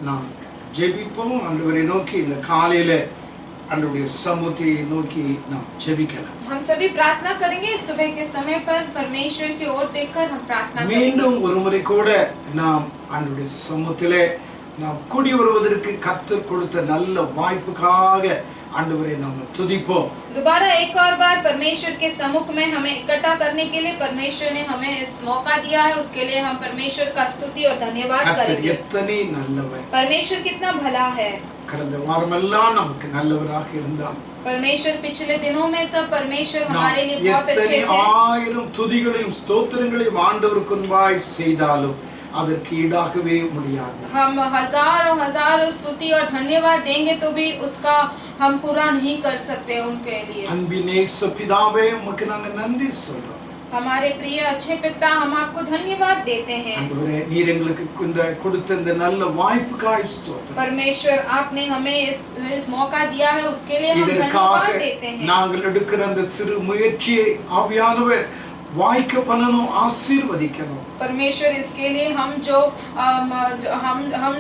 நாம் ஜெபிப்போம். ஆண்டவரை நோக்கி இந்த காலையில ஆண்டவருடைய சமூகத்தை நோக்கி நாம் ஜெபிக்கலாம். हम सभी प्रार्थना करेंगे सुबह के समय पर परमेश्वर की ओर देखकर हम प्रार्थना करेंगे. மீண்டும் ஒரு முறை கூட நாம் ஆண்டவருடைய சமூகத்திலே நாம் கூடி வருவதற்கு கர்த்தர் கொடுத்த நல்ல வாய்ப்புக்காக आंडवरे नाम तुदिपों. दोबारा एक और बार परमेश्वर के सम्मुख में हमें इकट्ठा करने के लिए परमेश्वर ने हमें इस मौका दिया है, उसके लिए हम परमेश्वर का स्तुति और धन्यवाद करेंगे. परमेश्वर कितना भला है. परमेश्वर पिछले दिनों में सब परमेश्वर हमारे लिए बहुत अच्छे थे. ஆயிரம் துதிகளையும் ஸ்தோத்திரங்களையும் ஆண்டவருக்கு முன்பாய் செய்தாலும் அதற்கு ஈடாகவே முடியாது. हम हजारों स्तुति और धन्यवाद देंगे तो भी उसका हम पूरा नहीं कर सकते उनके लिए. அன்பினேச பிதாவே உமக்கு நாங்கள் நன்றி சொல்றோம். हमारे प्रिय अच्छे पिता, हम आपको धन्यवाद देते हैं. ஆண்டவரே நீர் எங்களுக்கு கொடுத்த இந்த நல்ல வாய்ப்புக்காக ஸ்தோத்திரம். परमेश्वर आपने हमें इस मौका दिया है, उसके लिए हम धन्यवाद देते हैं. நாங்கள் எடுக்கிற அந்த சிறு முயற்சியை ஆவியானவர் வாய்க்க பண்ணணும், ஆசீர்வதிக்கணும். परमेश्वर इसके लिए हम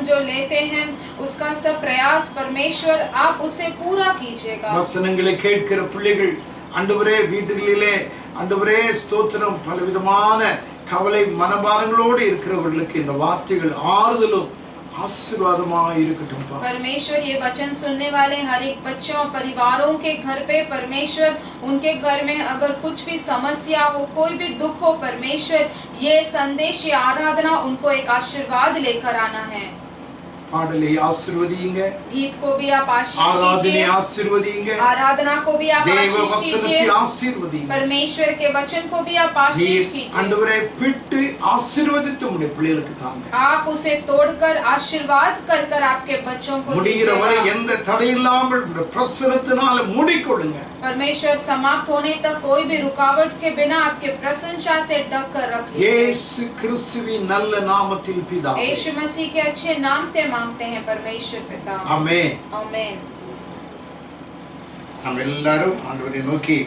जो लेते हैं उसका सब प्रयास परमेश्वर आप उसे पूरा कीजिएगा. வசனங்களை கேட்கிற பிள்ளைகள் ஆண்டவரே வீட்டுகளிலே ஆண்டவரே ஸ்தோத்திரம் பலவிதமான கவலை மனபாரங்களோடு இருக்கிறவர்களுக்கு இந்த வார்த்தைகள் ஆறுதலும் आशीर्वादमाय இருக்கட்டும். परमेश्वर ये वचन सुनने वाले हर एक बच्चों परिवारों के घर पे परमेश्वर उनके घर में अगर कुछ भी समस्या हो, कोई भी दुख हो, परमेश्वर ये संदेश ये आराधना उनको एक आशीर्वाद लेकर आना है. பாடலை ஆசீர்வதியுங்க. गीत को भी आप आशीष आराधना ஆசீர்வதியுங்க. आराधना को भी आप தேவ आशीष வசனத்தை कीजिए. ஆசீர்வதியுங்க. परमेश्वर के वचन को भी आप आशीष कीजिए. ஆண்டவரே பிட்டு ஆசீர்வதித்து உம்முடைய பிள்ளைகளுக்கு தாங்க. आप उसे तोड़कर आशीर्वाद कर आपके बच्चों को முடிகிற வரை எந்த தடை இல்லாமல் உம்முடைய பிரசன்னத்தினால மூடிக்கொள்ளுங்க. परमेश्वर समाप्त होने तक कोई भी रुकावट के बिना आपके प्रशंसा से ढक कर रख लीजिए. இயேசு கிறிஸ்துவின் நல்ல நாமத்தில் பிதாவே. यीशु मसीह के अच्छे नाम से मांगते हैं परमेश्वर पिता. आमेन. आमेन. நாம் எல்லாரும் ஆண்டவரை நோக்கி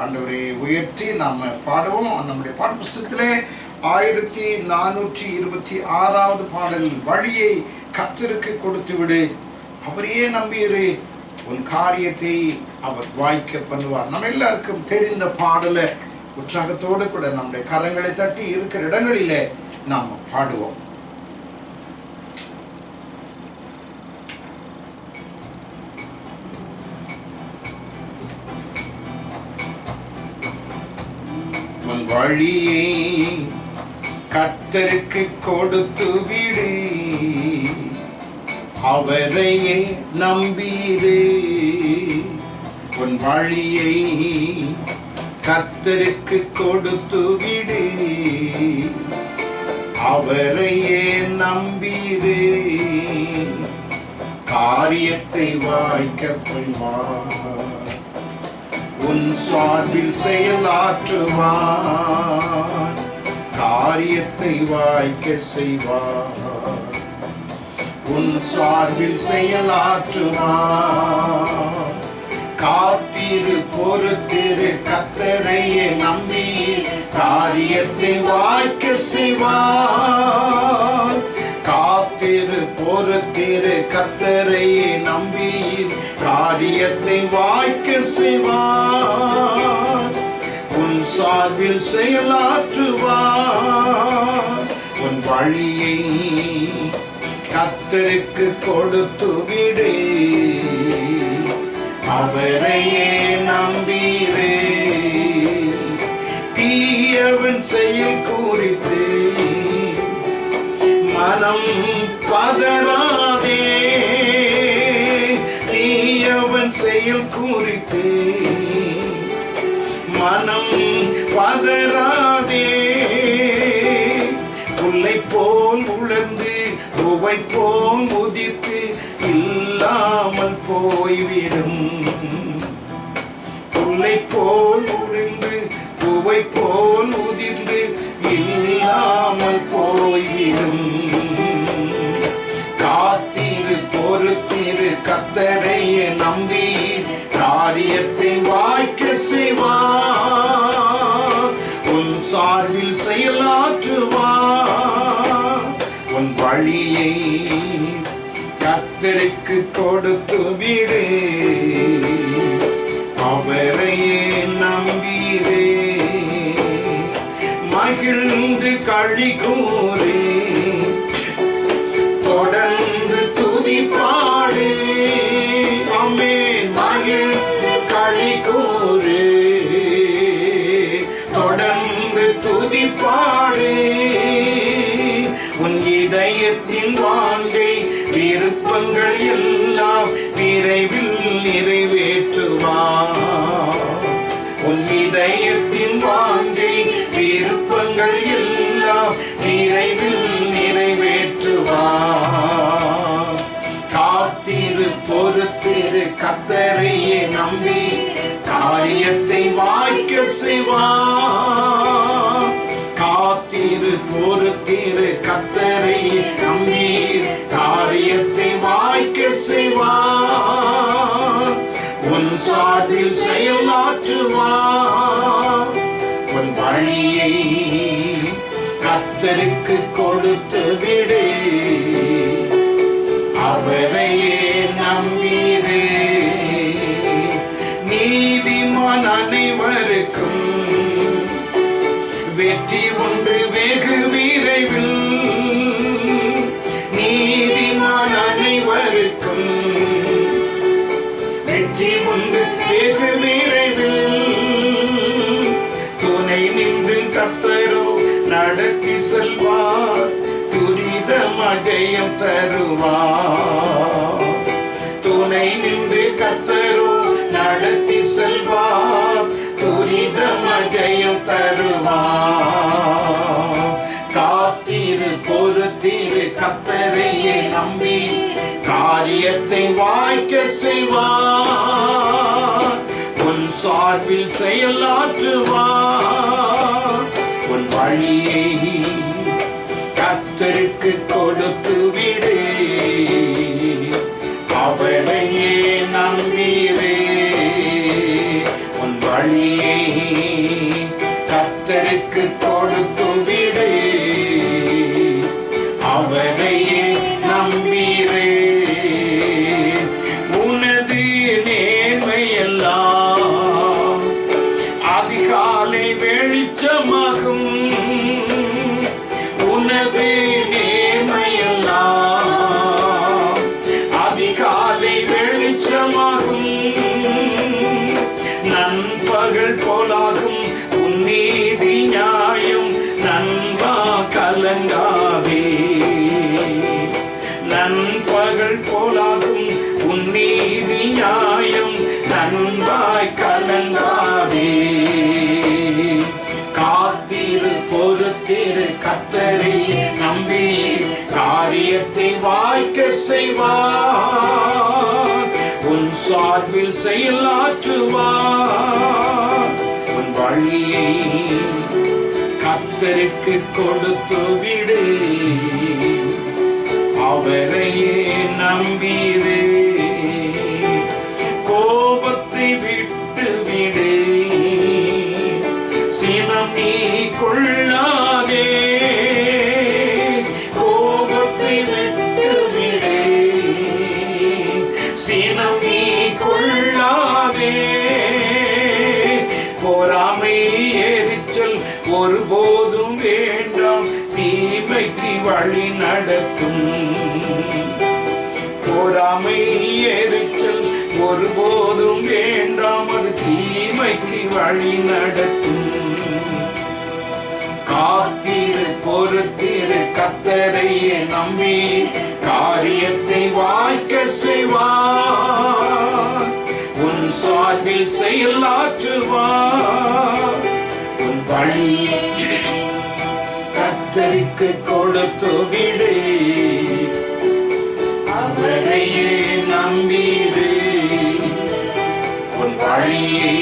ஆண்டவரை உயர்த்தி நாம் பாடுவோம். நம்முடைய பாடப்புத்தகத்திலே 1426வது பாடல், வழியை கர்த்தருக்கு கொடுத்து விடு, அவரையே நம்பியிரு, உன் காரியத்தை அவர் வாய்க்க பண்ணுவார். நம்ம எல்லாருக்கும் தெரிந்த பாடலை உற்சாகத்தோடு கூட நம்முடைய கரங்களை தட்டி இருக்கிற இடங்களிலே நாம் பாடுவோம். உன் வழியை கர்த்தருக்கு கொடுத்து விடு, அவரையே நம்பீரே. உன் வழியை கர்த்தருக்கு கொடுத்து விடு, அவரையே நம்பீரே. காரியத்தை வாய்க்க செய்வார், உன் சார்பில் செயலாற்றுவார். காரியத்தை வாய்க்க செய்வார், உன் சார்பில் செயலாற்றுவார். காத்திரு பொறுத்திரு, கர்த்தரையே நம்பி, காரியத்தை வாய்க்க செய்வார். காத்திரு பொறுத்திரு, கர்த்தரையே நம்பி, காரியத்தை வாய்க்க செய்வார். உன் சார்பில் செயலாற்றுவார். உன் வழியை கர்த்தருக்கு கொடுத்து விடு, அவரையே நம்பீரே. தீயவன் செயல் குறித்து மனம் பதறாதே, தீயவன் செயல் குறித்து மனம் பதறாதே. புல்லை போல் உலர்ந்து பூவை போல் உதிர்த்து இல்லாமல் போய்விடும். புல்லை போல் உதிர்ந்து பூவை போல் உதிர்ந்து இல்லாமல் போய்விடும். காத்திரு பொறுத்திரு, கர்த்தரையே நம்பி, காரியத்தை வாய்க்க செய்வார். உன் சார்பில் செயலாற்றுவார். உன் வழியை கர்த்தருக்கு கொடுத்து விடு, அவரையே நம்பிடு, மகிழ்ந்து களி கூறு, தொடர்ந்து துதி பாடு. ஆமென். மகிழ்ந்து களி கூறு, தொடர்ந்து துதி பாடு. உன் இதயத்தின் வாஞ்சை விருப்பங்கள் எல்லாம் விரைவில் நிறைவேற்றுவார். உன் இதயத்தின் வாஞ்சை விருப்பங்கள் எல்லாம் விரைவில் நிறைவேற்றுவார். காத்திரு பொறுத்திரு, கர்த்தரையே நம்பி காரியத்தை வாய்க்க செய்வார். காத்திரு பொறுத்திரு, கர்த்தரையே நம்பி காரியத்தை வாய்க்க செய்வார். உன் சார்பில் செயலாற்றுவார். உன் வழியை கர்த்தருக்கு கொடுத்து விடு, அவரையே நம்பிடு. நீதிமான் அனைவருக்கும் வெற்றி உண்டு வெகு விரைவில். நீதிமான் அனைவருக்கும் வெற்றி உண்டு வெகு விரைவில். துணை நின்று கர்த்தரோ நடத்தி செல்வார், துரிதம் அஜயம் தருவார். துணை நின்று கர்த்தரோ நடத்தி செல்வார், துரிதம் அஜயம் தருவார். காத்திரு பொறுத்திரு, கர்த்தரையே நம்பி காரியத்தை வாய்க்க செய்வார். உன் சார்பில் செயலாற்றுவார். உன் வழியை கர்த்தருக்கு கொடுத்து விடு, அவரையே நம்பிடு. உன் வழியை கர்த்தருக்கு கொடுத்து விடு, அவரையே நம்பிடு. உனது நேர்மையெல்லாம் அதிகாலை வெளிச்சமாகும். உனது நேர்மையெல்லாம் அதிகாலை வெளிச்சமாகும். நண்பகல் போலாகும் உன் நீதி நியாயம், நண்பா கலங்காதே. நண்பகல் போலாகும் உன் நீதி நியாயம், நண்பாய் கலங்காதே. காத்திரு பொறுத்திரு, கர்த்தரையே நம்பி காரியத்தை வாய்க்க செய்வார். உன் சார்பில் செயலாற்றுவார். உன் வழியை கர்த்தருக்கு கொடுத்து விடு, அவரையே நம்பிடு. கோபத்தை விட்டு விடு, சினம் நீ கொள்ளாதே. கோபத்தை விட்டு விடு, சினம் நீ கொள்ளாதே. பொறாமை எரிச்சல் ஒருபோதும் வேண்டாம், தீமைக்கு வழி நடத்தும். பொறாமை எரிச்சல் ஒருபோதும் வேண்டாம், அது தீமைக்கு வழி நடத்தும். காத்திரு பொறுத்திரு, கர்த்தரையே நம்பி காரியத்தை வாய்க்க செய்வார். உன் சார்பில் செயலாற்றுவார். உன் வழியை கர்த்தருக்கு கொடுத்து விடு, அவரையே நம்பிடு. உன் வழியை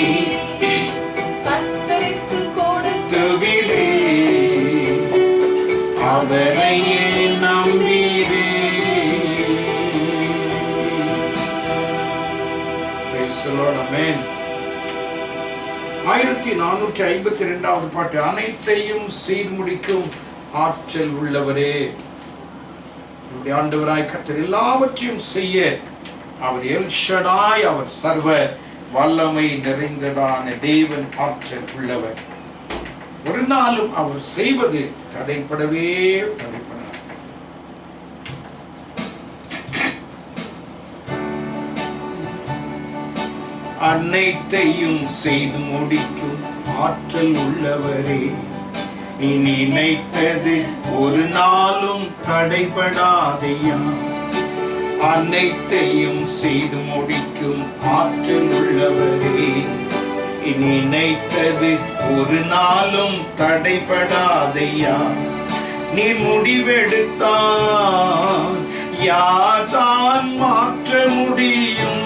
கர்த்தருக்கு கொடுத்து விடு, அவரையே நம்பிடு. Praise the Lord. Amen. 1452வது பாட்டு. அனைத்தையும் சீர்முடிக்கும் ஆற்றல் உள்ளவரே. நம்முடைய ஆண்டவராய் கர்த்தர் எல்லாவற்றையும் செய்ய அவர் எல் ஷடாய், அவர் சர்வ வல்லமை நிறைந்ததான தேவன், ஆற்றல் உள்ளவர். ஒரு நாளும் அவர் செய்வது தடைப்படவே தடைப்படாது. அனைத்தையும் செய்து முடிக்கும் ஆற்றல் உள்ளவரே, நீ நினைத்தது ஒரு நாளும் தடைபடாதையா. அனைத்தையும் செய்து முடிக்கும் ஆற்றல் உள்ளவரே, நீ நினைத்தது ஒரு நாளும் தடைபடாதையா. நீ முடிவெடுத்தான் யார்தான் மாற்ற முடியும்?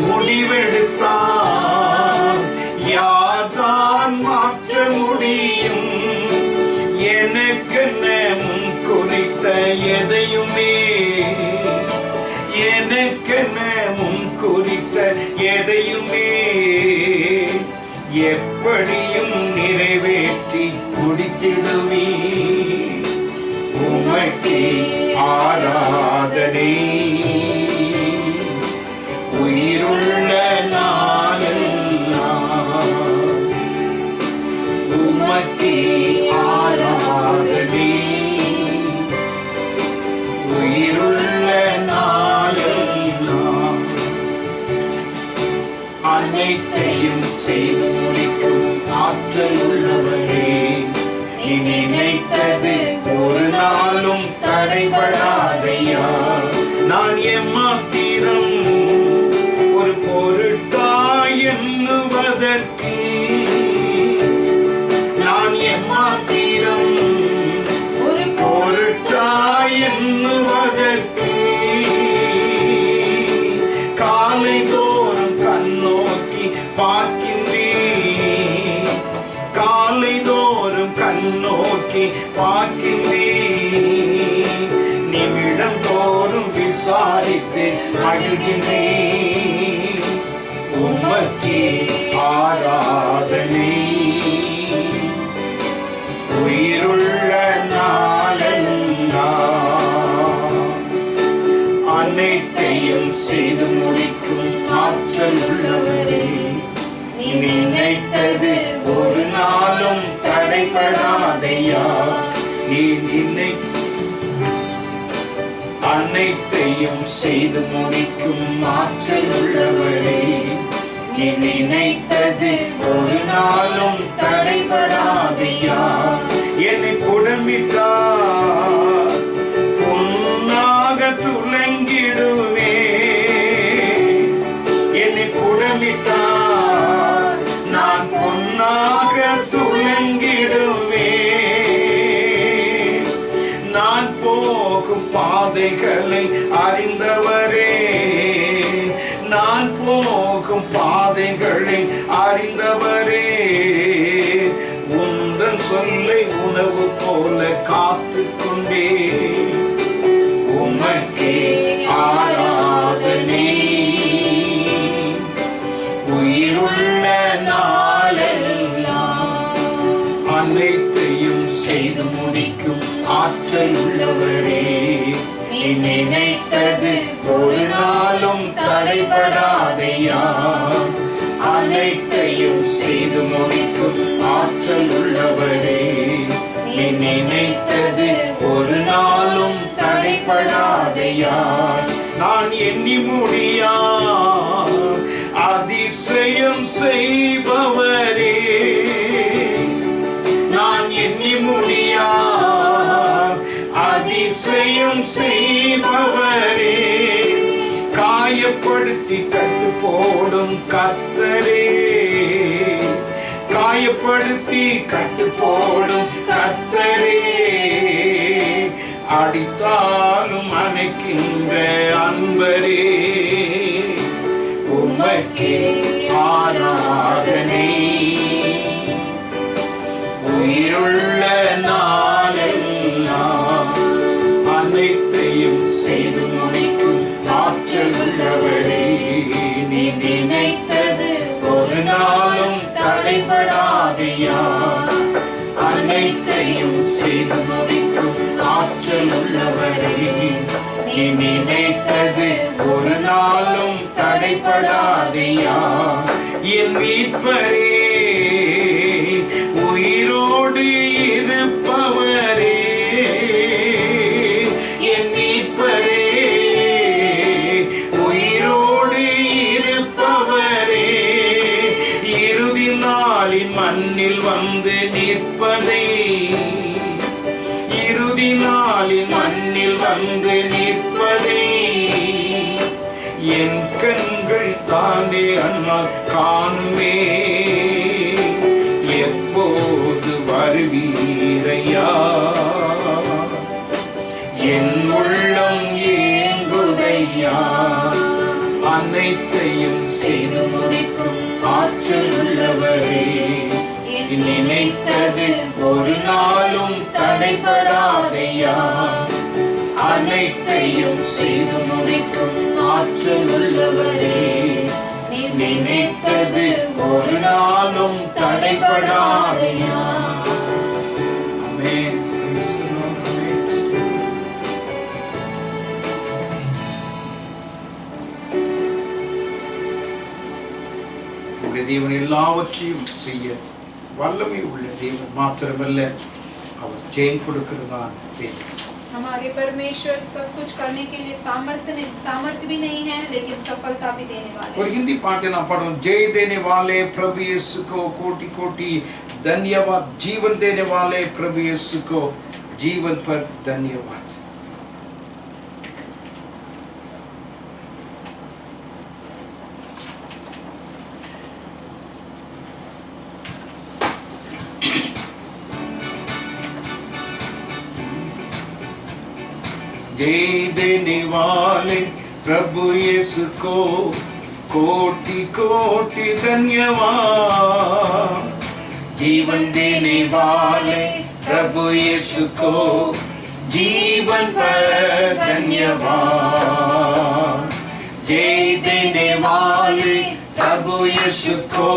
முடிவெடுத்தான் யார்தான் மாற்ற முடியும்? எனக்கென்ன முன் குறித்த எதையுமே, எனக்கென்ன முன் குறித்த எதையுமே எப்படியும் நிறைவேற்றி முடித்திடுவே. உமக்கே ஆராதனை, உயிருள்ள நாளெல்லாம் உமக்கே ஆராதனை, உயிருள்ள நாளெல்லாம். அனைத்தையும் செய்து முடிக்கும் ஆற்றல் உள்ளவரே, நீ நினைத்தது ஒரு நாளும் தடைபடாதையா. நான் எம்மாத்திரம் ஒரு பொருட்டாய் எண்ணுவதற்கு, நான் எம்மாத்திரம் ஒரு பொருட்டாய் எண்ணுவதற்கு, காலை தோறும் கண்ணோக்கி பார்க்கின்றேன், காலை தோறும் கண்ணோக்கி பார்க்கின்றேன், நிமிடம் தோறும் விசாரித்து மகிழ்கின்றேன். உமக்கே ஆராதனை, உயிருள்ள நாளெல்லாம். அனைத்தையும் செய்து முடிக்கும் ஆற்றல் உள்ளவரே, நீ நினைத்தது ஒரு நாளும் தடைபடாதையா. நீ நினை அனைத்தையும் செய்து முடிக்கும் ஆற்றல் உள்ளவரே, நீ நினைத்தது ஒரு நாளும் தடைபடாதையா. என்னை புடமிட்டார் பொன்னாக துலங்கிடுவே, என்னை புடமிட்டார் நான் பொன்னாக துலங்கிடுவே. நான் போகும் பாதைகளை அறிந்தவரே, நான் போகும் பாதைகளை அறிந்தவரே, உந்தன் சொல்லை உணவு போல காத்துக்கொண்டே. உமக்கே ஆராதனை, உயிருள்ள நாளெல்லாம். அனைத்தையும் செய்து முடிக்கும் ஆற்றல் உள்ளவரே, நீ நினைத்தது ஒரு நாளும் தடைபடாதையா. அனைத்தையும் செய்து முடிக்கும் ஆற்றல் உள்ளவரே, நீ நினைத்தது ஒரு நாளும் தடைபடாதையா. நான் எண்ணி முடியா அதிசயம் செய்பவரே, நான் எண்ணி முடியா அதிசயம் செய்பவரே, காயப்படுத்தி கட்டு போடும் கர்த்தரே, காயப்படுத்தி கட்டு போடும் கர்த்தரே, அடித்தாலும் அணைக்கின்ற அன்பரே. உமக்கே ஆராதனை, உயிருள்ள நாளெல்லாம். அனைத்தையும் செய்து முடிக்கும் ஆற்றல் உள்ளவரே, நீ நினைத்தது ஒரு நாளும் தடைபடாதையா. அனைத்தையும் செய்து முடிக்கும் ஆற்றல் ஆற்றல் உள்ளவரே, நீ நினைத்தது ஒரு நாளும் தடைபடாதையா. என் மீட்பரே, உயிரோடு இருப்பவரே, என் மீட்பரே, உயிரோடு இருப்பவரே, இறுதி நாளின் மண்ணில் வந்து நிற்பதை, இறுதி நாளின் மண்ணில் வந்து நிற்பதை என் கண்கள் தானே அன்னால் காணுமே. எப்போது வருவீரையா, என் உள்ளம் ஏங்குதையா. அனைத்தையும் செய்து முடிக்கும் ஆற்றல் உள்ளவரே, நினைத்தது ஒரு நாளும் தடைபடாதையா. அனைத்தையும் செய்து முடிக்கும் ஆற்றல் உள்ளவரே, நினைத்தது ஒரு நாளும் தடைபடாதையா. ஆமென். நம்முடைய தேவன் எல்லாவற்றையும் செய்ய வல்லமை உள்ள தேவன் மாத்திரமல்ல, அவர் ஜெயம் கொடுக்கிறதான் தேவன். हमारे परमेश्वर सब कुछ करने के लिए सामर्थ्य भी नहीं है, लेकिन सफलता भी देने वाले। और हिंदी पाठ ना पढ़ो, जय देने वाले प्रभु यीशु को कोटि कोटि धन्यवाद। जीवन देने वाले प्रभु यीशु को जीवन पर धन्यवाद। जय देने वाले प्रभु यीशु को कोटि कोटि धन्यवाद। जीवन देने वाले प्रभु यीशु को जीवन पर धन्यवाद। जय देने वाले प्रभु यीशु को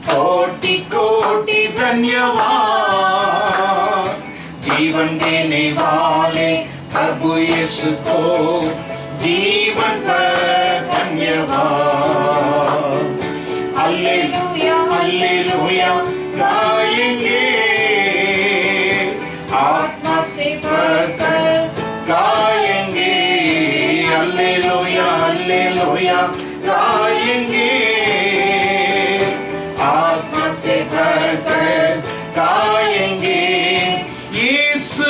कोटि कोटि धन्यवाद। जीवन देने वाले प्रभु यीशु को जीवन पर धन्यवाद। हालेलुया हालेलुया गाएंगे, आत्मा से भरकर गाएंगे। हालेलुया हालेलुया गाएंगे, आत्मा से भरकर गाएंगे। यीशु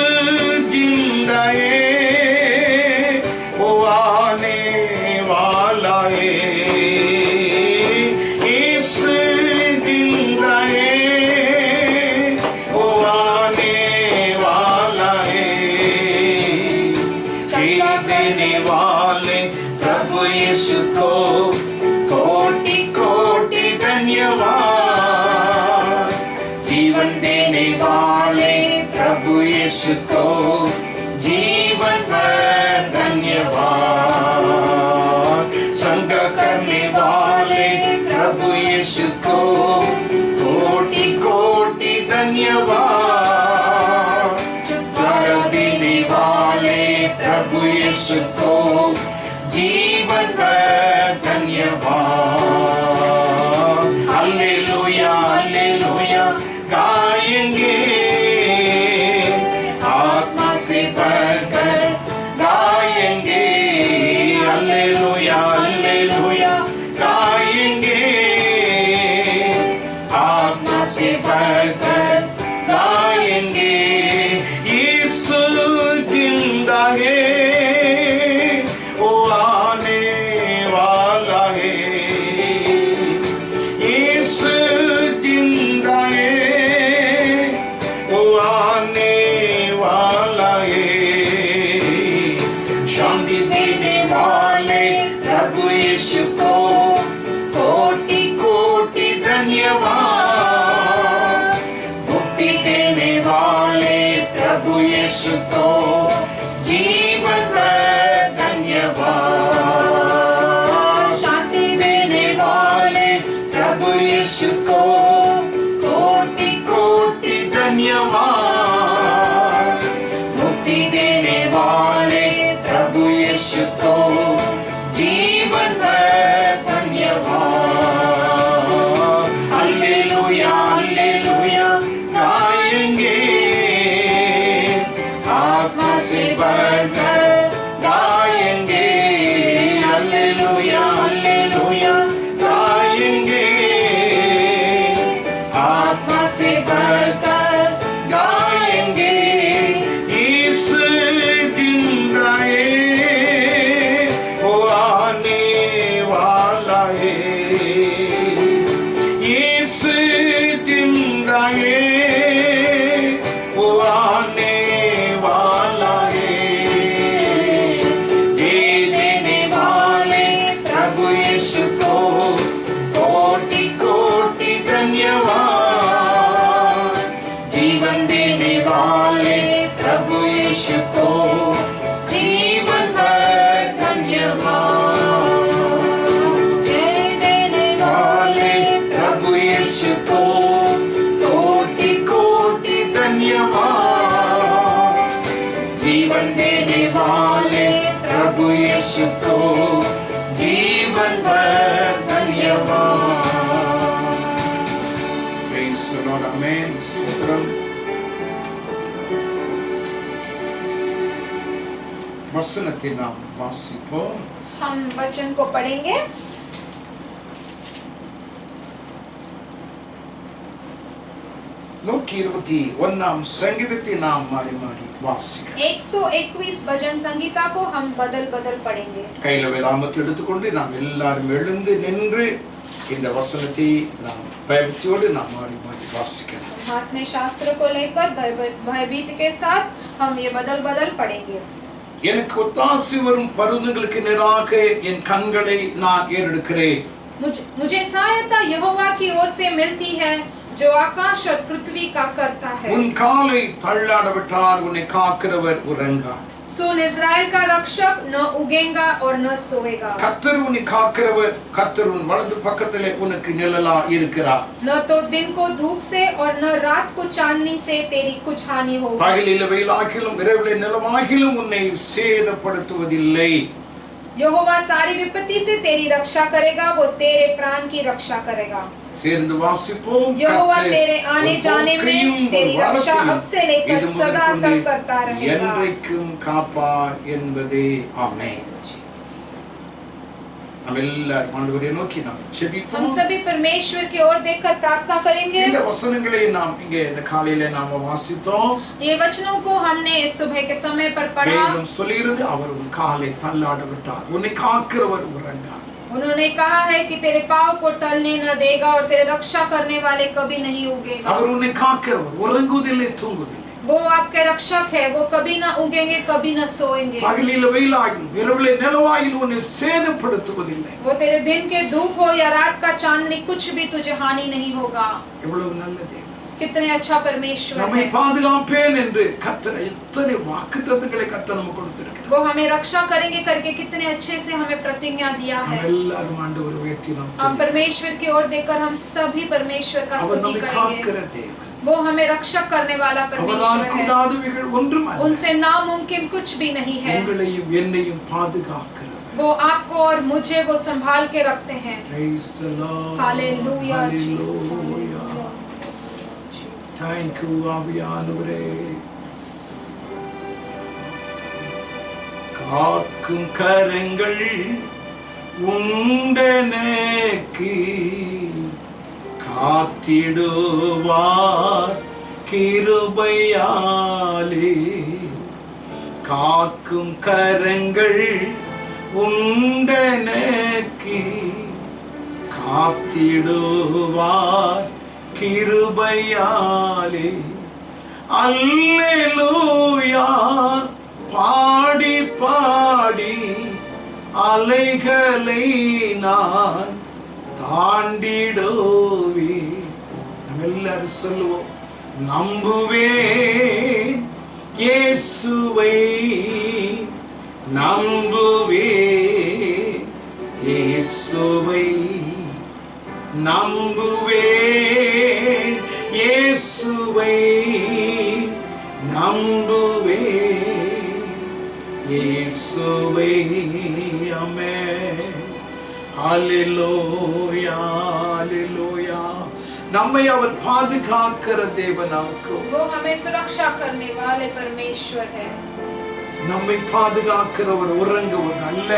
जिंदा है, वो आने वाला है। यीशु जिंदा है, वो आने वाला है। जय देने वाले प्रभु यीशु को कोटि कोटि धन्यवाद। जीवन देने वाले प्रभु यीशु को जीवन पर धन्यवाद। संग करने वाले प्रभु यीशु को कोटि कोटि धन्यवाद। ज्ञान देने वाले प्रभु यीशु को जीवन पर धन्यवाद। हालेलुया हालेलुया गाएंगे, आत्मा से भरकर गाएंगे। हालेलुया हालेलुया गाएंगे, आत्मा से भरकर गाएंगे। यीशु जिंदा है, वो आने वाला है। यीशु जिंदा है, वो आने वाला है। शांति देने वाले प्रभु यीशु को कोटि कोटि धन्यवाद। मुक्ति देने वाले प्रभु यीशु को जीवन पर धन्यवाद। शांति देने वाले प्रभु यीशु को कोटि कोटि धन्यवाद। मुक्ति देने देने वाले प्रभु यीशु को जीवन भर धन्यवाद। Praise the Lord, amen. Stotram. वचनத்தை நாம் வாசிப்போம்। हम वचन को पढ़ेंगे। நூற்றி 21 संगीतத்தை நாம் மாறி மாறி வாசிக்கலாம்। 121 भजन संगीता को हम बदल बदल पढ़ेंगे। கையில வேதாகமத்தை எடுத்துக்கொண்டு நாம் எல்லாரும் எழுந்து நின்று இந்த வசனத்தை நாம் பயபக்தியோடு நாம் மாறி மாறி வாசிக்கலாம்। हाथ में शास्त्र को लेकर भयभीत के साथ हम ये बदल बदल पढ़ेंगे। எனக்கு ஒத்தாசை வரும் பர்வதங்களுக்கு நேராக என் கண்களை நான் ஏறெடுக்கிறேன்। मुझे सहायता यहोवा की ओर से मिलती है जो आकाश और पृथ्वी का करता है। உன் காலை தள்ளாட விட்டார் உன்னை காக்கிறவர் உறங்கார்। सुन इस्राएल का रक्षक न उगेगा और न सोएगा। கர்த்தர் உன்னை காக்கிறவர், கர்த்தர் உன் வலது பக்கத்திலே உனக்கு நிழலா இருக்கிறார்। न तो दिन को धूप से और न रात को चांदनी से तेरी कुछ हानि होगी। பகலிலே வெயிலாகிலும் இரவிலே நிலவாகிலும் உன்னை சேதப்படுத்துவதில்லை। यहोवा सारी विपत्ति से तेरी रक्षा करेगा, वो तेरे प्राण की रक्षा करेगा। சேர்ந்து வாசிப்போம்। यहोवा तेरे आने जाने में तेरी रक्षा अब से लेकर सदा तक करता रहेगा। என்றைக்கும் காப்பார் என்பதே ஆமென்। हम எல்லாரும் ஆண்டவரை நோக்கி நாம் ஜெபிப்போம்। हम सभी परमेश्वर की ओर देखकर प्रार्थना करेंगे। இந்த வசனங்களை நாம் இங்கே இந்த காலையிலே நாம் வாசித்தோம்। ये वचनों को हमने इस सुबह के समय पर पढ़ा। வேதம் சொல்கிறது அவர் உன் காலை தள்ளாட விட்டார் உன்னை காக்கிறவர் உறங்கார்। उन्होंने कहा है कि तेरे पाँव को टलने न देगा और तेरे रक्षा करने वाले कभी नहीं उगेगा। அவர் உன்னை காக்கிறவர் உறங்குவதில்லை தூங்குவதில்லை। वो आपके रक्षक है, वो कभी ना उगेंगे कभी न सोएंगे। பகலிலே வெயிலாகிலும் இரவிலே நிலவாகிலும் உன்னை சேதப்படுத்துவதில்லை। वो तेरे दिन के धूप हो या रात का चांदनी कुछ भी तुझे हानि नहीं होगा। எவ்வளவு நல்ல தேவன், कितने अच्छा परमेश्वर நம்மை है। பாதுகாப்பேன் என்று கர்த்தர் எத்தனை வாக்குத்தத்தங்களை கர்த்தர் நமக்கு கொடுத்திருக்கிறார்। वो हमें रक्षा करेंगे करके कितने अच्छे से हमें प्रतिज्ञा दिया है। हम எல்லாரும் ஆண்டவரை உயர்த்தி நாம் हम परमेश्वर की ओर देखकर हम सभी परमेश्वर का அவர் स्तुति நம்மை करेंगे। காக்கிற தேவன், वो हमें रक्षा करने वाला அவரால் परमेश्वर है। கூடாதவைகள் ஒன்றும் அல்ல। उनसे नामुमकिन कुछ भी नहीं है। உங்களையும் என்னையும் பாதுகாக்கிறவர்। वो आपको और मुझे वो संभाल के रखते हैं। Praise the Lord. Hallelujah, Hallelujah. Thank you ஆவியானவரே। காக்கும் கரங்கள் உண்டனக்கு காத்திடுவார் கிருபையாலே। காக்கும் கரங்கள் உண்டனக்கு காத்திடுவார் கிருபையாலே। அல்லேலூயா பாடி பாடி அலைகளை நான் தாண்டிடுவே। நம்ம எல்லாரும் சொல்லுவோம், நம்புவேன் இயேசுவை நம்புவேன் இயேசுவை நம்புவேன் இயேசுவை நம்புவேன் இயேசுவை। ஆமென்। ஹல்லேலூயா ஹல்லேலூயா। நம்மை அவர் பாதுகாக்கிற தேவனாக்கும்। वो हमें सुरक्षा करने वाले परमेश्वर है। நம்மை பாதுகாக்கிறவர் உறங்குவது அல்ல।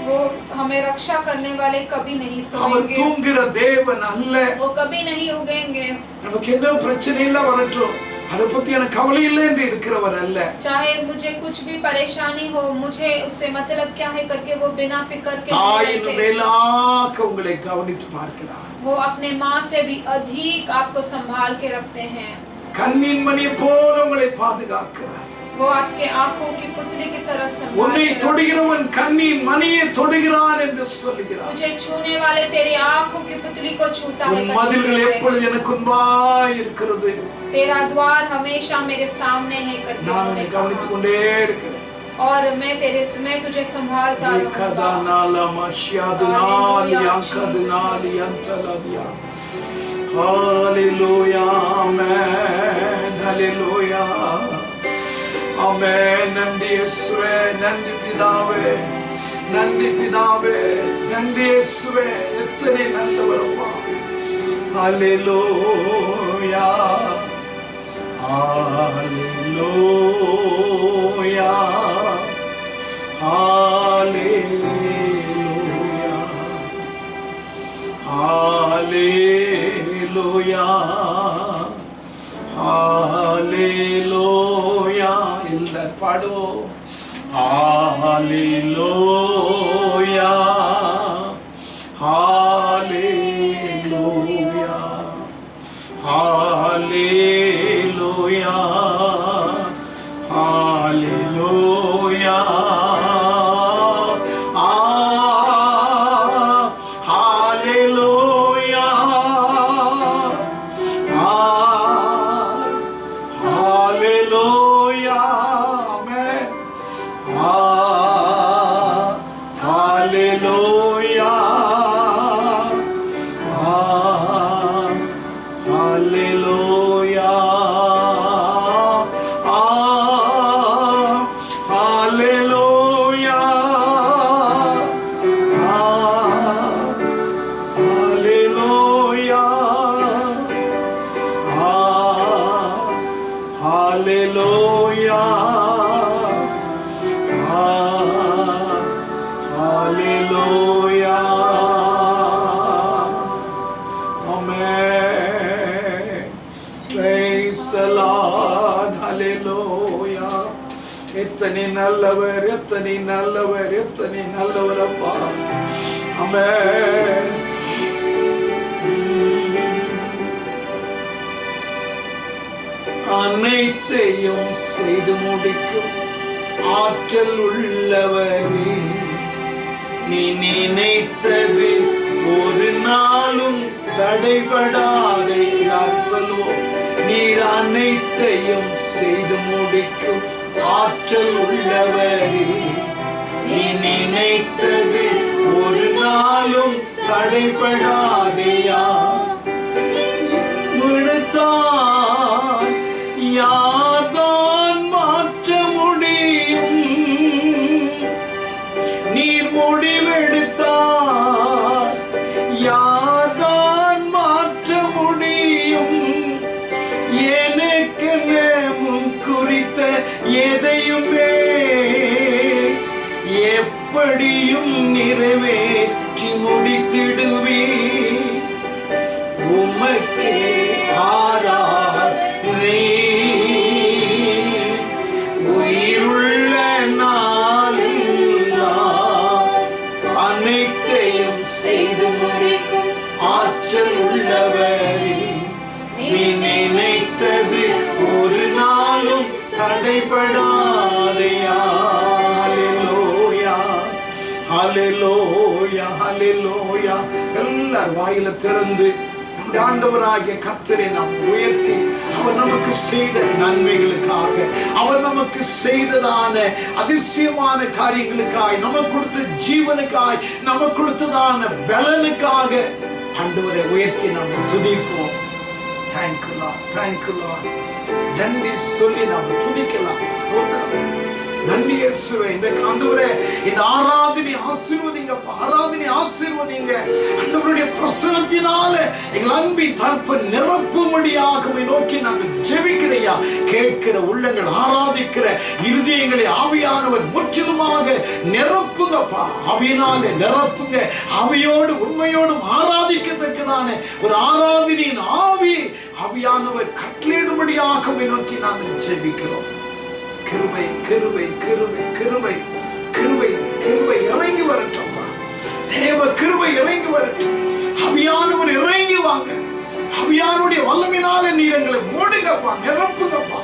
वो हमें रक्षा करने वाले कभी नहीं அவர் सोएंगे। தூங்குகிற தேவன் அல்ல। वो कभी नहीं उगेंगे। நமக்கு என்ன பிரச்சனை இல்ல வரட்டும், அதை பத்தி எனக்கு கவலை இல்லை என்று இருக்கிறவர் அல்ல। चाहे मुझे कुछ भी परेशानी हो, मुझे उससे मतलब क्या है करके वो बिना फिक्र के தாயின் மேலாக உங்களை கவனித்து பார்க்கிறார்। वो अपने माँ से भी अधिक आपको संभाल के रखते हैं। கண்ணின் மணியை போல உங்களை பாதுகாக்கிறார்। वो आपके आंखों की पुतली की तरह संभाल உன்னை के रखते हैं। தொடுகிறவன் கண்ணின் மணியை தொடுகிறான் என்று சொல்லுகிறார்। तुझे छूने वाले तेरी आंखों की पुतली को छूता है। உன் மதில்கள் எப்பொழுது எனக்கு முன்பாய் இருக்கிறது, तेरा द्वार हमेशा मेरे सामने है करके நான் उसने உன்னை कहा। கவனித்துக் கொண்டே இருக்கிறேன்। और मैं तुझे संभालता रहूंगा। एकदानाला मशियादनाली अंकदनाली अंतलादिया। Hallelujah amen hallelujah. ஆமென். நன்றி இயேசுவே, நன்றி பிதாவே, நன்றி பிதாவே, நன்றி இயேசுவே. எத்தனை நல்லவரப்பா. ஹல்லேலூயா, ஹல்லேலூயா, ஹல்லேலூயா, ஹல்லேலூயா, ஹல்லேலூயா. எல்லாரும் பாடுவோம். ஹல்லேலூயா, ஹல்லேலூயா, ஹல்லேலூயா, ஹல்லேலூயா. ஹல்லேலூயா, ஹல்லேலூயா. ஆமென். ஹல்லேலூயா, ஹல்லேலூயா, ஹல்லேலூயா, ஹல்லேலூயா, ஹல்லேலூயா, ஹல்லேலூயா. Amen. Praise the Lord. Hallelujah. எத்தனை நல்லவர், எத்தனை நல்லவர், எத்தனை நல்லவர் அப்பா. ஆமென். அனைத்தையும் செய்து முடிக்கும் ஆற்றல் உள்ளவரே, நீ நினைத்தது ஒரு நாளும் தடைபடாதே. நான் சொல்வோம். நீர் அனைத்தையும் செய்து முடிக்கும் ஆற்றல் உள்ளவரே, நீ நினைத்தது ஒரு நாளும் தடைபடாதையா. விடுத்தான் யார்தான் மாற்ற முடியும். நீர் முடிவெடுத்தார் யார்தான் மாற்ற முடியும். எனக்கு முன் குறித்த எதையுமே எப்படியும் நிறைவேற்றி முடித்திடுவே. உமக்கே ஆராதனை. உயிருள்ள நாளெல்லாம் அனைத்தையும் செய்து முடிக்கும் ஆற்றல் உள்ளவரே, நீ நினைத்தது ஒரு நாளும் தடைபடாதையா. ஹல்லேலூயா, ஹல்லேலூயா, ஹல்லேலூயா. எல்லார் வாயில திறந்து நம்முடைய ஆண்டவராகிய கர்த்தரை நாம் உயர்த்தி, அவர் நமக்கு செய்த நன்மைகளுக்காக, அவர் நமக்கு செய்ததான அதிசயமான காரியங்களுக்காய், நமக்கு கொடுத்த ஜீவனுக்காய், நமக்கு கொடுத்ததான பலனுக்காக ஆண்டவரை உயர்த்தி நாம் துதிப்போம். Thank you Lord, thank you Lord. நன்றி சொல்லி நாம் துதிக்கலாம். ஸ்தோத்திரம். நன்றி இயேசுவே. இந்த ஆண்டவரே, இந்த ஆராதனை ஆசீர்வதிங்கப்பா, ஆராதனை ஆசீர்வதிங்க. ஆண்டவருடைய பிரசன்னத்தினால எங்கள் அன்பின் தகப்பன் நிரப்பும்படியாக நோக்கி நாங்கள் ஜெபிக்கிறையா. கேட்கிற உள்ளங்கள், ஆராதிக்கிற இருதயங்களை ஆவியானவர் முற்றிலுமாக நிரப்புங்கப்பா. ஆவியினாலே நிரப்புங்க. ஆவியோடு உண்மையோடும் ஆராதிக்கத்தக்கதான ஒரு ஆராதனையின் ஆவியானவர் கட்டளையிடும்படியாக நோக்கி நாங்கள் ஜெபிக்கிறோம். கிருபை, கிருபை, கிருபை, கிருபை, கிருபை, கிருபை இறங்கி வரட்டும்பா. தேவ கிருபை இறங்கி வரட்டும். ஆவியானவர் இறங்கி வாங்க. ஆவியானுடைய வல்லமையினால நீர் எங்களை மூடுங்கப்பா, நிரப்புங்கப்பா.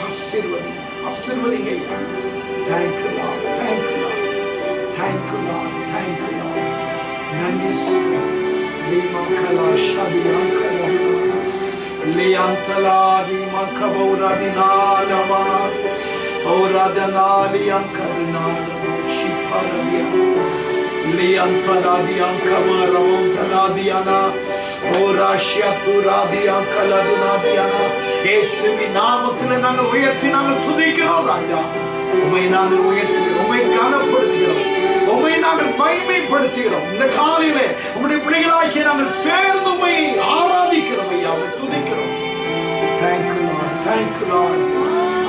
ஆசீர்வதி, ஆசீர்வதிங்க ஐயா. Thank you Lord, thank you Lord, thank you Lord, thank you Lord. நன்றி சுவாமி. ரீமகலா ஷதியாங்கலா Liantaladi makaboradinalama Oradanali ankarinalama Shiparadiana Liantaladi ankamaramontaladiana Orashiapuradi ankaladunadiana இயேசுவின் நாமத்திலே நாங்கள் உயர்த்தி நாங்கள் துதிக்கிறோம் ராஜா. உம்மை நாங்கள் உயர்த்துகிறோம், உம்மை கனப்படுத்துகிறோம், உம்மை நாங்கள் மகிமைப்படுத்துகிறோம். இந்த காலையிலே உம்முடைய பிள்ளைகளாகிய நாங்கள் சேர்ந்து உம்மை ஆராதிக்கிறோம் ஐயா, உம்மை துதிக்கிறோம். Thank you Lord, thank you Lord.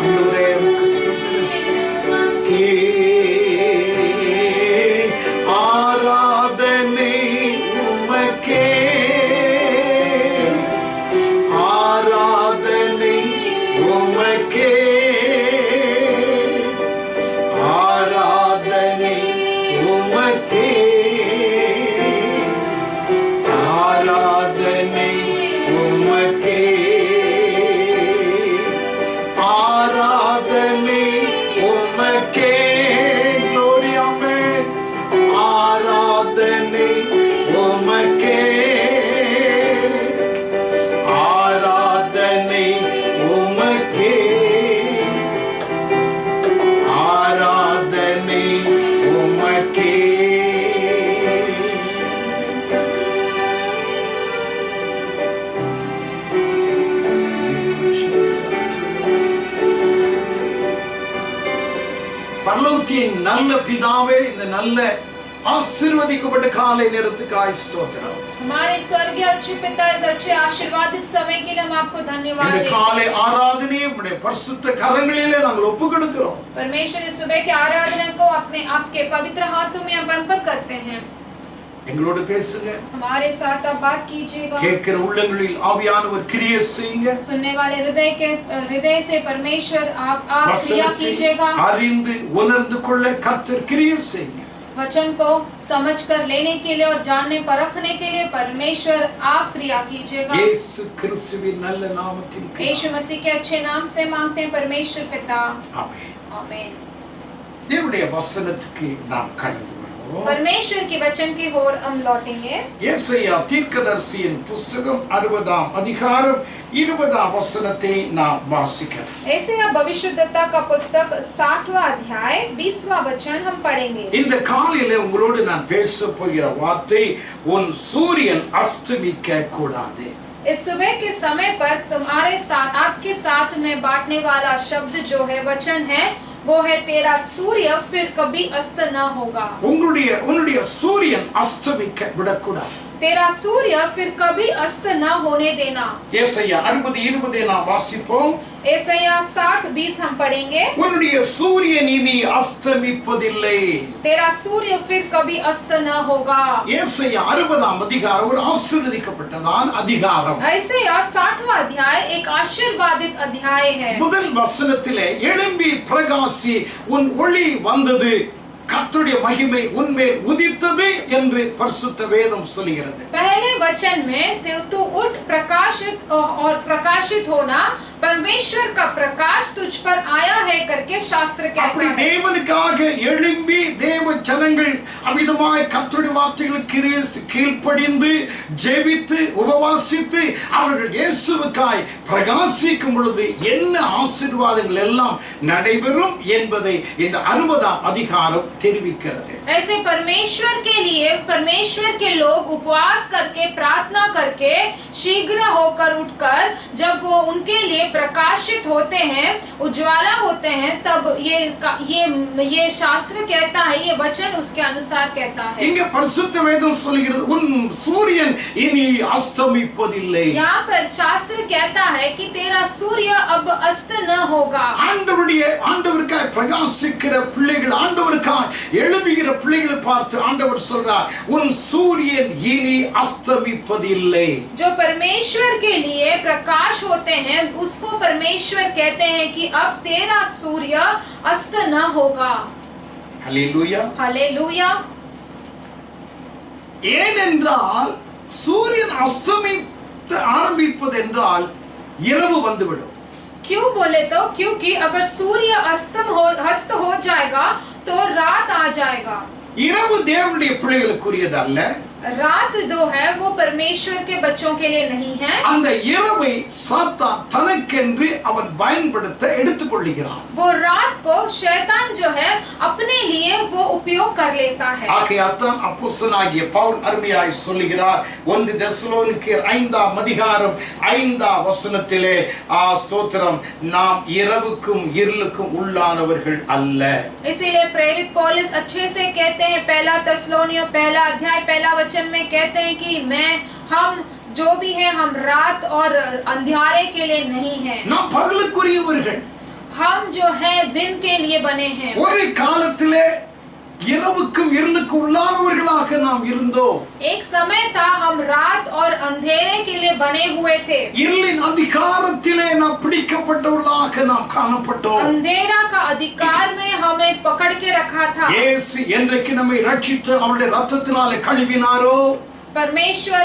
ஆண்டவரே உமக்கு ஸ்தோத்திரம். ஆராதனை உமக்கே, ஆராதனை உமக்கே, ஆராதனை உமக்கே, ஆராதனை உமக்கே, ஆராதனை உமக்கே. Glory, amen. ஆராதனை உமக்கே, ஆராதனை உமக்கே, ஆராதனை உமக்கே. பரலோகத்தின் நல்ல பிதாவே, இந்த நல்ல ஆசீர்வதிக்கப்பட்ட காலை நேரத்துக்காய் ஸ்தோத்திரம். हमारे स्वर्गीय अच्छे पिता, इस अच्छे आशीर्वादित समय के लिए हम आपको धन्यवाद இந்த देते हैं। காலை ஆராதனையை உம்முடைய பரிசுத்த கரங்களிலே நாங்கள் ஒப்புக்கொடுக்கிறோம். परमेश्वर इस सुबह के आराधना को अपने आपके पवित्र हाथों में हम अर्पण करते हैं। எங்களோடு பேசுங்க, हमारे साथ आप बात कीजिएगा। கேட்கிற உள்ளங்களில் ஆவியானவர் கிரியை செய்யுங்க. सुनने वाले हृदय से परमेश्वर आप क्रिया வசனத்தை कीजिएगा। அறிந்து உணர்ந்து கொள்ள கர்த்தர் கிரியை செய்யுங்க. वचन को समझकर लेने के लिए और जानने परखने के लिए परमेश्वर आप क्रिया कीजिएगा। இயேசு கிறிஸ்துவின் நல்ல நாமத்தில் यीशु मसीह के अच्छे नाम से मांगते हैं परमेश्वर पिता, ஆமென். आमीन। தேவனுடைய வசனத்துக்கு நாம் கடந்து வருவோம். परमेश्वर के वचन की ओर हम लौटेंगे। ஏசாயா தீர்க்கதரிசியின் புஸ்தகம் 60ஆம் அதிகாரம் 20ஆம் வசனத்தை நாம் வாசிக்கலாம். यशायाह भविष्यद्वक्ता का पुस्तक 60वां अध्याय 20वां वचन हम पढ़ेंगे। இந்த காலையிலே உங்களோடு நான் பேச போகிற வார்த்தை, உன் சூரியன் அஸ்தமிக்க கூடாது. इस सुबह के समय पर तुम्हारे साथ, आपके साथ में बांटने वाला शब्द जो है, वचन है, वो है तेरा सूर्य फिर कभी अस्त न होगा। உன்னுடைய சூரியன் அஸ்தமிக்க விடக்கூடாது. तेरा सूर्य फिर कभी अस्त न होने देना। ஏசாயா 60:20 நாம் வாசிப்போம். यशायाह 60:20 हम पढ़ेंगे। உன்னுடைய சூரியன் இனி அஸ்தமிப்பதில்லை. तेरा सूर्य फिर कभी अस्त न होगा। ஏசாயா 60ஆம் அதிகாரம் ஒரு ஆசீர்வதிக்கப்பட்டதான அதிகாரம். यशायाह 60वां अध्याय एक आशीर्वादित अध्याय है। முதல் வசனத்திலே எழும்பி பிரகாசி, உன் ஒளி வந்தது, கர்த்தருடைய மகிமை உன்மேல் உதித்தது என்று பரிசுத்த வேதம் சொல்கிறது. पहले वचन में तू उठ प्रकाशित और प्रकाशित होना, परमेश्वर का प्रकाश तुझ पर आया है करके शास्त्र कहता அப்படி है। தேவனுக்காக எழும்பி தேவ ஜனங்கள் அமிதமாய் கர்த்தருடைய வார்த்தைகளுக்கு கீழ்ப்படிந்து ஜெபித்து உபவாசித்து அவர்கள் இயேசுவுக்காய் பிரகாசிக்கும் பொழுது என்ன ஆசீர்வாதங்கள் எல்லாம் நடைபெறும் என்பதை இந்த 60ஆம் அதிகாரம் தெரிவிக்கிறது. ऐसे परमेश्वर के लिए परमेश्वर के लोग उपवास करके प्रार्थना करके शीघ्र होकर उठकर जब वो उनके लिए प्रकाशित होते हैं, उज्ज्वला होते हैं, तब ये शास्त्र कहता है, ये वचन उसके अनुसार कहता है। இங்க பரிசுத்த வேதம் சொல்கிறது, உன் சூரியன் இனி அஸ்தமிப்பதில்லை. यहाँ पर शास्त्र कहता है कि तेरा सूर्य अब अस्त न होगा। ஆண்டவருக்காய் பிரகாசிக்கிற பிள்ளைகள், ஆண்டவருக்காய் எழும்புகிற பிள்ளைகளை பார்த்து ஆண்டவர் சொல்றார், உன் சூரியன் இனி அஸ்தமிப்பதில்லை. जो परमेश्वर के लिए प्रकाश होते हैं, उसको परमेश्वर कहते हैं कि अब तेरा सूर्य अस्त न होगा। ஹல்லேலூயா. हालेलुया। ஏனென்றால் சூரியன் அஸ்தமிக்க ஆரம்பிப்பது என்றால் இரவு வந்துவிடும். क्यों बोले तो क्योंकि अगर सूर्य अस्त हो जाएगा तो रात आ जाएगा। இரவு தேவனுடைய பிள்ளைகளுக்குரியது அல்ல. रात जो है वो परमेश्वर के बच्चों के लिए नहीं है। அந்த இரவை சாத்தான் தனக்கென்று அவன் பயன்படுத்த எடுத்துக்கொள்கிறான். वो रात को शैतान जो है अपने लिए वो उपयोग कर लेता है। ஆகையால்தான் அப்போஸ்தலனாகிய பவுல் அருமையாய் சொல்லுகிறார் 1 தெசலோனிக்கேயர் 5ஆம் அதிகாரம் 5ஆம் வசனத்திலே ஸ்தோத்திரம் நாம் இரவுக்கும் இருளுக்கும் உள்ளானவர்கள் அல்ல. इसीलिए प्रेरित पौलुस अच्छे से कहते हैं, पहला तेसलोनियों पहला अध्याय पहला वचन में कहते हैं कि हम जो भी है हम रात और अंधियारे के लिए नहीं है, நாம் பகலுக்குரியவர்கள். हम जो है दिन के लिए बने हैं. ஒரு காலத்திலே இரவுக்கும் இருளுக்கும் உள்ளானவர்களாக நாம் இருந்தோம். एक समय था हम रात और अंधेरे के लिए बने हुए थे. இருளின் அதிகாரத்திலே நாம் பிடிக்கப்பட்டவர்களாக நாம் காணப்பட்டோம். अंधेरा का अधिकार में हमें पकड़ के रखा था. இயேசு என்றைக்கு நம்மை ரட்சித்து அவருடைய இரத்தத்தினாலே கழுவினாரோ, परमेश्वर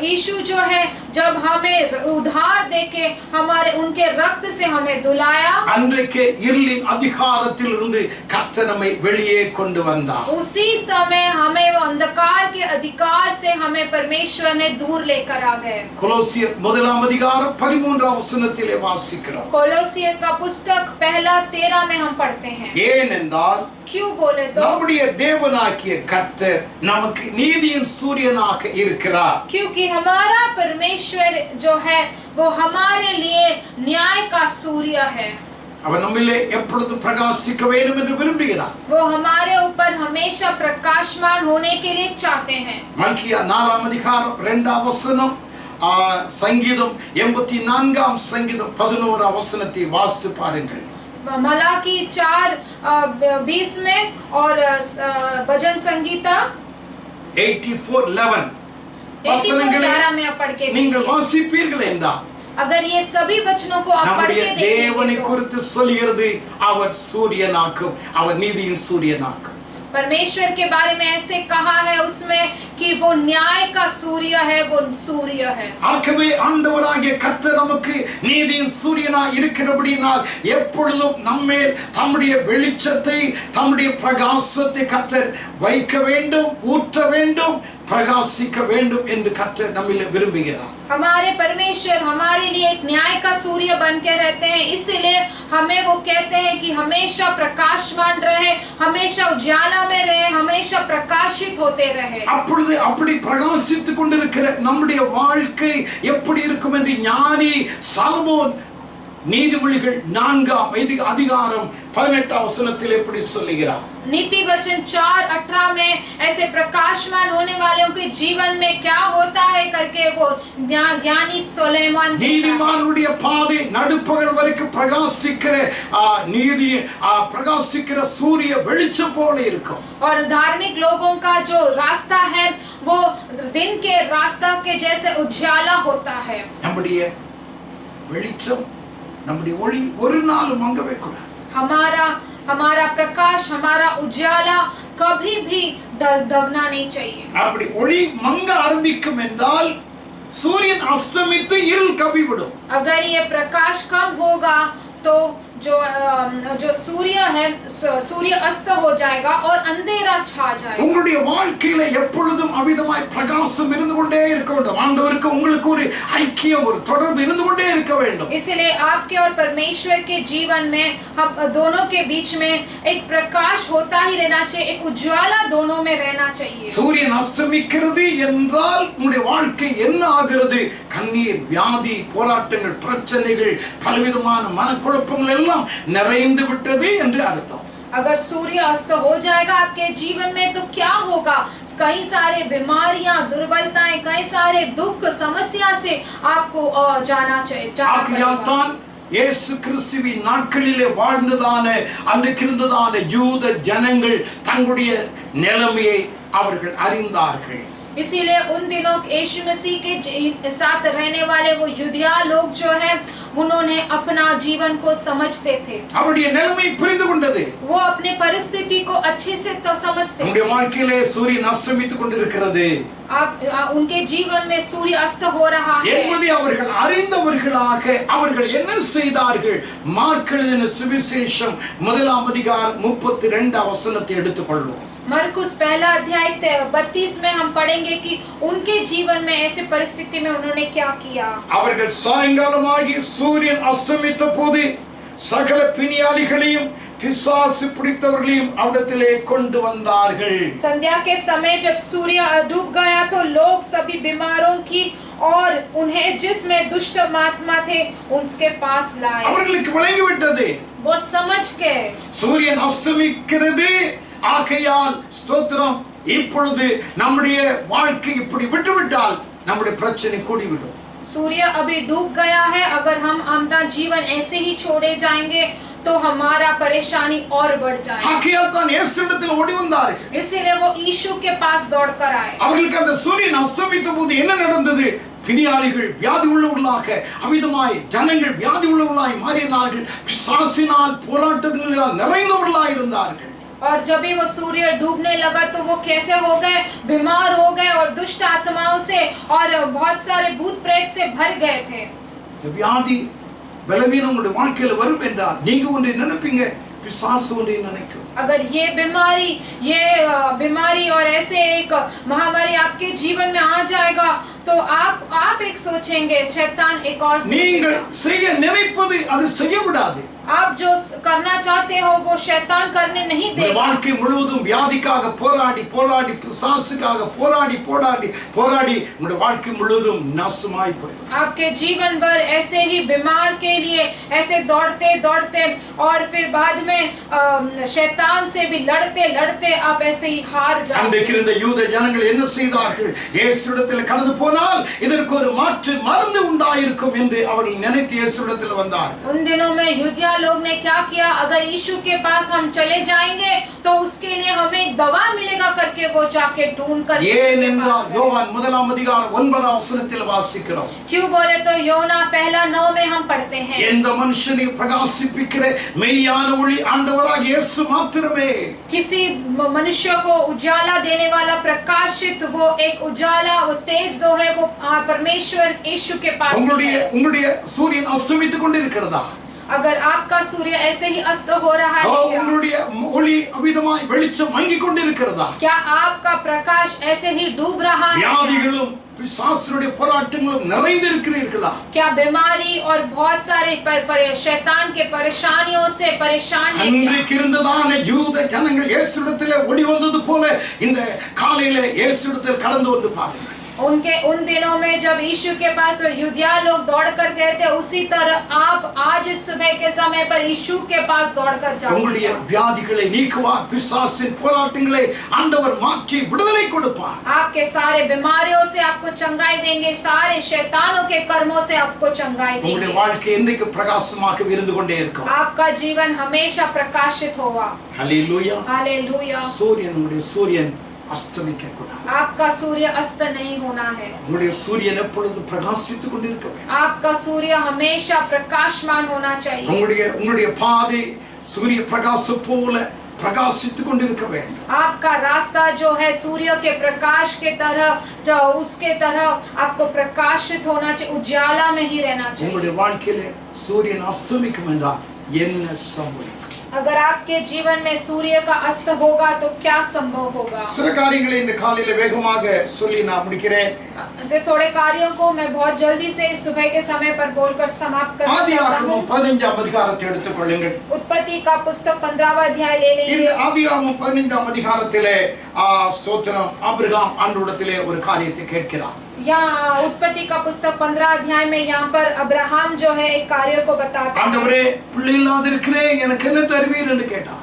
यीशु जो है जब हमें उद्धार देके हमारे उनके रक्त से हमें धुलाया, அன்றைக்கே இருளின் அதிகாரத்திலிருந்து கர்த்தர் நம்மை வெளியே கொண்டு வந்தார். उसी समय हमें वो अंधकार के अधिकार से हमें परमेश्वर ने दूर लेकर आ गए. கொலோசியர் 1ஆம் அதிகாரம் 13ஆம் வசனத்திலே வாசிக்கிறோம். कोलोसियर का पुस्तक पहला 13 में हम पढ़ते हैं. ஏனென்றால் क्यों बोले तो நம்முடைய தேவனாகிய கர்த்தர் நமக்கு நீதியின் சூரியனாக இருக்கிறார். क्योंकि हमारा परमेश्वर जो है वो हमारे लिए न्याय का सूर्य है. அவர் நம்மிலே எப்பொழுதும் பிரகாசிக்க வேண்டும் என்று விரும்புகிறார். वो हमारे ऊपर हमेशा प्रकाशमान होने के लिए चाहते हैं. மல்கியா 4ஆம் அதிகாரம் 2ஆம் வசனம், சங்கீதம் 84ஆம் சங்கீதம் 11ஆம் வசனத்தை வாசித்து பாருங்கள். मलाकी 4:20 में और भजन संगीता 84:11 வசனங்களை में आप पढ़ के நீங்கள் வாசிப்பீர்கள் என்றால் अगर ये सभी वचनों को आप पढ़ நம்முடைய के தேவனை देखेंगे குறித்து சொல்கிறது அவர் சூரியனாக்கும், அவர் நீதியின் சூரியனாக்கும். परमेश्वर के बारे में ऐसे कहा है उसमें कि वो न्याय का सूर्य है, वो सूर्य है. ஆகவே ஆண்டவராகிய கர்த்தர் நமக்கு நீதியின் சூரியனாய் இருக்கிறபடியால் எப்பொழுதும் நம்மேல் தம்முடைய வெளிச்சத்தை தம்முடைய பிரகாசத்தை கர்த்தர் வைக்க வேண்டும், ஊற்ற வேண்டும், பிரகாசிக்க வேண்டும் என்று கர்த்தர் நம்மில் விரும்புகிறார். हमारे परमेश्वर हमारे लिए एक न्याय का सूर्य बन के रहते हैं, इसलिए हमें वो कहते हैं कि हमेशा प्रकाशमान रहे, हमेशा उजाला में रहे, हमेशा प्रकाशित होते रहे. அப்பொழுது அப்படி பிரகாசித்துக் கொண்டிருக்கிற நம்முடைய வாழ்க்கை எப்படி இருக்கும் என்று ஞானி சாலமோன் நீதிமொழிகள் 4ஆம் அதிகாரம் 18ஆம் வசனத்தில் எப்படி சொல்லுகிறார்? नीति वचन 4:18 में ऐसे प्रकाशमान होने वालों के जीवन में क्या होता है करके वो ज्ञानी सुलेमान நீதிமானுடைய பாதை நடுப்பகல் வரைக்கும் பிரகாசிக்கிற நீதி பிரகாசிக்கிற சூரிய வெளிச்சம் போல இருக்கும். और धार्मिक लोगों का जो रास्ता है वो दिन के रास्ता के जैसे उजाला होता है. நம்முடைய வெளிச்சம், நம்முடைய ஒளி ஒரு நாளும் மங்கவே கூடாது. हमारा प्रकाश, हमारा उजाला कभी भी दगना नहीं चाहिए. அப்படி ஒளி மங்க ஆரம்பிக்கும் என்றால் சூரியன் அஸ்தமித்து இருள் கவிவிடும். अगर ये प्रकाश कम होगा तो जो सूर्य है सूर्य अस्त हो जाएगा और अंधेरा छा जाएगा. உங்களுடைய வாழ்க்கையில எப்பொழுதும் அவிதமாய் பிரகாசம் இருந்து கொண்டே இருக்க வேண்டும். ஆண்டவருக்கு உங்களுக்கு ஒரு ஐக்கியம், ஒரு தொடர்பு இருந்து கொண்டே இருக்க வேண்டும். इसलिए आपके और परमेश्वर के जीवन में हम दोनों के बीच में एक प्रकाश होता ही रहना चाहिए, एक उज्ज्वला दोनों में रहना चाहिए. சூரியன் அஸ்தமிக்கிறது என்றால் உங்களுடைய வாழ்க்கை என்ன ஆகிறது? கண்ணீர், வியாதி, போராட்டங்கள், பிரச்சனைகள், பலவிதமான மனக்குழப்பங்கள் எல்லாம் நிறைந்து விட்டது என்று அர்த்தம். अगर सूर्य अस्त हो जाएगा आपके जीवन में तो क्या होगा? कई सारे बीमारियां, दुर्बलताएं, कई सारे दुख, समस्या से आपको जाना चाहिए. இயேசு கிறிஸ்துவின் நாட்களிலே வாழ்ந்ததான அன்றைக்கு இருந்ததான யூத ஜனங்கள் தங்களுடைய நிலைமையை அவர்கள் அறிந்தார்கள். इसीलिए उन दिनों यीशु मसीह के साथ रहने वाले वो यूदिया लोग जो है उन्होंने अपना जीवन को समझते थे. அவருடைய நிலைமை புரிந்து கொண்டது. वो अपने परिस्थिति को अच्छे से तो समझते. உங்களுடைய வாழ்க்கையிலே சூரியன் அஸ்தமித்துக் கொண்டிருக்கிறது. उनके जीवन में सूर्य अस्त हो रहा है என்பதை அவர்கள் அறிந்தவர்களாக அவர்கள் என்ன செய்தார்கள்? மார்க் எழுதின சுவிசேஷம் 1ஆம் அதிகாரம் 32ஆம் வசனத்தை எடுத்துக்கொள்வோம். मरकुस पहला अध्याय 32 में हम पढ़ेंगे कि उनके जीवन में ऐसे परिस्थिति में उन्होंने क्या किया. அவர்கள் சாயங்காலமாகி சூரியன் அஸ்தமித்த போது சகல பிணியாளிகளையும் பிசாசு பிடித்தவர்களையும் அவரிடத்திலே கொண்டு வந்தார்கள். संध्या के समय जब सूर्य डूब गया तो लोग सभी बीमारों की और उन्हें जिसमें दुष्ट आत्मा थे उसके पास लाए. அவர்களுக்கு விளங்கிவிட்டது, वो समझ के சூரியன் அஸ்தமிக்கிறது, ஆகையால் ஸ்தோத்திரம், இப்பொழுது நம்முடைய வாழ்க்கை இப்படி விட்டுவிட்டால் நம்முடைய பிரச்சனை கூடிவிடும். सूर्य अभी डूब गया है, अगर हम अपना जीवन ऐसे ही छोड़े जाएंगे तो हमारा परेशानी और बढ़ जाएगा. ஆகையால் தான் இயேசுவிடத்தில் ஓடி வந்தார்கள். इसीलिए वो यीशु के पास दौड़ कर आए. அவர்களுக்கு அந்த சூரியன் அஸ்தமித்த போது என்ன நடந்தது? பிணியாளிகள் வியாதி உள்ளவர்களாக, அமிதமாய் ஜனங்கள் வியாதி உள்ளவர்களாய் மாறினார்கள். பிசாசினால் போராட்டங்களால் நிறைந்தவர்களாய் இருந்தார்கள். और जब भी वो सूर्य डूबने लगा तो वो कैसे हो गए? बीमार हो गए और दुष्ट आत्माओं से और बहुत सारे भूत प्रेत से भर गए थे. வியாதி பலவீனம் உங்களுடைய வாழ்க்கையில வரும் என்றால் நீங்க ஒன்றை நினைப்பீங்க, பிசாசு ஒன்றை நினைக்கும். अगर ये बीमारी और ऐसे एक महामारी आपके जीवन में आ जाएगा तो आप एक सोचेंगे, शैतान एक और நீங்கள் सोचेगा. செய்ய நினைப்பது அது செய்ய விடாது. आप जो करना चाहते हो वो शैतान करने नहीं देगा. வாழ்க்கை முழுவதும் வியாதிக்காக போராடி போராடி, பிசாசுக்காக போராடி போராடி போராடி உங்களுடைய வாழ்க்கை முழுவதும் நாசமாய் போயிடும். आपके जीवन भर ऐसे ही बीमार के लिए ऐसे दौड़ते दौड़ते और फिर बाद में शैतान से भी लड़ते लड़ते आप ऐसे ही हार जाओगे. அன்றைக்கு இருந்த யூத ஜனங்கள் என்ன செய்தார்கள்? இயேசுவிடத்தில் கடந்து போனால் இதற்கு ஒரு மாற்று மருந்து உண்டாயிருக்கும் என்று அவர்கள் நினைத்து இயேசுவிடத்தில் வந்தார்கள். उन दिनों में यूदिया लोग ने क्या किया? अगर यीशु के पास हम चले जाएंगे तो उसके लिए हमें दवा मिलेगा करके वो जाके ढूंढ कर. ஏனென்றால் யோவான் 1:9 வாசிக்கிறோம். क्यों बोले तो योना 1:9 में हम पढ़ते हैं. எந்த மனுஷனை பிரகாசிப்பிக்கிற மெய்யான ஒளி ஆண்டவராகிய இயேசு மாத்திரமே. किसी मनुष्य को उजाला देने वाला प्रकाशित वो एक उजाला, वो तेज जो है वो परमेश्वर यीशु के पास है. உங்களுடைய சூரியன் அஸ்தமித்துக் கொண்டிருக்கிறதா? अगर आपका सूर्य ऐसे ही अस्त हो रहा है क्या? உங்களுடைய ஒளி அமிதமாய் வெளிச்சம் மங்கிக் கொண்டிருக்கிறதா? क्या आपका प्रकाश ऐसे ही डूब रहा है? வியாதிகளும் பிசாசுடைய போராட்டங்களும் நிறைந்திருக்கிறீர்களா? क्या बीमारी और बहुत सारे शैतान के परेशानियों से परेशान हैं? அன்றைக்கு இருந்ததான யூத ஜனங்கள் இயேசுவிடத்திலே ஓடி வந்தது போல இந்த காலையிலே இயேசுவிடத்தில் கடந்து வந்து பாருங்கள். उन दिनों में जब यीशु के पास यूदिया लोग दौड़ कर गए थे, उसी तरह आप आज इस सुबह के समय पर यीशु के पास दौड़ कर जाओ. உங்களுடைய வியாதிகளை நீக்குவார், பிசாசின் போராட்டங்களை ஆண்டவர் மாற்றி விடுதலை கொடுப்பார். आपके सारे बीमारियों से आपको चंगाई देंगे, सारे शैतानों के कर्मों से आपको चंगाई देंगे. உங்களுடைய வாழ்க்கை என்றைக்கு பிரகாசமாக இருந்து கொண்டே இருக்கும். आपका जीवन हमेशा प्रकाशित होगा. ஹல்லேலூயா. हालेलुया. உங்களுடைய சூரியன் அஸ்தமிக்க கூடாது. आपका सूर्य अस्त नहीं होना है. உங்களுடைய சூரியன் எப்பொழுதும் பிரகாசித்துக் கொண்டிருக்க வேண்டும். आपका सूर्य हमेशा प्रकाशमान होना चाहिए. உங்களுடைய பாதை சூரிய பிரகாசம் போல பிரகாசித்துக் கொண்டிருக்க வேண்டும். आपका रास्ता जो है सूर्य के प्रकाश के तरह, जो उसके तरह आपको प्रकाशित होना चाहिए, उजाला में ही रहना चाहिए. உங்களுடைய வாழ்க்கையிலே சூரியன் அஸ்தமிக்கும் என்றால் என்ன சம்பவிக்கும்? अगर आपके जीवन में सूर्य का अस्त होगा तो क्या संभव होगा? சில காரியங்களை இந்த காலையில வேகமாக சொல்லி நான் முடிக்கிறேன். ऐसे थोड़े कार्यों को मैं बहुत जल्दी से इस सुबह के समय पर बोलकर समाप्त करना चाहता हूँ. ஆதியாகமம் 15ஆம் அதிகாரத்தை எடுத்துக் கொள்ளுங்கள். उत्पत्ति का पुस्तक 15वां अध्याय ले இந்த लीजिए. ஆதியாகமம் 15ஆம் அதிகாரத்திலே ஸ்தோத்திரம், ஆபிரகாம் ஆண்டவரிடத்திலே ஒரு காரியத்தை கேட்கிறார். यहाँ उत्पत्ति का पुस्तक 15 अध्याय में यहाँ पर अब्राहम जो है एक कार्य को बताता है. ஆண்டவரே, பிள்ளை இல்லாத இருக்கிறேன், எனக்கு என்ன தருவீர் என்று கேட்டார்.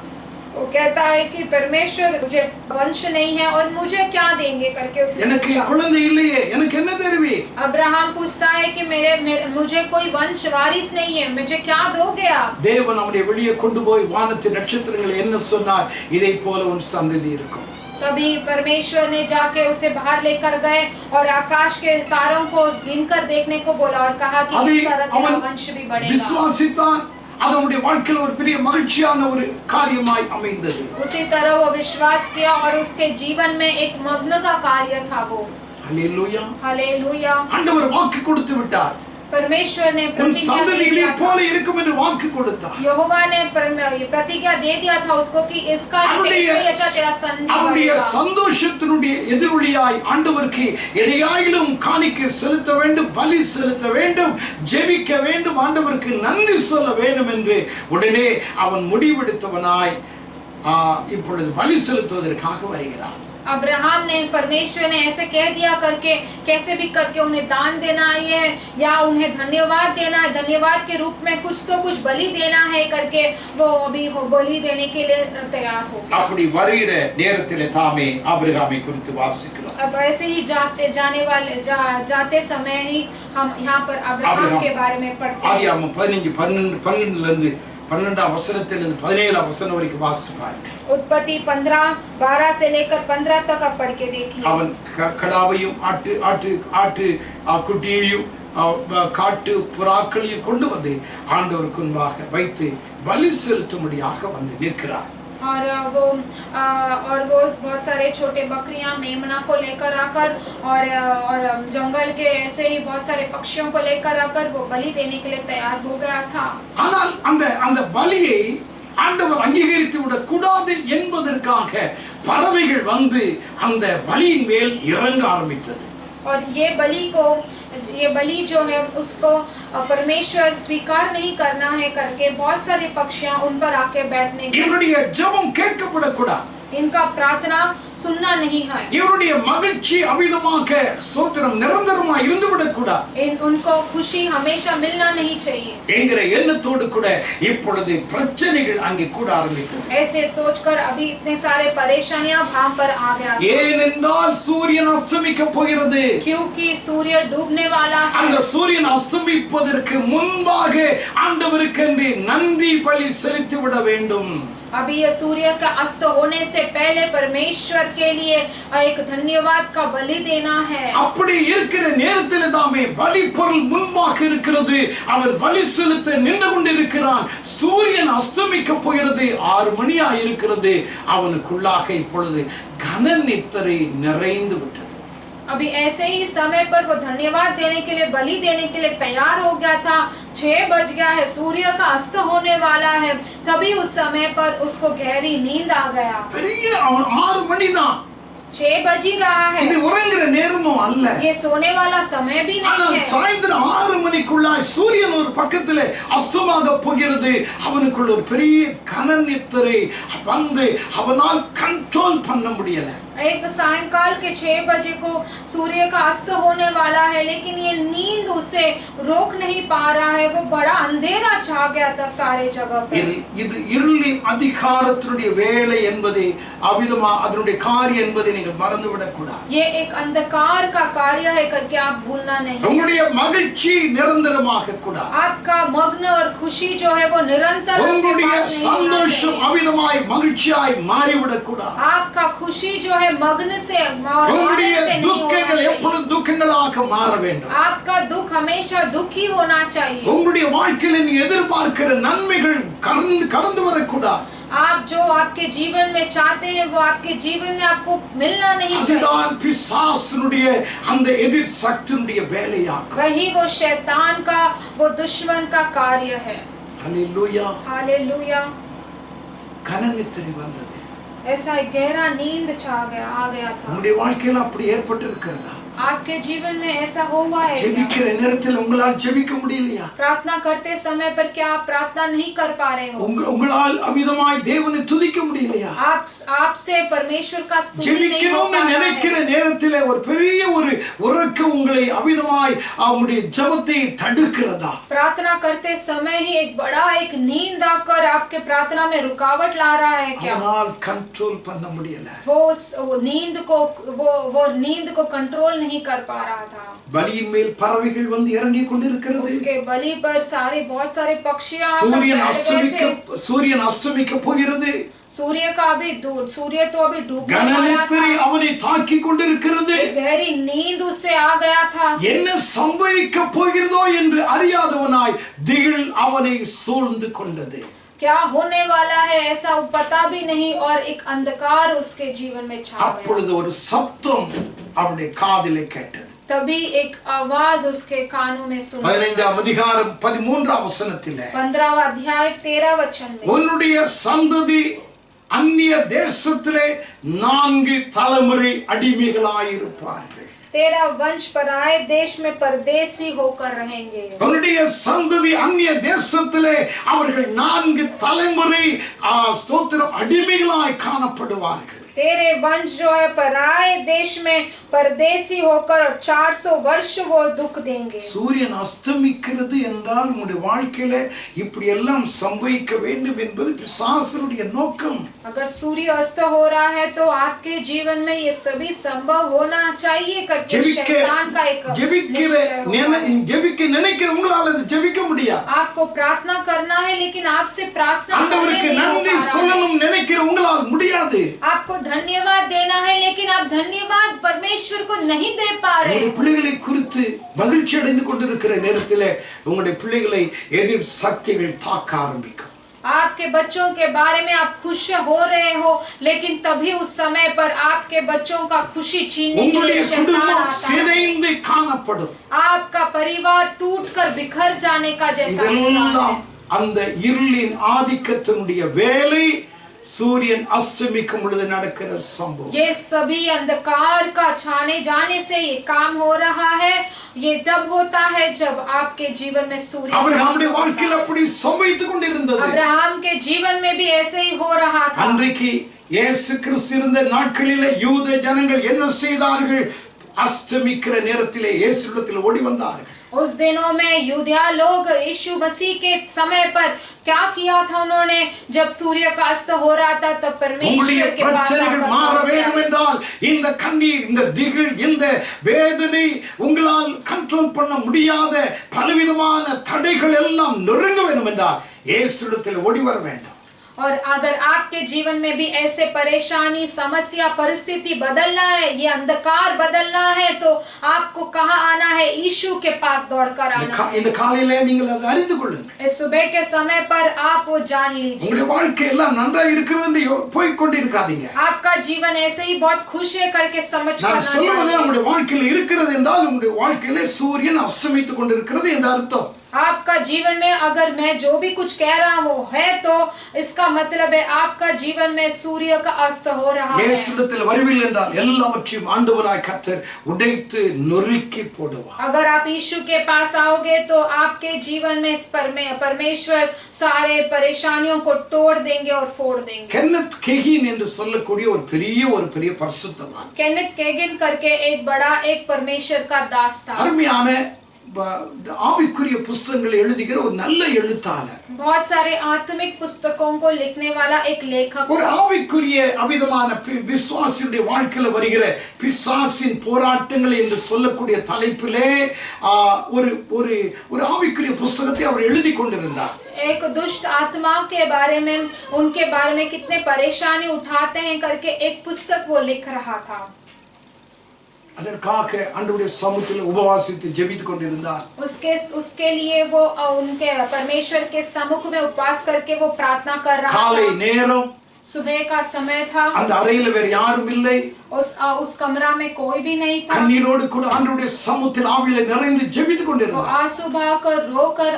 वो कहता है कि परमेश्वर मुझे वंश नहीं है और मुझे क्या देंगे करके उसने எனக்கு पूछा. குழந்தை இல்லையே, எனக்கு என்ன தருவீர்? अब्राहम पूछता है कि मुझे कोई वंश वारिस नहीं है, मुझे क्या दोगे आप? தேவன் அவனை வெளியே கொண்டு போய் வானத்தின் நட்சத்திரங்களை என்ன சொன்னார்? இதை போல உன் சந்ததி இருக்கும். तभी परमेश्वर ने जाके उसे बाहर लेकर गए और आकाश के तारों को गिनकर देखने को बोला और कहा कि इस तरह तेरा वंश भी बढ़ेगा. விசுவாசித்தான். அது அவனுடைய வாழ்க்கையில் ஒரு பெரிய மகிழ்ச்சியான ஒரு காரியமாய் அமைந்தது. उसी तरह वो विश्वास किया और उसके जीवन में एक मग्न का कार्य था वो. ஹல்லேலூயா. हालेलुया. ஆண்டவர் வாக்கு கொடுத்து விட்டார். परमेश्वर ने உன் प्रतिज्ञा दे சந்ததிகளை दिया था। போல இருக்கும் என்று வாக்கு கொடுத்தார். यहोवा ने प्रतिज्ञा दे दिया था उसको कि इसका तेरा संतान அவருடைய बढ़ेगा। சந்தோஷத்தினுடைய எதிரொலியாய் ஆண்டவருக்கு எதையாயிலும் காணிக்கை செலுத்த வேண்டும், பலி செலுத்த வேண்டும், ஜெபிக்க வேண்டும், ஆண்டவருக்கு நன்றி சொல்ல வேண்டும் என்று உடனே அவன் முடிவெடுத்தவனாய் இப்பொழுது பலி செலுத்துவதற்காக வருகிறான். अब्राहम ने परमेश्वर ने ऐसे कह दिया करके कैसे भी करके उन्हें दान देना है या उन्हें धन्यवाद देना है, धन्यवाद के रूप में कुछ तो कुछ बलि देना है करके वो अभी बलि देने के लिए तैयार हो गया। அப்படி வருகிற நேரத்திலே தாமே ஆபிரகாமை குறித்து வாசிக்கிறோம். अब ऐसे ही जाते समय ही हम यहाँ पर अब्राहम के बारे में पढ़ते हैं। ஆதியாகமம் 15:12 12ஆம் வசனத்திலிருந்து 17ஆம் வசனம் வரைக்கும் வாசித்து பாருங்க. उत्पत्ति 15:12 से लेकर 15 तक आप पढ़ के देखिए। அவன் கடாவையும் ஆட்டு குட்டியையும் காட்டு புறாக்களையும் கொண்டு வந்து ஆண்டவருக்கு முன்பாக வைத்து பலி செலுத்தும்படியாக வந்து நிற்கிறான். और वो बहुत सारे छोटे बकरियां मेमना को लेकर आकर और जंगल के ऐसे ही बहुत सारे पक्षियों को लेकर आकर वो बलि देने के लिए तैयार हो गया था। ஆனால் அந்த பலியை ஆண்டவர் அங்கீகரித்து விட கூடாது என்பதற்காக பறவைகள் வந்து அந்த பலியின் மேல் இறங்க ஆரம்பித்தது. और ये बलि जो है उसको परमेश्वर स्वीकार नहीं करना है करके बहुत सारे पक्षियां उन पर आके बैठने के இவருடைய ஜெபம் கேட்கப்படக்கூடாது, इनका प्रार्थना सुनना नहीं है, இவருடைய மகிழ்ச்சி அமிதமாக ஸ்தோத்திரம் நிரந்தரமாக இருந்துவிடக் கூடாது, उनको खुशी हमेशा मिलना नहीं चाहिए என்கிற எண்ணத்தோடு கூட இப்பொழுது பிரச்சனைகள் அங்கே கூட ஆரம்பித்தது. ऐसे सोचकर अभी इतने सारे परेशानियां वहां पर आ गया। ஏனென்றால் சூரியன் அஸ்தமிக்க போகிறது. क्योंकि सूर्य डूबने वाला है। அந்த சூரியன் அஸ்தமிப்பதற்கு முன்பாக ஆண்டவருக்கு நன்றி பலி செலுத்தி விட வேண்டும். अभी ये सूर्य का अस्त होने से पहले परमेश्वर के लिए एक धन्यवाद का बलि देना है। அப்படி இருக்கிற நேரத்தில் தாமே பலி பொருள் முன்பாக இருக்கிறது. அவன் பலி செலுத்த நின்று கொண்டிருக்கிறான். சூரியன் அஸ்தமிக்க போகிறது, 6 மணியா இருக்கிறது. அவனுக்குள்ளாக இப்பொழுது கன நித்திரை நிறைந்து விட்டது. अभी ऐसे ही समय पर वो धन्यवाद देने के लिए बलि देने के लिए तैयार हो गया था। 6 बज गया है, सूर्य का अस्त होने वाला है। तभी उस समय पर उसको गहरी नींद आ गया। பெரிய 6 மணி தான், 6 बज ही रहा है, இது உறங்குற நேரமும் அல்ல. ये सोने वाला समय भी नहीं ஆனால் है। சாயந்தரம் 6 மணிக்குள்ளாய் சூரியன் ஒரு பக்கத்திலே அஸ்தமாக போகிறது. அவனுக்குள்ள ஒரு பெரிய கன நித்திரை வந்து அவனால் கண்ட்ரோல் பண்ண முடியல. एक सायंकाल के 6 बजे को सूर्य का अस्त होने वाला है, लेकिन ये नींद उसे रोक नहीं पा रहा है। वो बड़ा अंधेरा छा गया था सारे जगह पे। இது இருளின் அதிகாரத்தினுடைய வேலை என்பதை அவிதமா அதனுடைய காரியம் என்பதை நீங்கள் மறந்து விடக் கூடாது. ये एक अंधकार का कार्य है करके आप भूलना नहीं। உங்களுடைய மகிழ்ச்சி நிரந்தரமாக கூடாது. आपका मग्न और खुशी जो है वो निरंतर உங்களுடைய சந்தோஷம் அவிதமாய் மகிழ்ச்சியாய் மாறிவிடக் கூடாது. आपका खुशी जो है मग्न से और உங்களுடைய आनंद से नहीं துக்கங்கள் होना எப்பொழுதும் चाहिए। துக்கங்களாக மாற வேண்டும். आपका दुख हमेशा दुखी होना चाहिए। உங்களுடைய வாழ்க்கையில் நீ எதிர்பார்க்கிற நன்மைகள் கடந்து வரக்கூடாது. आप जो आपके जीवन में चाहते हैं वो आपके जीवन में आपको मिलना नहीं चाहिए। அதுதான் பிசாசுனுடைய அந்த எதிர் சக்தியுடைய வேலையாகும். वही वो शैतान का वो दुश्मन का कार्य है। ஹல்லேலூயா. हालेलुया। கனநித்திரை வந்தது. ऐसा एक गहरा नींद आ गया था। உங்களுடைய வாழ்க்கையில் அப்படி ஏற்பட்டு இருக்கிறதா? आपके जीवन में ऐसा हुआ है क्या? ஜெபிக்கிற நேரத்தில் உங்களால் ஜெபிக்க முடியலையா? प्रार्थना करते समय पर क्या आप प्रार्थना नहीं कर पा रहे हो? உங்களால் அவிதமாய் தேவனை துதிக்க முடியலையா? आपसे परमेश्वर का स्तुति नहीं हो ஜெபிக்கணும்னு पा रहा நினைக்கிற है। நேரத்தில் ஒரு பெரிய ஒரு உறக்கம் உங்களை அவிதமாய் அவங்களுடைய ஜெபத்தை தடுக்கிறதா? प्रार्थना करते समय ही एक बड़ा एक नींद आकर आपके प्रार्थना में रुकावट ला रहा है क्या? அவனால் கண்ட்ரோல் பண்ண முடியல. वो नींद को कंट्रोल नहीं कर पा रहा था। பலியின் மேல் பறவைகள் வந்து இறங்கி கொண்டிருக்கிறது. उसके बलि पर बहुत सारे पक्षियां சூரியன் அஸ்தமிக்க போகிறது. सूर्य तो अभी डूबने वाला கனநித்திரை था। அவனை தாக்கி கொண்டிருக்கிறது. गहरी नींद उससे आ गया था। என்ன சம்பவிக்க போகிறதோ என்று அறியாதவனாய் திகில் அவனை சூழ்ந்து கொண்டது. क्या होने वाला है ऐसा पता भी नहीं और एक अंधकार उसके जीवन में छा गया। அப்பொழுது ஒரு சப்தம் அவனுடைய காதிலே கேட்டது. तभी एक आवाज उसके कानों में सुनी। 15 அதிகாரம் 13 வசனத்திலே 15वां अध्याय 13 वचन में, உன்னுடைய சந்ததி அந்நிய தேசத்திலே 4 தலைமுறை அடிமைகளாயிருப்பார்கள். तेरा वंश पराये देश में परदेसी होकर रहेंगे। உன்னுடைய சந்ததி அந்நிய தேசத்திலே அவர்கள் 4 தலைமுறை ஸ்தோத்திரம் அடிமைகளாய் காணப்படுவார்கள். तेरे वंश जो है पराये देश में परदेसी होकर 400 वर्ष वो दुख देंगे। சூரியன் அஸ்தமிக்கிறது என்றால் உங்களுடைய வாழ்க்கையில இப்படி எல்லாம் சம்பவிக்க வேண்டும் என்பது பிசாசுடைய நோக்கம். अगर सूर्य अस्त हो रहा है तो आपके जीवन में ये सभी संभव होना चाहिए करके शैतान का एक ஜெபிக்க நினைக்கிற உங்களால அது ஜெபிக்க முடியாது. आपको प्रार्थना करना है लेकिन आपसे प्रार्थना ஆண்டவருக்கு நன்றி சொல்லணும் நினைக்கிற உங்களால் முடியாது. आपको धन्यवाद देना है लेकिन आप धन्यवाद परमेश्वर को नहीं दे पा रहे। உங்களுடைய பிள்ளைகளை குறித்து மகிழ்ச்சி அடைந்து கொண்டிருக்கிற நேரத்திலே உங்களுடைய பிள்ளைகளை எதிர் சக்திகள் தாக்க ஆரம்பிக்கும். आपके बच्चों के बारे में आप खुश हो रहे हो लेकिन तभी उस समय पर आपके बच्चों का खुशी छीनने के लिए शैतान आता है। आपका परिवार टूटकर बिखर जाने का जैसा होता है। அந்த இருளின் ஆதிக்கத்தினுடைய வேலை सूर्यन अस्तमिக்கும் பொழுது நடக்கிற संभव। ये सभी अंधकार का छाने जाने से ये काम हो रहा है। ये तब होता है जब आपके जीवन में सूर्य அபிரகாமுடைய வாழ்க்கையில் அப்படி சம்பவித்துக் கொண்டிருந்தது। अब्राहम के जीवन में भी ऐसे ही हो रहा था। அன்றைக்கு இயேசு கிறிஸ்து இருந்த நாட்களிலே யூத ஜனங்கள் என்ன செய்தார்கள்? அஸ்தமிக்கிற நேரத்திலே இயேசுவிடத்தில் ஓடி வந்தார்கள்। उस दिनों में यूदया लोग यीशु मसीह के समय पर क्या किया था? उन्होंने जब सूर्य का अस्त हो रहा था तब परमेश्वर के पास மாற வேண்டும் என்றால் இந்த கண்ணீர், இந்த திகில், இந்த வேதனை உங்களால் கண்ட்ரோல் பண்ண முடியாத பலவிதமான தடைகள் எல்லாம் நொறுங்க வேண்டும் என்றால் இயேசுவிடத்தில் ஓடி வர வேண்டும்। और अगर आपके जीवन में भी ऐसे परेशानी, समस्या, परिस्थिति बदलना है, ये अंधकार बदलना है तो आपको कहाँ आना है? यीशु के पास दौड़कर आना है। இந்த காலையிலே நீங்கள் அதை அறிந்து கொள்ளுங்கள்। इस सुबह के समय पर आप वो जान लीजिए। உங்களுடைய வாழ்க்கை எல்லாம் நன்றா இருக்கிறது என்று போய் கொண்டிருக்காதீங்க। आपका जीवन ऐसे ही बहुत खुश है करके समझ நான் சொல்லுவது உங்களுடைய வாழ்க்கையில் இருக்கிறது என்றால் உங்களுடைய வாழ்க்கையிலே சூரியன் அஸ்தமித்துக் கொண்டிருக்கிறது என்ற அர்த்தம்। आपका जीवन में अगर मैं जो भी कुछ कह रहा हूँ है तो इसका मतलब है आपका जीवन में सूर्य का अस्त हो रहा है। இயேசுவிடத்தில் வருவீர்கள் என்றால் எல்லாவற்றையும் ஆண்டவராய் கர்த்தர் உடைத்து நொறுக்கி போடுவார்। अगर आप यीशु के पास आओगे तो आपके जीवन में परमेश्वर सारे परेशानियों को तोड़ देंगे और फोड़ देंगे। केनेथ केगिन என்று சொல்லக்கூடிய ஒரு பெரிய பரிசுத்தவான், केनेथ केगिन करके एक बड़ा एक परमेश्वर का दास था। அருமையான ஆவிக்குரிய புத்தகங்களை எழுதுகிற ஒரு நல்ல எழுத்தாளர், बहुत सारे आत्मिक पुस्तकों को लिखने वाला एक लेखक, ஒரு ஆவிக்குரிய அவிதமான விசுவாசியுடைய வாழ்க்கையில் வருகிற பிசாசின் போராட்டங்கள் என்று சொல்லக்கூடிய தலைப்பிலே ஒரு ஆவிக்குரிய புத்தகத்தை அவர் எழுதி கொண்டிருந்தார்। एक दुष्ट आत्माओं के बारे में, उनके बारे में कितने परेशानी उठाते हैं करके एक पुस्तक वो लिख रहा था। அதற்காக ஆண்டவருடைய சமூகத்தில் உபவாசித்து ஜெபித்துக் கொண்டிருந்தார்। उसके लिए वो उनके परमेश्वर के सम्मुख में उपवास करके वो प्रार्थना कर रहा था। காலை நேரம், सुबह का समय था। அந்த அறையில் வேற யாரும் இல்லை। उस कमरा में कोई भी नहीं था। கண்ணீரோடு கூட ஆண்டவருடைய சமூகத்தில் ஆவியிலே நிறைந்து ஜெபித்துக் கொண்டிருந்தார்। आंसू बहाकर रोकर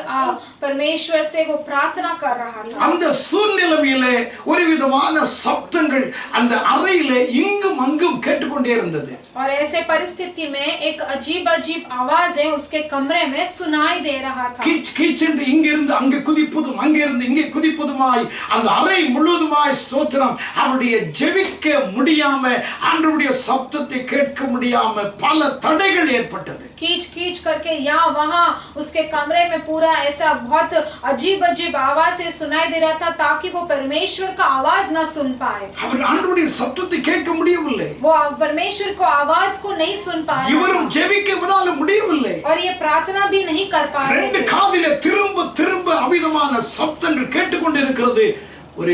परमेश्वर से वो प्रार्थना कर रहा था। அந்த சூழ்நிலையிலே ஒரு விதமான சப்தங்கள் அந்த அறையிலே இங்கும் அங்கும் கேட்டுக்கொண்டே இருந்தது। और ऐसे परिस्थिति में एक अजीब आवाजें उसके कमरे में सुनाई दे रहा था। கீச் கீச் என்று இங்கிருந்து அங்கே குதிப்பதும் அங்கிருந்து இங்கே குதிப்பதுமாய் அந்த அறை முழுவதுமாய் ஸ்தோத்திரம் அவருடைய ஜெபிக்க முடியாம ஆண்டவருடைய சப்தத்தை கேட்க முடியாம பல தடைகள் ஏற்பட்டது। कीच कीच करके यहाँ वहाँ उसके कमरे में पूरा ऐसा बहुत अजीब आवाज सुनाई दे रहा था ताकि वो परमेश्वर का आवाज न सुन पाए। அவர் ஆண்டவருடைய சப்தத்தை கேட்க முடியவில்லை। वो परमेश्वर को आवाज को नहीं सुन पा रहा। இவரும் ஜெபிக்க இவரால முடியவில்லை। और ये प्रार्थना भी नहीं कर पा रहे। ரெண்டு காதிலே திரும்ப அவிதமான சப்தங்கள் கேட்டுக்கொண்டிருக்கிறது। ஒரு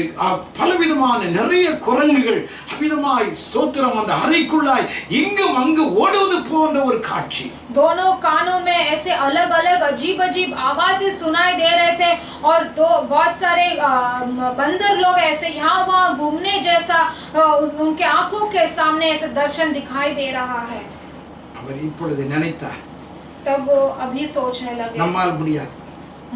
பலவிதமான நிறைய குரங்குகள் அவிதமாய் ஸ்தோத்திரம் அந்த அறைக்குள்ளாய் இங்கும் அங்கு ஓடுவது போன்ற ஒரு காட்சி। दोनों कानों में ऐसे अलग अलग अजीब आवाजें सुनाई दे रहे थे और बहुत सारे बंदर लोग ऐसे यहाँ वहाँ घूमने जैसा उनके आंखों के सामने ऐसे दर्शन दिखाई दे रहा है। அவர் இப்பொழுது நினைத்தார், तब वो अभी सोचने लगे நம்மால் முடியாது.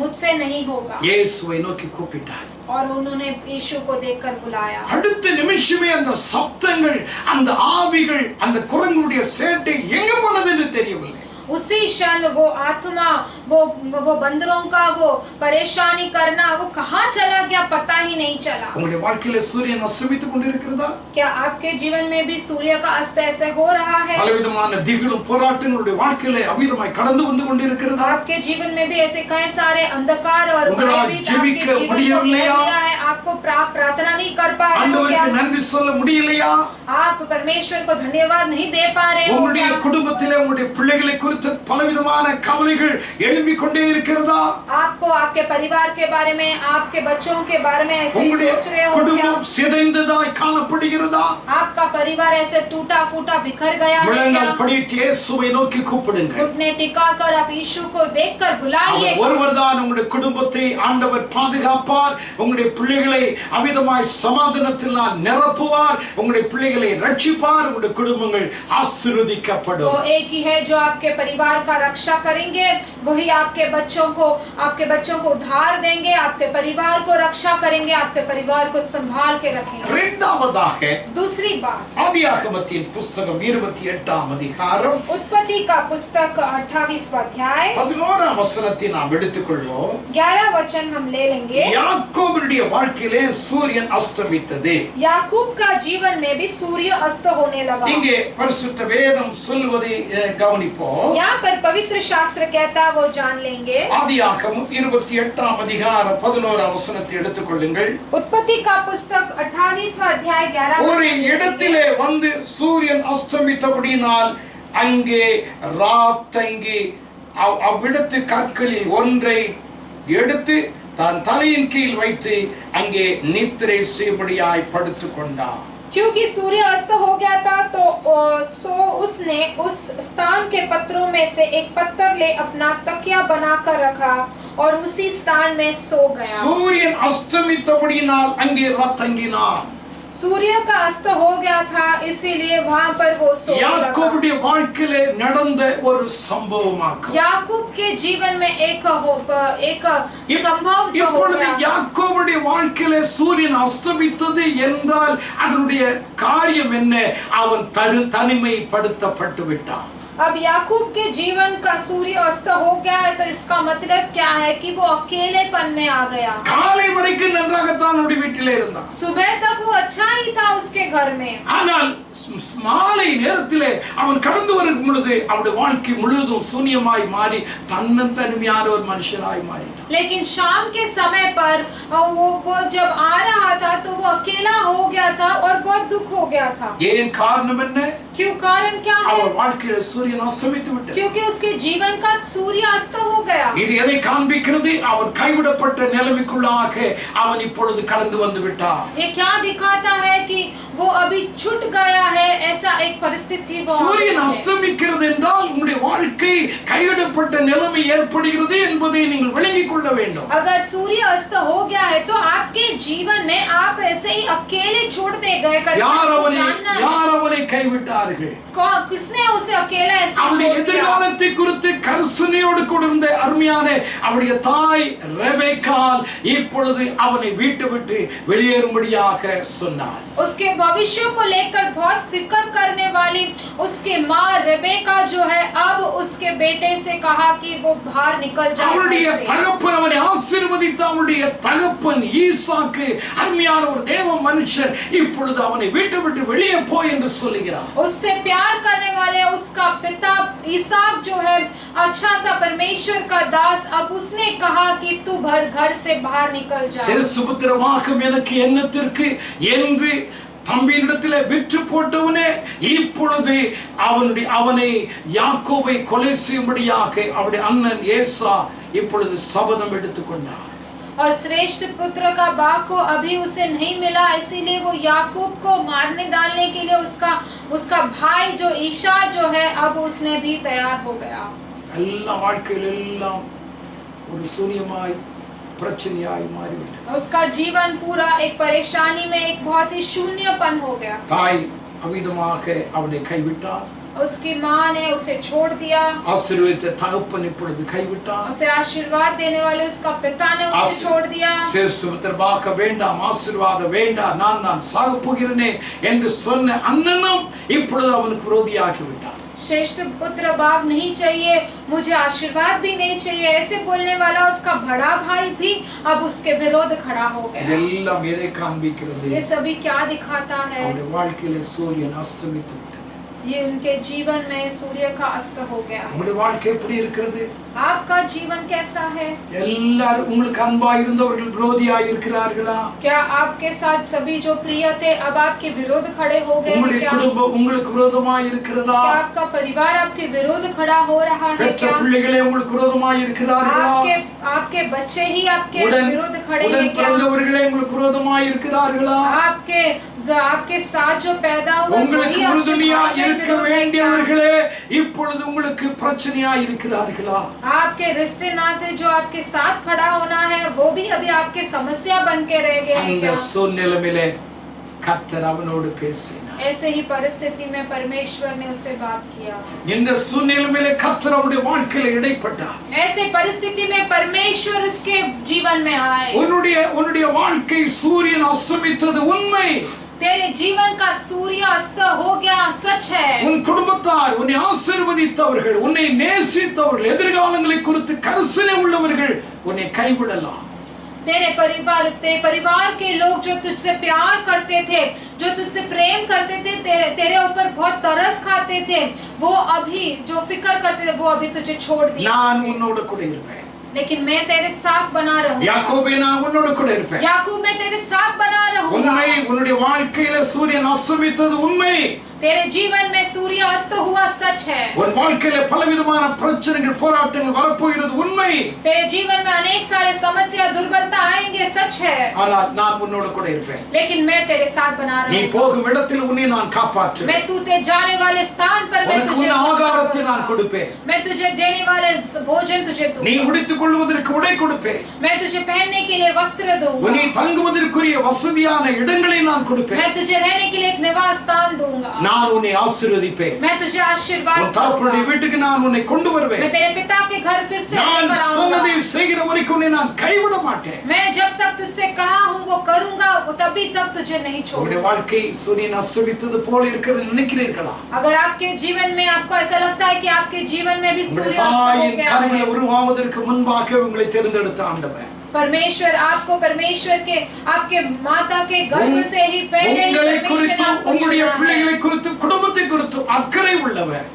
मुझसे नहीं होगा, இயேசுவை நோக்கி கூப்பிட்டார். और उन्होंने यीशु को देखकर बुलाया। அடுத்த நிமிஷமே அந்த சப்தங்கள், அந்த ஆவிகள், அந்த குரங்குடைய சேட்டை எங்க போனது என்று தெரியவில்லை. उसी क्षण वो आत्मा, वो बंदरों का वो परेशानी करना, वो कहाँ चला गया पता ही नहीं चला। உங்களுடைய வாழ்க்கையில சூரியன் அஸ்தமித்துக் கொண்டிருக்கிறதா? क्या आपके जीवन में भी सूर्य का अस्त ऐसे हो रहा है? பலவிதமான திகிலும் போராட்டங்களுடைய வாழ்க்கையில அவிதமாய் கடந்து வந்து கொண்டிருக்கிறதா? आपके जीवन में भी ऐसे कई सारे अंधकार और உங்களால் आपके ஜெபிக்க जीवन को முடியவில்லையா? घेर लिया है, आपको प्रार्थना नहीं कर पा रहे हो ஆண்டவருக்கு क्या? நன்றி சொல்ல முடியலையா? आप परमेश्वर को धन्यवाद नहीं दे पा रहे हो உங்களுடைய क्या? குடும்பத்திலே உங்களுடைய பிள்ளைகளை குறித்து பலவிதமான கவலைகள் எழும்பிக் கொண்டே இருக்கிறதா? आपको आपके परिवार के बारे में, आपके बच्चों के बारे में ऐसे உங்களுடைய सोच रहे हो क्या? குடும்பம் சிதைந்ததாய் காணப்படுகிறதா? आपका परिवार ऐसे टूटा फूटा बिखर गया है முழங்கால் क्या? படியிட்டு இயேசுவை நோக்கி கூப்பிடுங்க. घुटने टिकाकर आप यीशु को देखकर बुलाइए। அவர் ஒருவர்தான் உங்களுடைய குடும்பத்தை ஆண்டவர் பாதுகாப்பார். உங்களுடைய பிள்ளைகளை அவிதமாய் சமாதானத்தினால் நிரப்புவார். உங்களுடைய பிள்ளைகளை ரட்சிப்பார். உங்களுடைய குடும்பங்கள் ஆசீர்வதிக்கப்படும். वो एक ही है जो आपके परिवार का रक्षा करेंगे, वही आपके बच्चों को उद्धार देंगे, आपके परिवार को रक्षा करेंगे, आपके परिवार को संभाल के रखेंगे। இரண்டாவதாக दूसरी बात, ஆதியாகமத்தின் புஸ்தகம் 28ஆம் அதிகாரம் उत्पत्ति का पुस्तक 28वां अध्याय 11ஆம் வசனத்தை நாம் எடுத்துக்கொள்வோம். 11 वचन हम ले लेंगे। யாக்கோபுடைய வாழ்க்கையிலே சூரியன் அஸ்தமித்தது. याकूब का जीवन में भी सूर्य अस्त होने लगा। இங்கே பரிசுத்த வேதம் சொல்வதை கவனிப்போம். यहाँ पर पवित्र शास्त्र कहता वो जान लेंगे। ஆதியாகமம் 28ஆம் அதிகாரம் 11ஆம் வசனத்தை எடுத்துக்கொள்ளுங்கள். उत्पत्ति का पुस्तक 28वां अध्याय 11 ஒரு இடத்திலே வந்து சூரியன் அஸ்தமித்தபடியினால் அங்கே ராத்தங்கி அவ்விடத்து கற்களில் ஒன்றை எடுத்து தன் தலையின் கீழ் வைத்து அங்கே நித்திரை செய்யும்படியாய் படுத்துக் கொண்டார். क्योंकि सूर्य अस्त हो गया था तो उसने उस स्थान के पत्थरों में से एक पत्थर ले अपना तकिया बनाकर रखा और उसी स्थान में सो गया। சூரியன் அஸ்தமித்தபடியினால் அங்கே ராத்தங்கினார். सूर्य का अस्त हो गया था, इसीलिए वहां पर वो सो गया। யாக்கோபுடைய வாழ்க்கையிலே நடந்த ஒரு சம்பவமாகும். याकूब के जीवन में एक संभव जो हो இப்பொழுது गया। யாக்கோபுடைய வாழ்க்கையிலே சூரியன் அஸ்தமித்தது என்றால் அதனுடைய காரியம் என்ன? அவன் தனிமைப்படுத்தப்பட்டு விட்டான். अब याकूब के जीवन का सूर्य अस्त हो गया है तो इसका मतलब क्या है कि वो अकेलेपन में आ गया। காலை வரைக்கும் நன்றாகத்தான் அவனுடைய வீட்டிலே இருந்தான். सुबह तक वो अच्छा ही था उसके घर में, ஆனால் மாலை நேரத்திலே அவன் கடந்து வரும் பொழுது அவனுடைய வாழ்க்கை முழுவதும் சூன்யமாய் மாறி தன்னந்தனிமையான ஒரு மனுஷனாய் மாறினான். लेकिन शाम के समय पर वो जब आ रहा था तो वो अकेला हो गया था और बहुत दुख हो गया था। ஏன் காரணம் என்ன? क्यों? कारण क्या है? அவன் வாழ்க்கையில சூரியன் அஸ்தமித்து விட்டது. क्योंकि उसके जीवन का सूर्य अस्त हो गया। இது எதை காண்பிக்கிறது? அவன் கைவிடப்பட்ட நிலைமைக்குள்ளாக அவன் இப்பொழுது கடந்து வந்து விட்டான். ये क्या दिखाता है कि वो अभी छूट गया है, ऐसा एक परिस्थिति वो சூரியன் அஸ்தமிக்கிறது என்றால் உங்களுடைய வாழ்க்கை கைவிடப்பட்ட நிலைமை ஏற்படுகிறது என்பதை நீங்கள் விளங்கிக் கொள்ள வேண்டும். अगर सूर्य अस्त हो गया है तो आपके जीवन में आप ऐसे ही अकेले छोड़ दे गए करके जानना है। யார் அவனை கைவிட்டார்கள்? किसने उसे अकेला ऐसे அவனுடைய छोड़ दिया? எதிர்காலத்தை குறித்து கரிசனையோடு கொண்டிருந்த அருமையான அவருடைய தாய் ரெபெக்காள் இப்பொழுது அவனை வீட்டை விட்டு வெளியேறும்படியாக சொன்னார். उसके भविष्य को लेकर बहुत फिक्र करने वाली उसकी माँ रेबेका जो है अब उसके बेटे से कहा कि वो बाहर निकल जाए। அவருடைய தகப்பன் அவனை ஆசீர்வதித்த அவருடைய தகப்பன் ஈசாக்கு அருமையான ஒரு தேவ மனுஷன் இப்பொழுது அவனை வீட்டை விட்டு வெளியே போ என்று சொல்லுகிறார். उससे प्यार करने वाले उसका पिता ईसाक जो है अच्छा सा परमेश्वर का दास, अब उसने कहा कि तू घर से बाहर निकल जा। சேசுபுத்திரவாகம் எனக்கு என்னத்திற்கு என்று தம்பியிடத்திலே விற்று போட்டவனே இப்பொழுது அவனை யாக்கோபை கொலை செய்யும்படியாக அவருடைய அண்ணன் ஏசா இப்பொழுது சபதம் எடுத்துக்கொண்டார். और श्रेष्ठ पुत्र का बाग को अभी उसे नहीं मिला, इसीलिए वो याकूब को मारने डालने के लिए उसका भाई जो ईशा जो है अब उसने भी तैयार हो गया। எல்லா வாழ்க்கையில எல்லாம் ஒரு சூரியமாய் பிரச்சனையாய் மாறிவிட்டது. उसका जीवन पूरा एक परेशानी में, एक बहुत ही शून्यपन हो गया। தாய் அவிதமாக அவனை கைவிட்டார். उसकी माँ ने उसे छोड़ दिया, ஆசீர்வதித்த தகப்பன் இப்பொழுது கைவிட்டான். उसे आशीर्वाद देने वाले उसका पिता ने उसे छोड़ दिया. சேஸ்துபத்திரபாக்க வேண்டாம், ஆசீர்வாதம் வேண்டாம், நான் சாக போகிறேனே என்று சொன்ன அண்ணனும் இப்பொழுது அவனுக்கு விரோதியாகி விட்டான். श्रेष्ठ पुत्र भाग नहीं चाहिए, मुझे आशीर्वाद भी नहीं चाहिए, ऐसे बोलने वाला उसका बड़ा भाई भी अब उसके विरोध खड़ा हो गया. இதெல்லாம் எதை காண்பிக்கிறது? ये सभी क्या दिखाता है? அவருடைய வாழ்க்கையில சூரியன் அஸ்தமித்து விட்டது. ये उनके जीवन में सूर्य का अस्त हो गया है. உங்களுடைய வாழ்க்கை எப்படி இருக்கிறது? आपका जीवन कैसा है? எல்லாரும் உங்களுக்கு அன்பா இருந்தவர்கள் விரோதியாய் இருக்கிறார்களா? क्या आपके साथ सभी जो प्रिय थे अब आपके विरोध खड़े हो गए हैं உங்களுடைய क्या? குடும்பம் உங்களுக்கு விரோதமாய் இருக்கிறதா? क्या आपका परिवार आपके विरोध खड़ा हो रहा है பெற்ற क्या? பிள்ளைகளே உங்களுக்கு விரோதமாய் இருக்கிறார்களா? आपके बच्चे ही आपके உடன் विरोध खड़े हैं உடன் क्या? பிறந்தவர்களே உங்களுக்கு விரோதமாய் இருக்கிறார்களா? आपके साथ जो पैदा हुए உங்களுக்கு वही आपके உறுதுணையா भाई के இருக்க विरोध हैं क्या? வேண்டியவர்களே இப்பொழுது உங்களுக்கு பிரச்சனையா இருக்கிறார்களா? आपके रिश्ते नाते जो आपके साथ खड़ा होना है वो भी अभी आपके समस्या बन के रह गए हैं அந்த क्या? சூழ்நிலையிலே கர்த்தர் அவனோடு பேசினார். ऐसे ही परिस्थिति में परमेश्वर ने उससे बात किया. இந்த சூழ்நிலையிலே கர்த்தர் அவனுடைய வாழ்க்கையில இடைப்பட்டார். ऐसे परिस्थिति में परमेश्वर उसके जीवन में आए. உன்னுடைய வாழ்க்கை சூரியன் அஸ்தமித்தது உண்மை. तेरे जीवन का सूर्य अस्त हो गया, सच है. உன் குடும்பத்தார் உன்னை ஆசீர்வதித்தவர்கள், உன்னை நேசித்தவர்கள், எதிர்காலங்களை குறித்து கரிசனை உள்ளவர்கள் உன்னை கைவிடலாம். तेरे परिवार के लोग जो तुझसे प्यार करते थे, जो तुझसे प्रेम करते थे, तेरे ऊपर बहुत तरस खाते थे, वो अभी जो फिक्र करते थे वो अभी तुझे छोड़ दिया. நான் உன்னோடு கூட இருப்பேன். लेकिन मैं तेरे साथ बना रहूंगा. யாக்கோபே நான் உன்னோடு கூட இருப்பேன். याकूब मैं तेरे साथ बना रहूंगा. உண்மை, உன்னுடைய வாழ்க்கையில சூரியன் அஸ்தமித்தது உண்மை. तेरे जीवन में सूर्य अस्त हुआ, सच है. உன் வாழ்க்கையில பலவிதமான பிரச்சனைகள் போராட்டங்கள் வரப்போகிறது உண்மை. तेरे जीवन में अनेक सारे समस्या दुर्बलता आएंगे, सच है. ஆனால் நான் உன்னோடு கூட இருப்பேன். लेकिन मैं तेरे साथ बना நீ रहूंगा. போகும் இடத்தில் உன்னை நான் காப்பாற்றுவேன். मैं तू ते जाने वाले स्थान पर मैं உனக்கு तुझे ஆகாரத்தை நான் கொடுப்பேன். मैं तुझे देने वाले भोजन तुझे நீ दूंगा. உடுத்திக் கொள்வதற்கு உடை கொடுப்பேன். मैं तुझे पहनने के लिए वस्त्र दूंगा. நீ தங்குவதற்குரிய வசதியான இடங்களை நான் கொடுப்பேன். मैं तुझे रहने के लिए एक निवास स्थान दूंगा. நான் உன்னை ஆசீர்வதிப்பேன். मैं तुझे आशीर्वाद உன் தகப்பனுடைய दूंगा. வீட்டுக்கு நான் உன்னை கொண்டு வருவேன். मैं तेरे पिता के घर फिर से நான் लेकर சொன்னதை आऊंगा. செய்கிற வரைக்கும் உன்னை நான் கைவிட மாட்டேன். मैं जब तक तुझसे कहा हूँ वो करूंगा, वो तभी तक तुझे नहीं உங்களுடைய छोड़ूंगा. வாழ்க்கை சூரியன் அஸ்தமித்தது போல இருக்கிறது நினைக்கிறீர்களா? अगर आपके जीवन में आपको ऐसा लगता है कि आपके जीवन में भी உங்களுடைய सूर्य अस्त हो தாயின் गया கருவில है, உருவாவதற்கு முன்பாக உங்களை தேர்ந்தெடுத்த ஆண்டவர் परमेश्वर आपको परमेश्वर के आपके माता के गर्भ से ही पहले ही உங்களை परमेश्वर குறித்து ने आपको உங்களுடைய चुना है. பிள்ளைகளை குறித்து குடும்பத்தை குறித்து அக்கறை உள்ளவர்.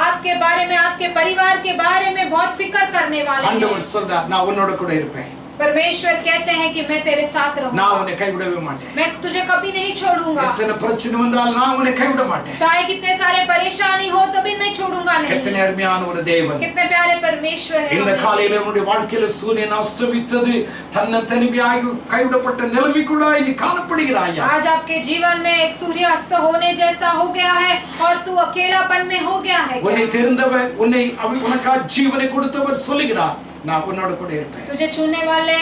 आपके बारे में, आपके परिवार के बारे में बहुत फिक्र करने वाले हैं. ஆண்டவர் சொல்றார், நான் உன்னோட கூட இருப்பேன். परमेश्वर कहते हैं कि मैं तेरे साथ நான் रहूंगा. உன்னை கைவிடவே மாட்டேன். मैं तुझे कभी नहीं छोड़ूंगा. எத்தனை பிரச்சனை வந்தாலும் நான் உன்னை கைவிட மாட்டேன். चाहे कितने सारे परेशानी हो तभी मैं छोड़ूंगा எத்தனை नहीं. அருமையான ஒரு தேவன். कितने प्यारे परमेश्वर है இந்த हमारे. காலையில உன்னுடைய வாழ்க்கையில சூரியன் அஸ்தமித்தது தன்னை தனிமையாகி கைவிடப்பட்ட நிலைமைக்குள்ளாய் நீ காணப்படுகிறாயா? आज आपके जीवन में एक सूर्य अस्त होने जैसा हो गया है और तू अकेलापन में हो गया है உன்னை क्या? தெரிந்தவர், உனக்கா ஜீவனை கொடுத்தவர் சொல்லுகிறார், நான் உன்னோட கூட இருப்பேன். तुझे चुनने वाले,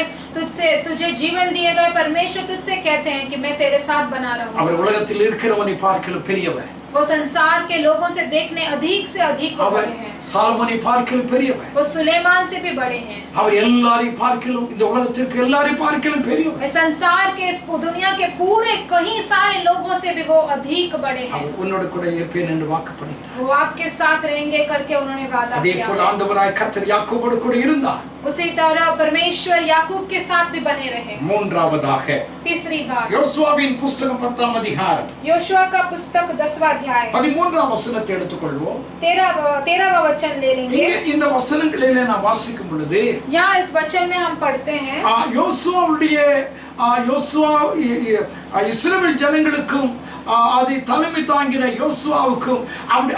तुझे जीवन दिए गए परमेश्वर तुझसे कहते हैं कि मैं तेरे साथ बना रहूंगा. அவர் உலகத்தில் இருக்கிறவனை பார்க்கலும் பெரியவர். वो संसार के लोगों से देखने अधिक से अधिक वो அவர் बड़े हैं. சாலமோனை பார்க்கலும் பெரியவர். वो सुलेमान से भी बड़े हैं. அவர் எல்லாரையும் பார்க்கலும், இந்த உலகத்திற்கு எல்லாரையும் பார்க்கலும் பெரியவர். इस संसार के, इस दुनिया के पूरे कई सारे लोगों से भी वो अधिक बड़े हैं. அவர் உன்னோட கூட இருப்பேன் என்று வாக்கு பண்ணுகிறார். वो आपके साथ रहेंगे करके उन्होंने वादा அதே किया. போல ஆண்டவராய் கர்த்தர் யாக்கோபோடு கூட இருந்தார். उसी तरह परमेश्वर याकूब के साथ भी बने रहे. மூன்றாவதாக तीसरी बात, யோசுவாவின் புஸ்தகம் 10ஆம் அதிகாரம் योशुआ का पुस्तक 10वां अध्याय 13ஆம் வசனத்தை எடுத்துக்கொள்வோம். 13वां वचन ले लेंगे. இங்கே இந்த வசனங்களிலே நான் வாசிக்கும் பொழுது यहाँ इस वचन में हम पढ़ते हैं, யோசுவா இஸ்ரவேல் ஜனங்களுக்கும் அதை தலைமை தாங்கின யோசுவாவுக்கும்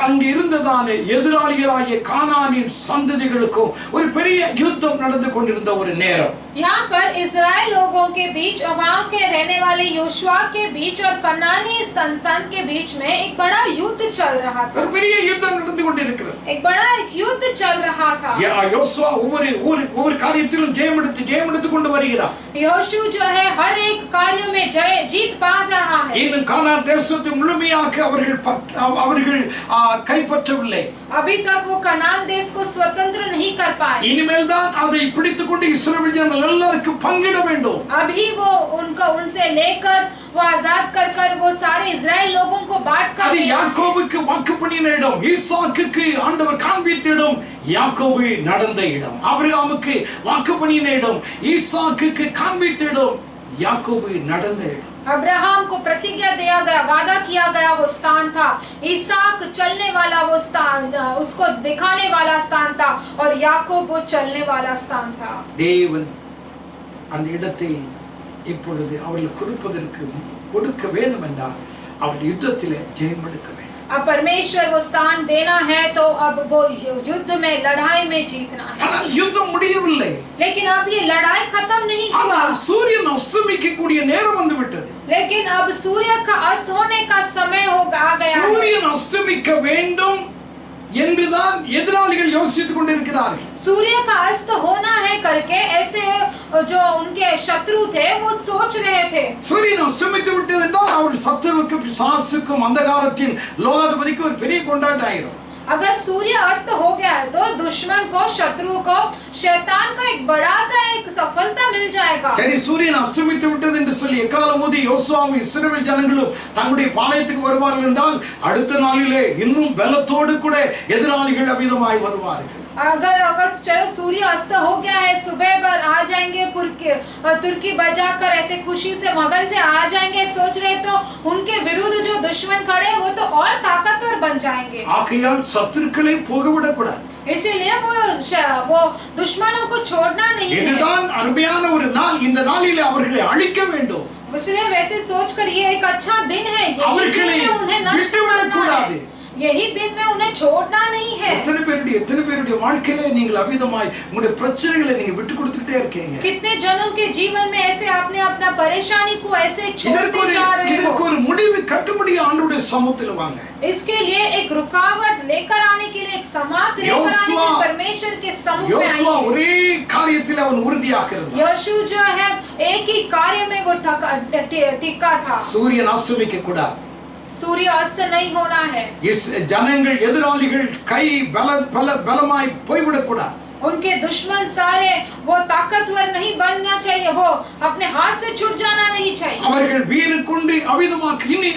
அங்கே இருந்ததான எதிராளிகளாகிய கானானின் சந்ததிகளுக்கும் ஒரு பெரிய யுத்தம் நடந்து கொண்டிருந்த ஒரு நேரம். यहाँ पर इजराइल लोगों के बीच और वहाँ के रहने वाले योशुआ के बीच और कनानी संतान के बीच में एक बड़ा युद्ध चल रहा था। ஒரு பெரிய யுத்தம் நடந்து கொண்டிருக்கிறது. एक बड़ा युद्ध चल रहा था। யோசுவா ஒவ்வொரு காரியத்திலும் ஜெயம் எடுத்து கொண்டு வருகிறார். योशु जो है हर एक कार्य में जीत पा रहा है। இன்னும் கானான் தேசத்தை முழுமையாக அவர்கள் கைப்பற்றவில்லை. अभी तक वो कनान देश को स्वतंत्र नहीं कर पाए। இனிமேல் தான் அதை பிடித்துக்கொண்டு இஸ்ரவேல் ஜனங்கள் எல்லாருக்கும் பங்கிட வேண்டும். अभी वो उनसे लेकर वो आजाद कर वो सारे इजराइल लोगों को बांट कर அது யாக்கோபுக்கு வாக்கு பண்ணின இடம், ஈசாக்குக்கு ஆண்டவர் காண்பித்த இடம், யாக்கோபு நடந்த இடம். ஆபிரகாமுக்கு வாக்கு பண்ணின இடம், ஈசாக்குக்கு காண்பித்த இடம், याकूब நடந்த இடம். अब्राहम को प्रतिज्ञा दिया गया, वादा किया गया वो स्थान था। इसहाक चलने वाला वो स्थान, उसको दिखाने वाला स्थान था, और याकूब वो चलने वाला स्थान था। தேவன் அந்த இடத்தை இப்பொழுது அவர்களுக்கு கொடுக்க வேண்டும் என்றால் அவர்கள் யுத்தத்திலே ஜெயம் எடுக்க வேண்டும். अब परमेश्वर वो स्थान देना है तो अब वो युद्ध में, लड़ाई में जीतना है। ஆனால் யுத்தம் முடியவில்லை. लेकिन अब ये लड़ाई खत्म नहीं हुआ। ஆனால் சூரியன் அஸ்தமிக்கக்கூடிய நேரம் வந்து விட்டது. लेकिन अब सूर्य का अस्त होने का समय आ गया। சூரியன் அஸ்தமிக்க வேண்டும் என்றுதான் எதிராளிகள் யோசித்துக் கொண்டிருக்கிறார்கள். सूर्य का अस्त होना है करके ऐसे जो उनके शत्रु थे वो सोच रहे थे। சூரியன் அஸ்தமித்து விட்டது என்றால் அவர்கள் சத்துருவுக்கும் பிசாசுக்கும் அந்தகாரத்தின் லோகாதிபதிக்கு ஒரு பெரிய கொண்டாட்டம் ஆயிரும். अगर सूर्य अस्त हो गया है तो दुश्मन को, शत्रु को, शैतान को एक बड़ा सा एक सफलता मिल जाएगा। சரி, சூரியன் அஸ்தமித்து விட்டது என்று சொல்லி எக்காலம் ஊதி யோசுவாவும் இஸ்ரவேல் ஜனங்களும் தங்களுடைய பாளையத்துக்கு வருவார்கள் என்றால் அடுத்த நாளிலே இன்னும் பலத்தோடு கூட எதிராளிகள் அமிதமாய் வருவார்கள். अगर चलो सूर्य अस्त हो गया है, सुबह पर आ जाएंगे, तुर्की बजाकर ऐसे खुशी से मगन से आ जाएंगे सोच रहे, तो उनके विरुद्ध जो दुश्मन खड़े वो तो और ताकतवर बन जाएंगे। ஆகையால் சத்துருக்களை போகவிடக்கூடாது. इसीलिए वो दुश्मनों को छोड़ना नहीं है। இதுதான் அருமையான ஒரு நாள். இந்த நாளிலே அவர்களை அழிக்க வேண்டும். इसलिए वैसे सोचकर ये एक अच्छा दिन है, அவர்களை விட்டுவிடக்கூடாது. यही दिन में उन्हें छोड़ना नहीं है। எத்தனை பேருடைய வாழ்க்கையில நீங்கள் அமிதமாய் உங்களுடைய பிரச்சனைகளை நீங்க விட்டு கொடுத்துட்டே இருக்கீங்க. कितने जनों के जीवन में ऐसे आपने अपना परेशानी को ऐसे छोड़ते जा रहे हो। இதற்கு ஒரு முடிவு கட்டும்படி ஆண்டவருடைய சமூகத்தில் வாங்க. इसके लिए एक रुकावट लेकर आने के लिए, एक समाप्त लेकर आने के लिए परमेश्वर के समुख में आइए। யோசுவா ஒரே காரியத்தில் அவன் உறுதியாக இருந்தான். यहोशू जो है एक ही कार्य में वो टिका था। சூரியன் அஸ்தமிக்க கூடாது. सूर्य अस्त नहीं होना है। இஸ் ஜனங்கள் எதிராளிகள் கை பலமாய் போய்விடக் கூடாது. उनके दुश्मन सारे वो ताकतवर नहीं बनना चाहिए, वो अपने हाथ से छूट जाना नहीं चाहिए। அவர்கள் வீறுக்குண்டு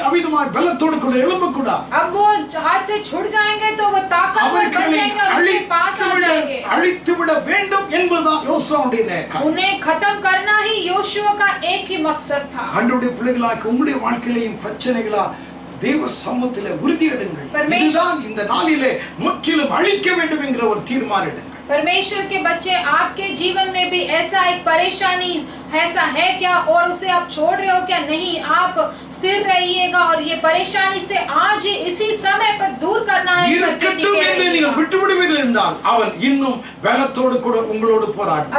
அவிதமாய் பலத்தோடு கூட எழும்பக்கூடாது. अब वो हाथ से छूट जाएंगे तो वो ताकतवर बन जाएंगे और उनके पास आ जाएंगे। அழித்துவிட வேண்டும் என்பதுதான் யோசுவாவுடைய நோக்கம். उन्हें खत्म करना ही योशुआ का एक ही मकसद था। ஆண்டவருடைய பிள்ளைகளாக உங்களுடைய வாழ்க்கையிலும் பிரச்சனைகளா தேவ சமூகத்திலே உறுதி எடுங்கள். இதுதான் இந்த நாளிலே முற்றிலும் அழிக்க வேண்டும் என்கிற ஒரு தீர்மானம் எடுங்கள். परमेश्वर के बच्चे, आपके जीवन में भी ऐसा एक परेशानी ऐसा है क्या, और उसे आप छोड़ रहे हो क्या? नहीं, आप स्थिर रहिएगा और ये परेशानी से आज ही इसी समय पर दूर करना है।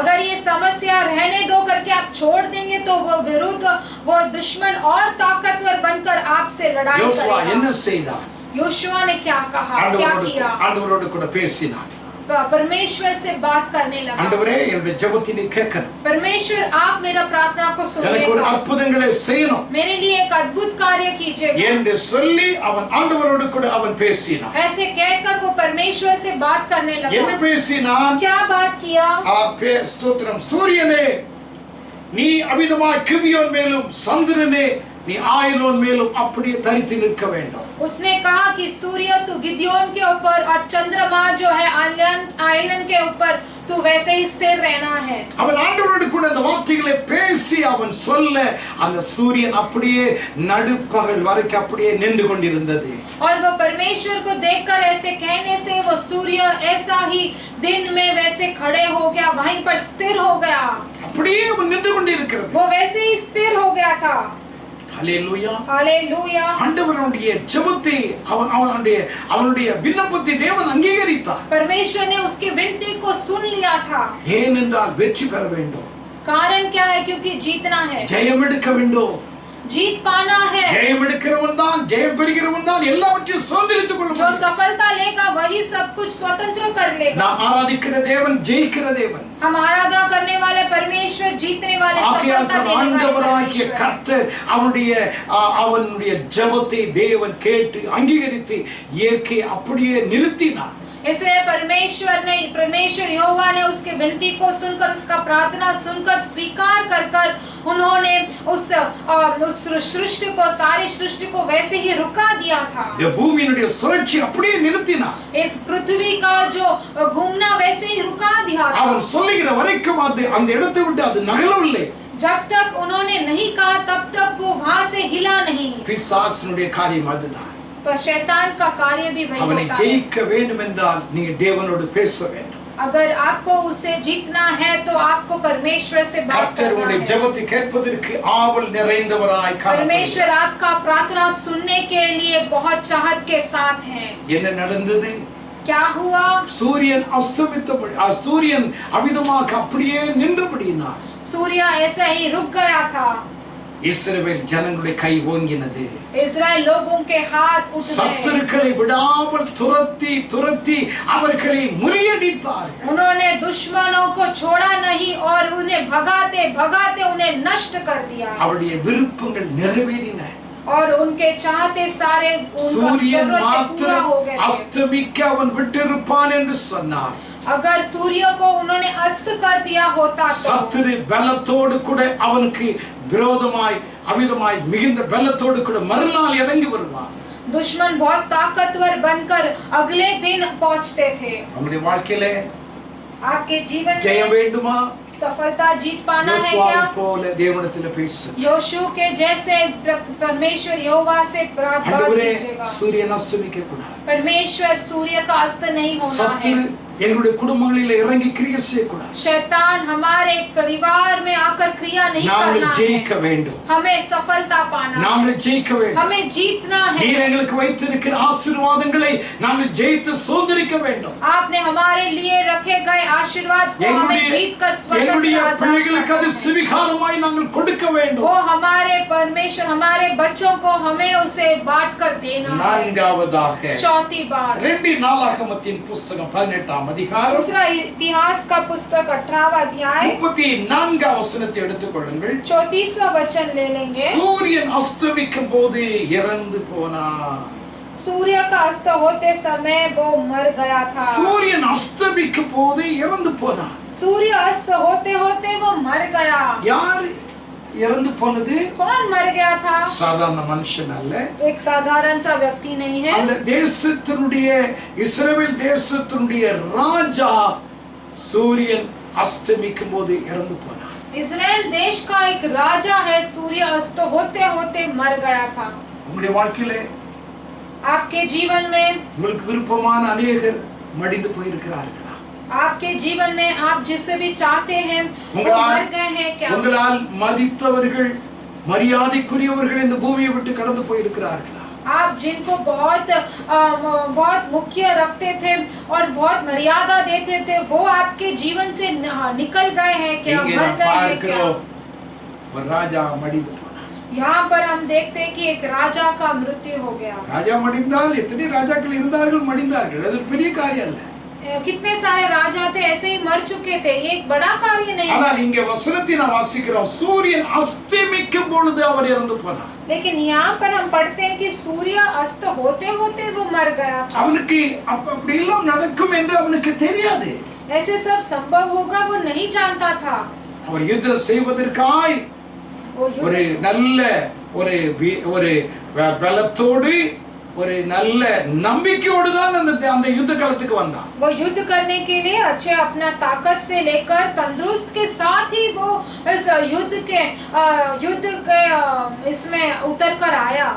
अगर ये समस्या रहने दो करके आप छोड़ देंगे तो वो विरुद्ध, वो दुश्मन और ताकतवर बनकर आपसे लड़ाई करेगा। योशुआ ने क्या कहा, क्या किया? परमेश्वर से बात करने लगा। परमेश्वर, आप मेरा प्रार्थना को सुनिए, मेरे लिए एक अद्भुत कार्य कीजिएगा। ऐसे कहकर वो परमेश्वर से बात करने लगा। क्या बात किया? सूर्यने நீ அமிதமாய் கிபியோன் மேலும் சந்திரனே நீ ஆயிலோன் மேலும் அப்படியே தரித்து நிற்க வேண்டும். उसने कहा कि सूर्य तू गिदियोन के ऊपर और चंद्रमा जो है आयलन के ऊपर तू वैसे ही स्थिर रहना है। அவன் ஆண்டவரோடு கூட அந்த வார்த்தைகளை பேசி அவன் சொல்ல அந்த சூரியன் அப்படியே நடுப்பகல் வரைக்கும் அப்படியே நின்று கொண்டிருந்தது। और वो परमेश्वर को देखकर ऐसे कहने से वो सूर्य ऐसा ही दिन में वैसे खड़े हो गया, वहीं पर स्थिर हो गया। அப்படியே அவன் நின்று கொண்டிருக்கிறது, वो वैसे ही स्थिर हो गया था। Hallelujah, hallelujah. ஆண்டவருடைய ஜெபத்தை அவனுடைய விண்ணப்பத்தை தேவன் அங்கீகரித்தார்। परमेश्वर ने उसकी विनती को सुन लिया था। ஏனென்றால் வெற்றி பெற வேண்டும், कारण क्या है? क्योंकि जीतना है, ஜெயம் எடுக்க வேண்டும். जीत पाना है। ஜெயம் எடுக்கிறவன் தான், ஜெயம் பெறுகிறவன் தான் எல்லாவற்றையும் சுதந்திரித்துக் கொள்ள जो முடியும். सफलता लेगा वही सब कुछ स्वतंत्र कर लेगा। நாம் ஆராதிக்கிற தேவன் ஜெயிக்கிற தேவன். हम आराधना करने वाले परमेश्वर जीतने वाले, ஆகையால் सफलता தான் देने वाले ஆண்டவராகிய परमेश्वर। கர்த்தர் அவனுடைய ஜெபத்தை தேவன் கேட்டு அங்கீகரித்து இயற்கை அப்படியே நிறுத்தினார். इसलिए परमेश्वर यहोवा ने उसके विनती को सुनकर, उसका प्रार्थना सुनकर, स्वीकार कर कर उन्होंने उस सृष्टि को, सारी सृष्टि को वैसे ही रुका दिया था। இந்த பூமியினுடைய சுழற்சி அப்படியே நிறுத்தினார். इस पृथ्वी का जो घूमना वैसे ही रुका दिया था। அவன் சொல்லுகிற வரைக்கும் அந்த இடத்தை விட்டு அது நகலவில்லை. जब तक उन्होंने नहीं कहा तब तक वो वहां से हिला नहीं। பிசாசினுடைய காரியம் அதுதான். पर शैतान का कार्य भी वही அவனை होता है। ஜெயிக்க வேண்டும் என்றால் நீங்க தேவனோடு பேச வேண்டும். अगर आपको उसे जीतना है तो आपको परमेश्वर से बात கர்த்தர் करना உங்களுடைய है। ஜெபத்தை கேட்பதற்கு ஆவல் நிறைந்தவராய் காணப்படுகிறார். परमेश्वर आपका प्रार्थना सुनने के लिए बहुत चाहत के साथ हैं। என்ன நடந்தது? क्या हुआ? சூரியன் அஸ்தமித்தபடி, சூரியன் அமிதமாக அப்படியே நின்றபடியினார் सूर्य ऐसे ही रुक गया था। இஸ்ரவேல் ஜனங்களுடைய கை ஓங்கினது. इस्राएल लोगों के हाथ उठ गए। சத்துருக்களை விடாமல் துரத்தி அவர்களை முறியடித்தார்கள். उन्होंने दुश्मनों को छोड़ा नहीं और उन्हें भगाते भगाते उन्हें नष्ट कर दिया। அவருடைய விருப்பங்கள் நிறைவேறின. और उनके चाहते सारे சூரியன் पूरा மாத்திரம் हो गए थे। அஸ்தமிக்க அவன் விட்டிருப்பான் என்று சொன்னார். अगर सूर्य को उन्होंने अस्त कर दिया होता तो சத்துரு பலத்தோடு கூட அவனுக்கு விரோதமாய் அமிதமாய் மிகுந்த பலத்தோடு கூட மறுநாள் இறங்கி வருவான். दुश्मन बहुत ताकतवर बनकर अगले दिन पहुंचते थे। நம்முடைய வாழ்க்கையிலே आपके जीवन ஜெயம் में வேண்டுமா? सफलता जीत पाना है யோசுவாவை क्या? போல தேவனிடத்தில் பேசு. योशू के जैसे परमेश्वर यहोवा से प्रार्थना ஆண்டவரே, कीजिएगा। சூரியன் அஸ்தமிக்க கூடாது. परमेश्वर सूर्य का अस्त नहीं होना சத்துரு है। எங்களுடைய குடும்பங்களில் இறங்கி கிரியை செய்யக்கூடாது. शैतान हमारे परिवार में आकर क्रिया नहीं நாங்கள் करना ஜெயிக்க है। வேண்டும். हमें सफलता पाना है। நாங்கள் ஜெயிக்க வேண்டும். हमें जीतना है। நீர் எங்களுக்கு வைத்திருக்கிற ஆசீர்வாதங்களை நாங்கள் ஜெயித்து சுதந்திரிக்க வேண்டும். आपने हमारे लिए रखे गए आशीर्वाद को हमें जीत कर எங்களுடைய स्वतंत्र பிள்ளைகளுக்கு அது சுவிகாரமாய் நாங்கள் கொடுக்க வேண்டும். वो हमारे परमेश्वर हमारे बच्चों को हमें उसे बांट कर देना है। நான்காவதாக चौथी बात, 2 நாளாகமத்தின் புஸ்தகம் 18ஆம் அதிகாரம் दूसरा इतिहास का पुस्तक 18वां अध्याय 34 வசனத்தை எடுத்துக்கொள்ளுங்கள். 34वां वचन ले लेंगे। சூரியன் அஸ்தமிக்கும் போது இறந்து போனார். सूर्य का अस्त होते समय वो मर गया था। சூரியன் அஸ்தமிக்கும் போது இறந்து போனார். सूर्य अस्त होते होते वो मर गया। யார் இறந்து போனது? कौन मर गया था? சாதாரண மனுஷன் அல்ல. एक साधारण सा व्यक्ति नहीं है। அந்த தேசத்தினுடைய இஸ்ரவேல் தேசத்தினுடைய ராஜா சூரியன் அஸ்தமிக்கும் போது இறந்து போனார். इस्राएल देश का एक राजा है, सूर्य अस्त होते होते मर गया था। உங்களுடைய வாழ்க்கையிலே आपके जीवन में, உங்களுக்கு விருப்பமான अनेகர் மடிந்து போயிருக்கிறார்களா? आपके जीवन में आप जिसे भी चाहते हैं वो मर गए हैं क्या? உங்களால் மதித்தவர்கள் மரியாதைக்குரியவர்கள் இந்த பூமியை விட்டு கடந்து போயிருக்கிறார்களா? आप जिनको बहुत मुख्य रखते थे और बहुत मर्यादा देते थे वो आपके जीवन से निकल गए हैं क्या? இங்கே मर நாம் गए हैं क्या? பார்க்கிறோம் ஒரு ராஜா மடிந்து போனார். यहाँ पर हम देखते हैं कि एक राजा का मृत्यु हो गया। ராஜா மடிந்தால் எத்தனை ராஜாக்கள் இருந்தார்கள், மடிந்தார்கள். அது ஒரு பெரிய காரியம் அல்ல. कितने सारे राजा थे ऐसे ही मर चुके थे, ये एक बड़ा कार्य नहीं। ஆனால் இங்கே வசனத்தை நாம் வாசிக்கிறோம், சூரியன் அஸ்தமிக்கும் பொழுது அவர் இறந்து போனார். लेकिन यहाँ पर हम पढ़ते हैं कि सूर्य अस्त होते होते वो मर गया था। அவனுக்கு அப்படி எல்லாம் நடக்கும் என்று அவனுக்கு தெரியாது. ऐसे सब संभव होगा वो नहीं जानता था। அவர் யுத்தம் செய்வதற்காய் ஒரு நல்ல ஒரு பலத்தோடு ஒரு நல்ல நம்பிக்கையோடு தான் அந்த யுத்த களத்துக்கு வந்தான். वो युद्ध करने के लिए अच्छे अपना ताकत से लेकर तंदुरुस्त के साथ ही वो इस युद्ध के इसमें उतर कर आया।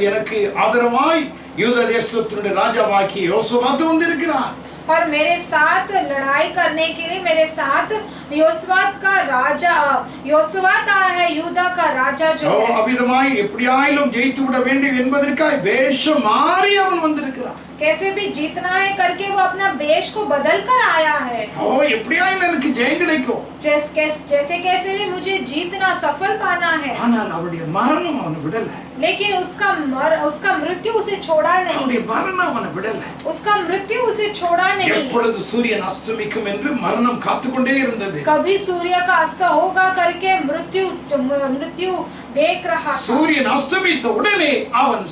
எனக்கு ஆதரவாய் யூத தேசத்தினுடைய ராஜாவாகிய யோசபாத் வந்திருக்கிறார். और मेरे साथ लड़ाई करने के लिए मेरे साथ योसवात का राजा योसवात आया है, यूदा का राजा जो है। அவ்விதமாய் எப்படியாயிலும் ஜெயித்து விட வேண்டும் என்பதற்காக வேஷம் மாறி அவன் வந்திருக்கிறான். कैसे भी जीतना है करके वो अपना वेश को बदल कर आया है। எப்படியாயிலும் எனக்கு ஜெயம் கிடைக்கும், जैसे कैसे भी मुझे जीतना सफल पाना है। ஆனால் அவருடைய மரணம் அவனை விடல, लेकिन उसका मृत्यु उसे छोड़ा नहीं, அவருடைய மரணம் அவனை விடல, उसका मृत्यु उसे छोड़ा नहीं। எப்பொழுது சூரியன் அஸ்தமிக்கும் என்று மரணம் காத்துக்கொண்டே இருந்தது. कभी सूर्य का अस्त होगा करके मृत्यु देख रहा था। சூரியன் அஸ்தமித்த உடனே அவன்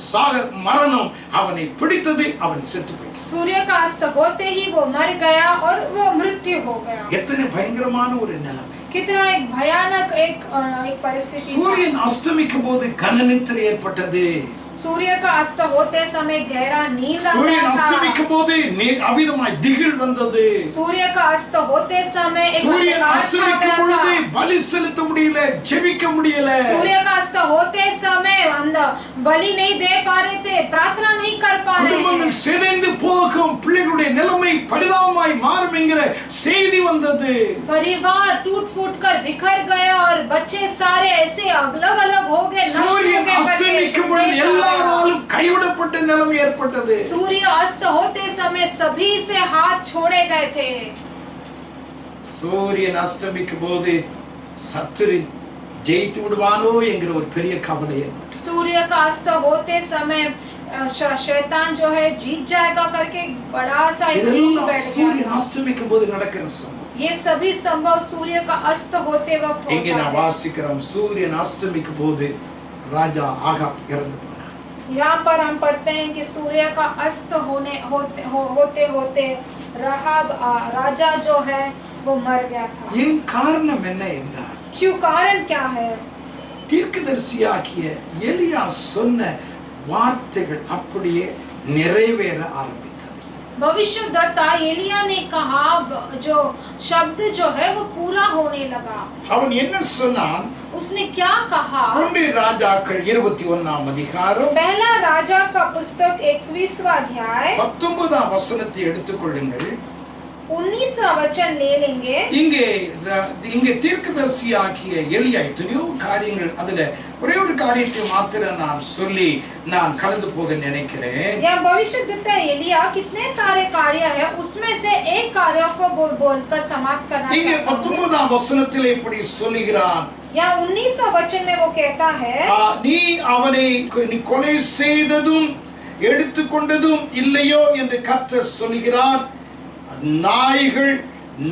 மரணம் அவனை பிடித்தது, அவன் செத்து போய். सूर्य का अस्त होते ही वो मर गया और वो मृत्यु हो गया। எத்தனை பயங்கரமான ஒரு நிலைமை, कितना एक भयानक एक परिस्थिति। சூரியன் அஸ்தமிக்கும் போது கனநித்திரை ஏற்பட்டது. सूर्य का अस्त होते समय गहरा नींद आ சூரியன் गया था। அஸ்தமிக்கும் போது அவிதமாய் திகில் வந்தது. सूर्य का अस्त होते समय एक சூரியன் அஸ்தமிக்கும் பொழுது பலி செலுத்த முடியல, ஜெபிக்க முடியல. सूर्य का अस्त होते समय बलि नहीं दे पा रहे थे, प्रार्थना नहीं कर पा रहे थे। குடும்பங்கள் சிதைந்து போகும், பிள்ளைகளுடைய நிலைமை பரிதாபமாய் மாறும் என்கிற செய்தி வந்தது. परिवार टूट फूट कर बिखर गया और बच्चे सारे ऐसे अलग अलग हो गए, नष्ट हो சூரியன் गए करके அஸ்தமிக்கும் பொழுது संदेश आ எல்லாராலும் கைவிடப்பட்ட நிலைமை ஏற்பட்டது. गया। सूर्य अस्त होते समय सभी से हाथ छोड़े गए थे। சூரியன் அஸ்தமிக்கும் போது சத்துரு ஜெயித்து விடுவானோ என்கிற ஒரு பெரிய கவலை ஏற்பட்டது. सूर्य का अस्त होते समय शैतान जो है जीत जाएगा करके बड़ा सा एक दुख இதெல்லாம் बैठ சூரியன் गया था। அஸ்தமிக்கும் போது நடக்கிற சம்பவம். ये सभी संभव सूर्य का अस्त होते वक्त இங்கே होता நான் है। வாசிக்கிறோம், சூரியன் அஸ்தமிக்கும் போது ராஜா ஆகாப் இறந்து போனார். यहाँ पर हम पढ़ते हैं कि सूर्य का अस्त होते होते राहाब राजा जो है वो मर गया था। ஏன் காரணம் என்ன என்றால், क्यों, कारण क्या है? தீர்க்கதரிசியாகிய எலியா சொன்ன வார்த்தைகள் அப்படியே நிறைவேற ஆரம்பித்தது. भविष्यद्वक्ता एलिया ने कहा, जो शब्द जो है वो पूरा होने लगा। அவன் என்ன சொன்னான்? उसने क्या कहा? ஒன்று ராஜாக்கள் 21ஆம் அதிகாரம் पहला राजा का पुस्तक 21वां अध्याय 19ஆம் வசனத்தை எடுத்துக்கொள்ளுங்கள். 19वां वचन ले लेंगे। இங்கே தீர்க்கதரிசியாகிய எலியா எத்தனையோ காரியங்கள், அதுல ஒரே ஒரு காரியத்தை மாத்திரம் நான் சொல்லி நான் கலந்து போக நினைக்கிறேன். यह भविष्यद्वक्ता एलिया कितने सारे कार्य है, उसमें से एक कार्य को बोलकर समाप्त करना இங்கே चाहता हूं। 19ஆம் வசனத்திலே இப்படி சொல்லுகிறான், या 19वां वचन में वो कहता है, நீ அவனை நீ கொலை செய்ததும் எடுத்துக்கொண்டதும் இல்லையோ என்று கர்த்தர் சொல்லுகிறார். நாய்கள்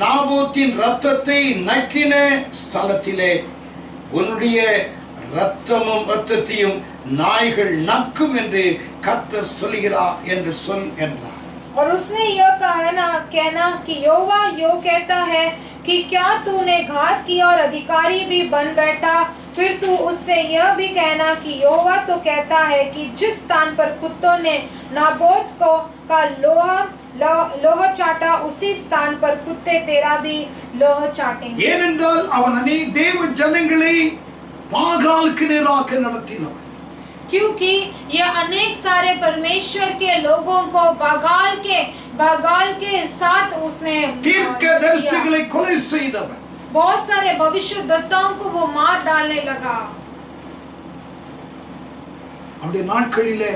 நாபோத்தின் இரத்தத்தை நக்கின ஸ்தலத்திலே உன்னுடைய இரத்தத்தையும் நாய்கள் நக்கும் என்று கர்த்தர் சொல்லுகிறார் என்று சொல் என்றார். और उसने यह कहना कि यहोवा यो कहता है कि क्या तूने घात किया और अधिकारी भी बन बैठा, फिर तू उससे यह भी कहना कि यहोवा तो कहता है कि जिस स्थान पर कुत्तों ने नाबोत का लोहा चाटा, उसी स्थान पर कुत्ते तेरा भी लोह चाटेंगे। ஏனென்றால் அவன் अनेक தேவ ஜனங்களை பாகாலுக்கு நேராக நடத்தினவன். क्योंकि ये अनेक सारे परमेश्वर के लोगों को बागाल के साथ उसने தீர்க்கதரிசிகளை கொலை செய்தவன். बहुत सारे भविष्यद्वक्ताओं को वो मार डालने लगा। அவருடைய நாட்களிலே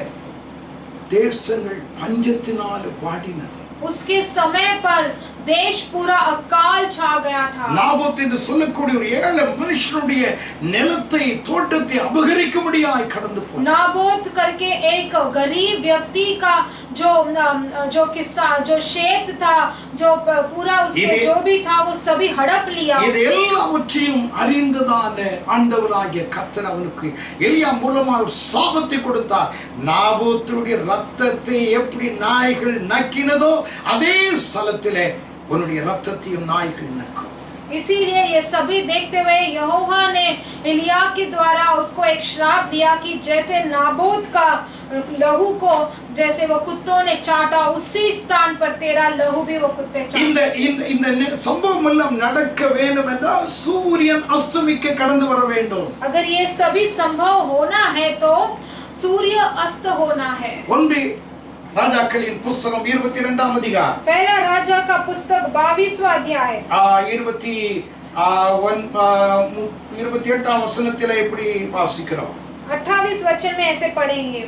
தேசங்கள் பஞ்சத்தினால் வாடினது. उसके समय पर देश पूरा अकाल छा गया था। நாபோத் என்று சொல்லக்கூடிய ஒரு ஏழை மனுஷனுடைய நிலத்தை தோட்டத்தை அபகரிக்கும்படியாய் கடந்து போனான். नाबोत करके एक गरीब व्यक्ति का जो किस्सा जो शेत था, जो पूरा उसके जो भी था वो सभी हड़प लिया। இது எல்லாவற்றையும் அறிந்ததான ஆண்டவராகிய கர்த்தர் அவனுக்கு எலியா மூலமா ஒரு சாபத்தை கொடுத்தார். நாபோத்துடைய ரத்தத்தை எப்படி நாய்கள் நக்கினதோ அதே ஸ்தலத்திலே உன்னுடைய ரத்தத்தையும் நாய்கள் நக்கும். इसीलिए ये सभी देखते हुए यहोवा ने एलिया के द्वारा उसको एक श्राप दिया कि जैसे नाबोत का लहू को जैसे वो कुत्तों ने चाटा, उसी स्थान पर तेरा लहू भी वो कुत्ते चाटेंगे। இந்த சம்பவம் எல்லாம் நடக்க வேண்டும் என்றால் சூரியன் அஸ்தமிக்க கடந்து வர வேண்டும். अगर ये सभी संभव होना है तो सूर्य अस्त होना है। ஒன்று ராஜாக்களின் புஸ்தகம் 22ஆம் அதிகாரம் पहला राजा का पुस्तक 22वां अध्याय 28ஆம் வசனத்திலே இப்படி வாசிக்கிறோம். 28 वचन में ऐसे पढ़ेंगे.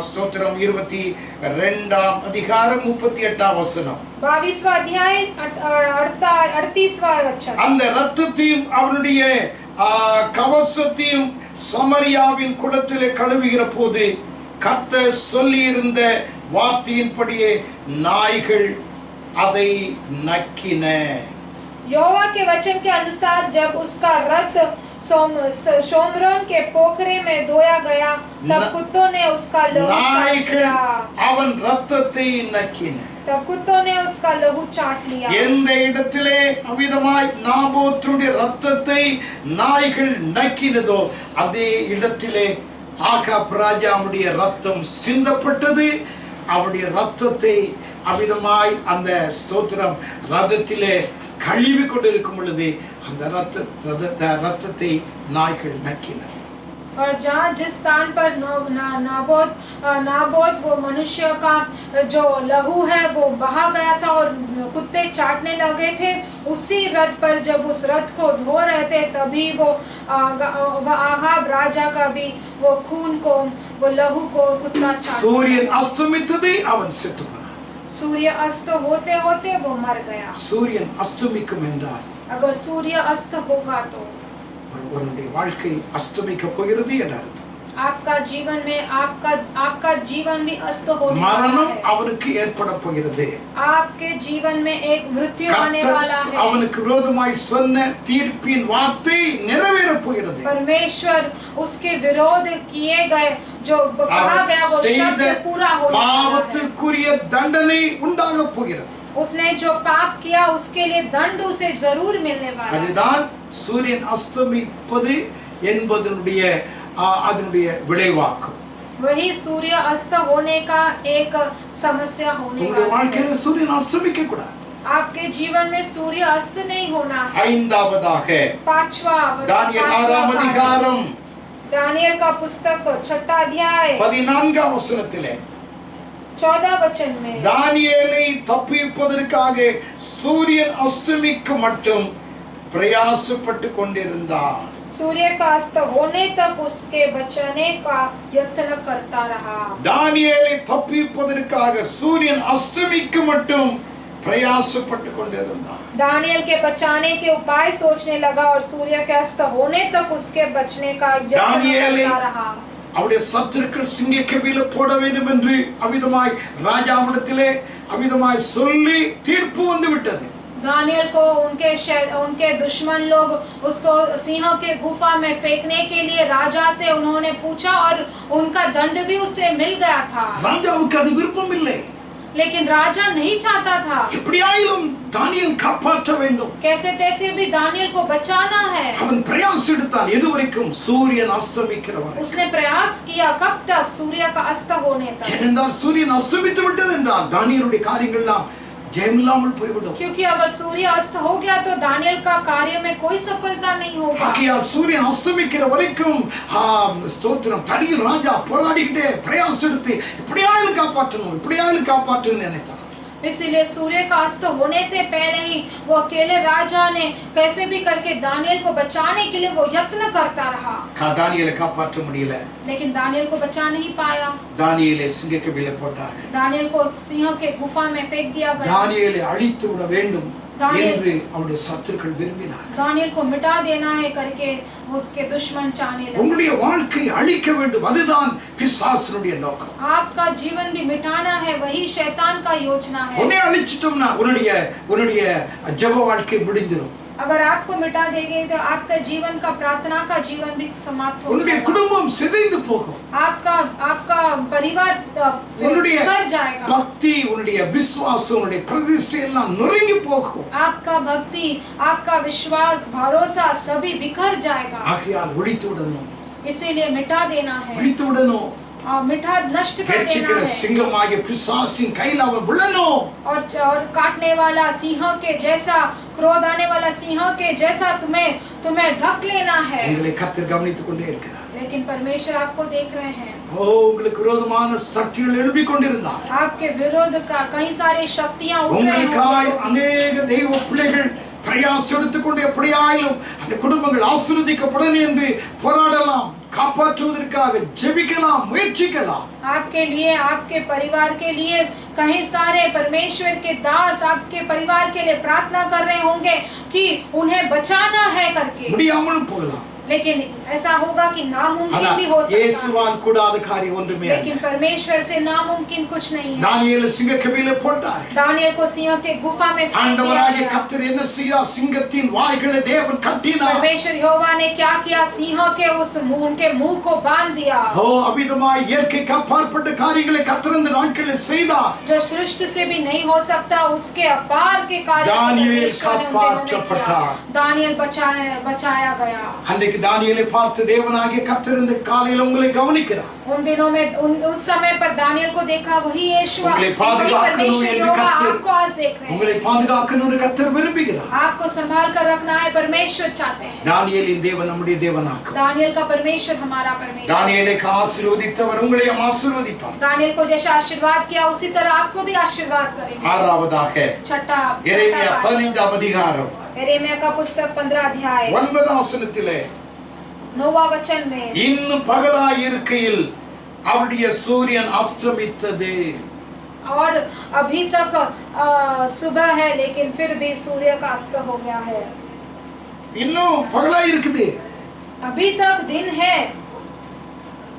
ஸ்தோத்திரம் 22ஆம் அதிகாரம் 38ஆம் வசனம். 22वां अध्याय 38वां वचन. அந்த இரத்தத்தையும் அவனுடைய கவசத்தையும் சமரியாவின் குளத்திலே கழுவுகிற போது கர்த்தர் சொல்லியிருந்த வார்த்தையின்படியே நாய்கள் அதை நக்கின. यहोवा के वचन के अनुसार जब उसका रथ शोमरोन के पोखरे में धोया गया तब कुत्तों ने उसका लहू चाट लिया. அவன் இரத்தத்தை நக்கின. तब कुत्तों ने उसका लहू चाट लिया. எந்த இடத்திலே அவிதமாய் நாபோத்துடைய இரத்தத்தை நாய்கள் நக்கினதோ அதே இடத்திலே ஆகாப் ராஜாவுடைய இரத்தம் சிந்தப்பட்டது. அவருடைய இரத்தத்தை அவிதமாய் அந்த ஸ்தோத்திரம் ரதத்திலே கழுவி கொண்டிருக்கும் பொழுது அந்த ரத்தத்தை நாய்கள் நக்கினது. और जहाँ जिस स्थान पर नाबोत वो मनुष्य का जो लहू है वो बहा गया था और कुत्ते चाटने लगे थे, उसी रथ पर जब उस रथ को धो रहे थे तभी वो आहाब राजा का भी वो खून को वो लहू को कुत्ता चाट. सूर्य अस्तमितदे அவன் செத்து போனான். सूर्य अस्त होते होते वो मर गया. சூரியன் அஸ்தமிக்கும் என்றால் अगर सूर्य अस्त होगा तो உன்னுடைய வாழ்க்கை அஸ்தமிக்க போகிறது என்ற அர்த்தம். आपका जीवन में आपका जीवन भी अस्त होने वाला மரணம் है. அவனுக்கு ஏற்பட போகிறது. आपके जीवन में एक मृत्यु आने वाला है. அவனுக்கு விரோதமாய் சொன்ன தீர்ப்பின் வார்த்தை நிறைவேற போகிறது. परमेश्वर उसके विरोध किए गए जो कहा गया वो शब्द पूरा होने वाला है. பாவத்துக்குரிய தண்டனை உண்டாக போகிறது. उसने जो पाप किया उसके लिए दंड उसे जरूर मिलने वाला है. அதுதான் சூரியன் அஸ்தமிப்பது என்பதனுடைய அதனுடைய விளைவாகும். वही सूर्य अस्त होने का एक समस्या होने உங்களுடைய वाला है. வாழ்க்கையில சூரியன் அஸ்தமிக்க கூடாது. आपके जीवन में सूर्य अस्त नहीं होना है. ஐந்தாவதாக पांचवा தானியேல் 6ஆம் அதிகாரம் दानियल का पुस्तक 6 अध्याय 14ஆம் வசனத்திலே 14 वचन में தானியேலை தப்பிப்பதற்காக சூரியன் அஸ்தமிக்க மட்டும் பிரயாசப்பட்டு கொண்டிருந்தார். सूर्य का अस्त होने तक उसके बचाने का यत्न करता रहा. தானியேலை தப்பிப்பதற்காக சூரியன் அஸ்தமிக்க மட்டும் பிரயாசப்பட்டு கொண்டிருந்தார். दानियल के बचाने के उपाय सोचने लगा और सूर्य के अस्त होने तक उसके बचने का यत्न करता रहा. அவருடைய சத்துருக்கள் சிங்கக்கவியில போட வேண்டும் என்று அவிதமாய் ராஜாவிடத்திலே அவிதமாய் சொல்லி தீர்ப்பு வந்து விட்டது. दानियल को उनके दुश्मन लोग उसको सिंहों के गुफा में फेंकने के लिए राजा से उन्होंने पूछा और उनका दंड भी उसे मिल गया था. ராஜாவுக்கு அது விருப்பம் இல்லை. लेकिन राजा नहीं चाहता था. எப்படியாயிலும் தானியேல் காப்பாற்ற வேண்டும். कैसे तैसे भी दानियल को बचाना है. அவன் பிரயாசம் எடுத்தான் எதுவரைக்கும் சூரியன் அஸ்தமிக்கிற வரை. उसने प्रयास किया कब तक? सूर्य का अस्त होने तक. ஏனென்றால் சூரியன் அஸ்தமித்து விட்டது என்றால் தானியேலுடைய காரியங்கள் எல்லாம் ஜெயமில்லாமல் போய்விடும். क्योंकि अगर सूर्य अस्त हो गया तो दानियल का कार्य में कोई सफलता नहीं होगा. ஆகையால் சூரியன் அஸ்தமிக்கிற வரைக்கும் ஸ்தோத்திரம் தடியில் ராஜா போராடிக்கிட்டே பிரயாசம் எடுத்து இப்படியாயிலும் காப்பாற்றணும் நினைத்தான். इसीलिए सूर्य का अस्त होने से पहले ही वो अकेले राजा ने कैसे भी करके दानियल को बचाने के लिए वो यत्न करता रहा. தானியேலை காப்பாற்ற முடியல. लेकिन दानियल को बचा नहीं पाया. தானியேலை சிங்கக்கவியில போட்டார்கள். दानियल को सिंहों के गुफा में फेंक दिया गया. தானியேலை அழித்து விட வேண்டும் என்று அவருடைய சத்துருக்கள் விரும்பினார். दानियल को मिटा देना है करके उसके दुश्मन चाहने लगे. உங்களுடைய வாழ்க்கை அழிக்க வேண்டும் அதுதான் பிசாசுடைய நோக்கம். आपका जीवन भी मिटाना है वही शैतान का योजना है. உன்னை அழிச்சிட்டோம்னா உன்னுடைய ஜெப வாழ்க்கை முடிஞ்சிரும். अगर आपको मिटा देंगे तो आपका जीवन का प्रार्थना का जीवन भी समाप्त हो உன்னுடைய जाएगा. குடும்பம் சிதைந்து போகும். आपका परिवार உன்னுடைய बिखर जाएगा. பக்தி உன்னுடைய விசுவாசம் உன்னுடைய பிரதிஷ்டை எல்லாம் நொறுங்கி போகும். आपका भक्ति आपका विश्वास भरोसा सभी बिखर जाएगा. ஆகையால் ஒழித்து விடணும். इसीलिए मिटा देना है. ஒழித்து விடணும். मिठा नष्ट कर देना கெச்சிக்கிற है. சிங்கமாகிய பிசாசின் கையில் அவன் விழணும். और काटने वाला सिंह के जैसा क्रोध आने वाला सिंह के जैसा तुम्हें ढक लेना है. உங்களை கர்த்தர் கவனித்துக் கொண்டே இருக்கிறார். लेकिन परमेश्वर आपको देख रहे हैं। ஓ உங்களுக்கு விரோதமான சக்திகள் எழும்பிக் கொண்டிருந்தார். आपके विरोध का कई सारे शक्तियां उठ रहे உங்களுக்காய் हैं। अनेक தெய்வ பிள்ளைகள் பிரயாசம் எடுத்துக்கொண்டு எப்படியாயிலும் அந்த குடும்பங்கள் ஆசீர்வதிக்கப்படணும் என்று போராடலாம், காப்பாற்றுவதற்காக ஜெபிக்கலாம், முயற்சிக்கலாம். आपके लिए, आपके परिवार के लिए कई सारे परमेश्वर के दास आपके परिवार के लिए प्रार्थना कर रहे होंगे कि उन्हें बचाना है करके, முடியாமலும் போகலாம். लेकिन ऐसा होगा कि नामुमकिन भी हो सकता है। இயேசுவால் கூடாத காரியம் ஒன்றுமே இல்லை. लेकिन परमेश्वर से नामुमकिन कुछ नहीं है। தானியேல் சிங்கக்கபியிலே போட்டார். दानियल को सिंह के गुफा में फेंक दिया ஆண்டவராகிய गया। கர்த்தர் என்ன செய்தார்? சிங்கத்தின் வாய்களை தேவன் கட்டினார். परमेश्वर यहोवा ने क्या किया? सिंह के उस मुंह, उनके मुंह को बांध दिया। ஓ அபிதமாய் இயற்கைக்கு அப்பாற்பட்ட காரியங்களை கர்த்தர் இந்த நாட்களில் செய்தார். जो सृष्टि से भी नहीं हो सकता उसके अपार के कार्य दानियेल காப்பாற்றப்பட்டார். दानियल बचाया गया। அன்றைக்கு தானியேலை பார்த்து தேவனாகிய கர்த்தர் இந்த காலையில் உங்களை கவனிக்கிறார். उन दिनों में उस समय पर दानियल को देखा वही यीशु உங்களை பாதுகாக்கணும் என்று கர்த்தர் आपको आज देख रहे हैं। உங்களை பாதுகாக்கணும் என்று கர்த்தர் விரும்புகிறார். आपको संभाल कर रखना है, परमेश्वर चाहते हैं। தானியேலின் தேவன் நம்முடைய தேவனாக்கும். दानियल का परमेश्वर हमारा परमेश्वर। தானியேலை ஆசீர்வதித்தவர் உங்களையும் ஆசீர்வதிப்பார். दानियल को जैसे आशीर्वाद किया उसी तरह आपको भी आशीर्वाद करेंगे। ஆறாவதாக छठा எரேமியா 15 அதிகாரம் यिर्मयाह का पुस्तक 15 अध्याय 9 वचனத்திலே 9वां वचन में, இன்னும் பகலாய் இருக்கையில் அவருடைய சூரியன் அஸ்தமித்தது. और अभी तक सुबह है लेकिन फिर भी सूर्य का अस्त हो गया है। இன்னும் பகலாய் இருக்குது, अभी तक दिन है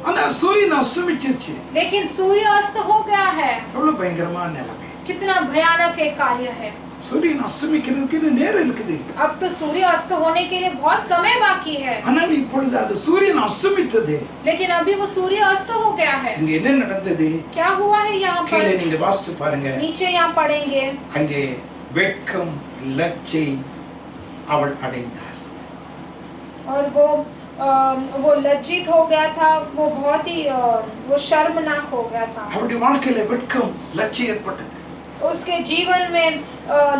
ஆனா சூரியன் அஸ்தமிச்சிருச்சு. लेकिन सूर्य अस्त हो गया है। எவ்வளவு பயங்கரமான நிலைமை! कितना भयानक एक कार्य है। சூரியன் அஸ்தமிக்கிறதுக்கு இன்னும் நேரம் இருக்குது. अब तो सूर्य अस्त होने के लिए बहुत समय बाकी है, ஆனால் இப்பொழுது அது சூரியன் அஸ்தமித்தது. लेकिन अभी वो सूर्य अस्त हो गया है। இங்க என்ன நடந்தது? क्या हुआ है यहाँ கீழே पर? நீங்க வாசித்து பாருங்க. नीचे यहाँ पढ़ेंगे। அங்கே வெட்கம் லജ്ஜை அவள் அடைந்தாள். और वो लज्जित हो गया था, वो बहुत ही वो शर्मनाक हो गया था। அவளுடைய வாழ்க்கையில வெட்கம் லज्ஜை ஏற்பட்டது. उसके जीवन में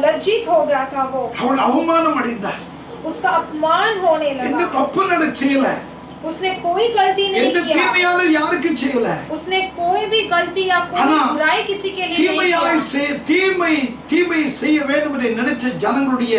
लज्जित हो गया था वो, அவள் அவமானம் அடைந்தாள். उसका अपमान होने எந்த लगा। தப்பு செய்யல, उसने कोई गलती नहीं எந்த किया, தீமையாளர் யாருக்கும் செய்யல. उसने कोई भी गलती या कोई ஆனா, बुराई किसी के लिए नहीं தீமையாய் किया। தீமை செய்ய வேண்டும் என்று நினைச்ச ஜனங்களுடைய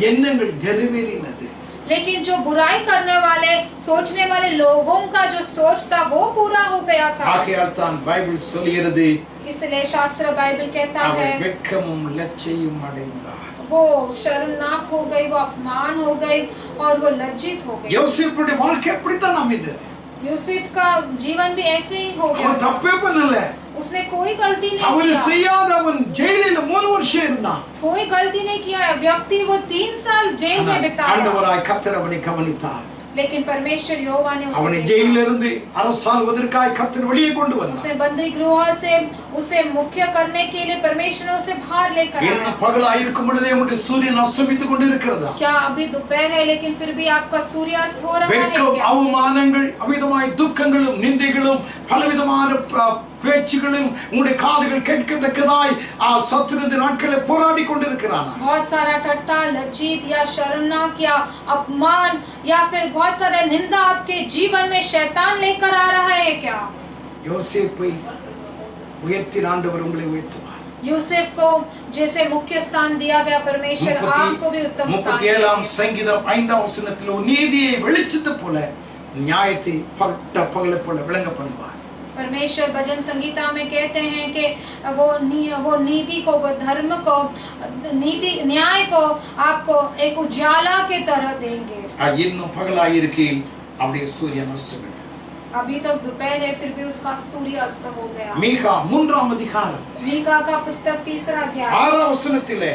எண்ணங்கள் நிறைவேறினது. लेकिन जो बुराई करने वाले, सोचने वाले लोगों का जो सोच था वो पूरा हो गया था। ஆகையால் தான் பைபிள் சொல்கிறது, इसलिए शास्त्र बाइबल कहता है அவள் வெட்கமும் லജ്ஜையும் அடைந்தாள். वो शर्मनाक हो गई, वो अपमान हो गई और वो लज्जित हो गई। யோசேப்புடைய வாழ்க்கை அப்படித்தான் அமைந்தது. यूसुफ का जीवन भी ऐसे ही हो गया அவன் था। தப்பே பண்ணல. उसने कोई गलती नहीं அவன் किया, செய்யாத அவன் ஜெயிலில் 3 வருஷம் இருந்தான். कोई गलती नहीं किया। व्यक्ति वो 3 साल जेल में बिताया, ஆண்டவராய் கர்த்தர் அவனை கவனித்தார். लेकिन परमेश्वर यहोवा ने அவனை उसे ஜெயிலிலிருந்து அரசாள்வதற்காய் கர்த்தர் வெளியே கொண்டு வந்தார். उसे बंदी गृह से उसे मुख्य करने के लिए परमेश्वर ने उसे बाहर लेकर आया। என்ன பகலாய் இருக்கும் பொழுதே உங்களுடைய சூரியன் அஸ்தமித்துக் கொண்டிருக்கிறதா? क्या अभी दोपहर है लेकिन फिर भी आपका सूर्यास्त हो रहा है வெட்கம் क्या? அவமானங்கள் அவிதமாய் துக்கங்களும் நிந்தைகளும் பலவிதமான பேச்சுகளும் உங்களுடைய காதுகள் கேட்கத்தக்கதாய் சத்துருந்த நாட்களை போராடி கொண்டிருக்கிறானா? बहुत सारा ठट्टा, लज्जित या शर्मनाक या अपमान या फिर बहुत सारा निंदा आपके जीवन में शैतान लेकर आ रहा है क्या? யோசேப்பை உயர்த்தின ஆண்டவர் உங்களை உயர்த்துவார். यूसुफ को जैसे मुख्य स्थान दिया गया परमेश्वर आपको भी उत्तम स्थान 37 சங்கீதம் 5 வசனத்தில் நீதியை வெளிச்சத்தை போல நியாயத்தை பட்ட பகலை போல விளங்க பண்ணுவார். परमेश्वर भजन संगीता में कहते हैं कि वो नीति को, वो धर्म को, नीति न्याय को आपको एक उजाला के तरह देंगे। இன்னும் பகலாய் இருக்கையில் அவருடைய சூரியன் அஸ்தமித்தது. अभी तक दोपहर है फिर भी उसका सूर्य अस्त हो गया। மீகா 3 அதிகாரம் मीका का पुस्तक 3 अध्याय 6 வசனத்திலே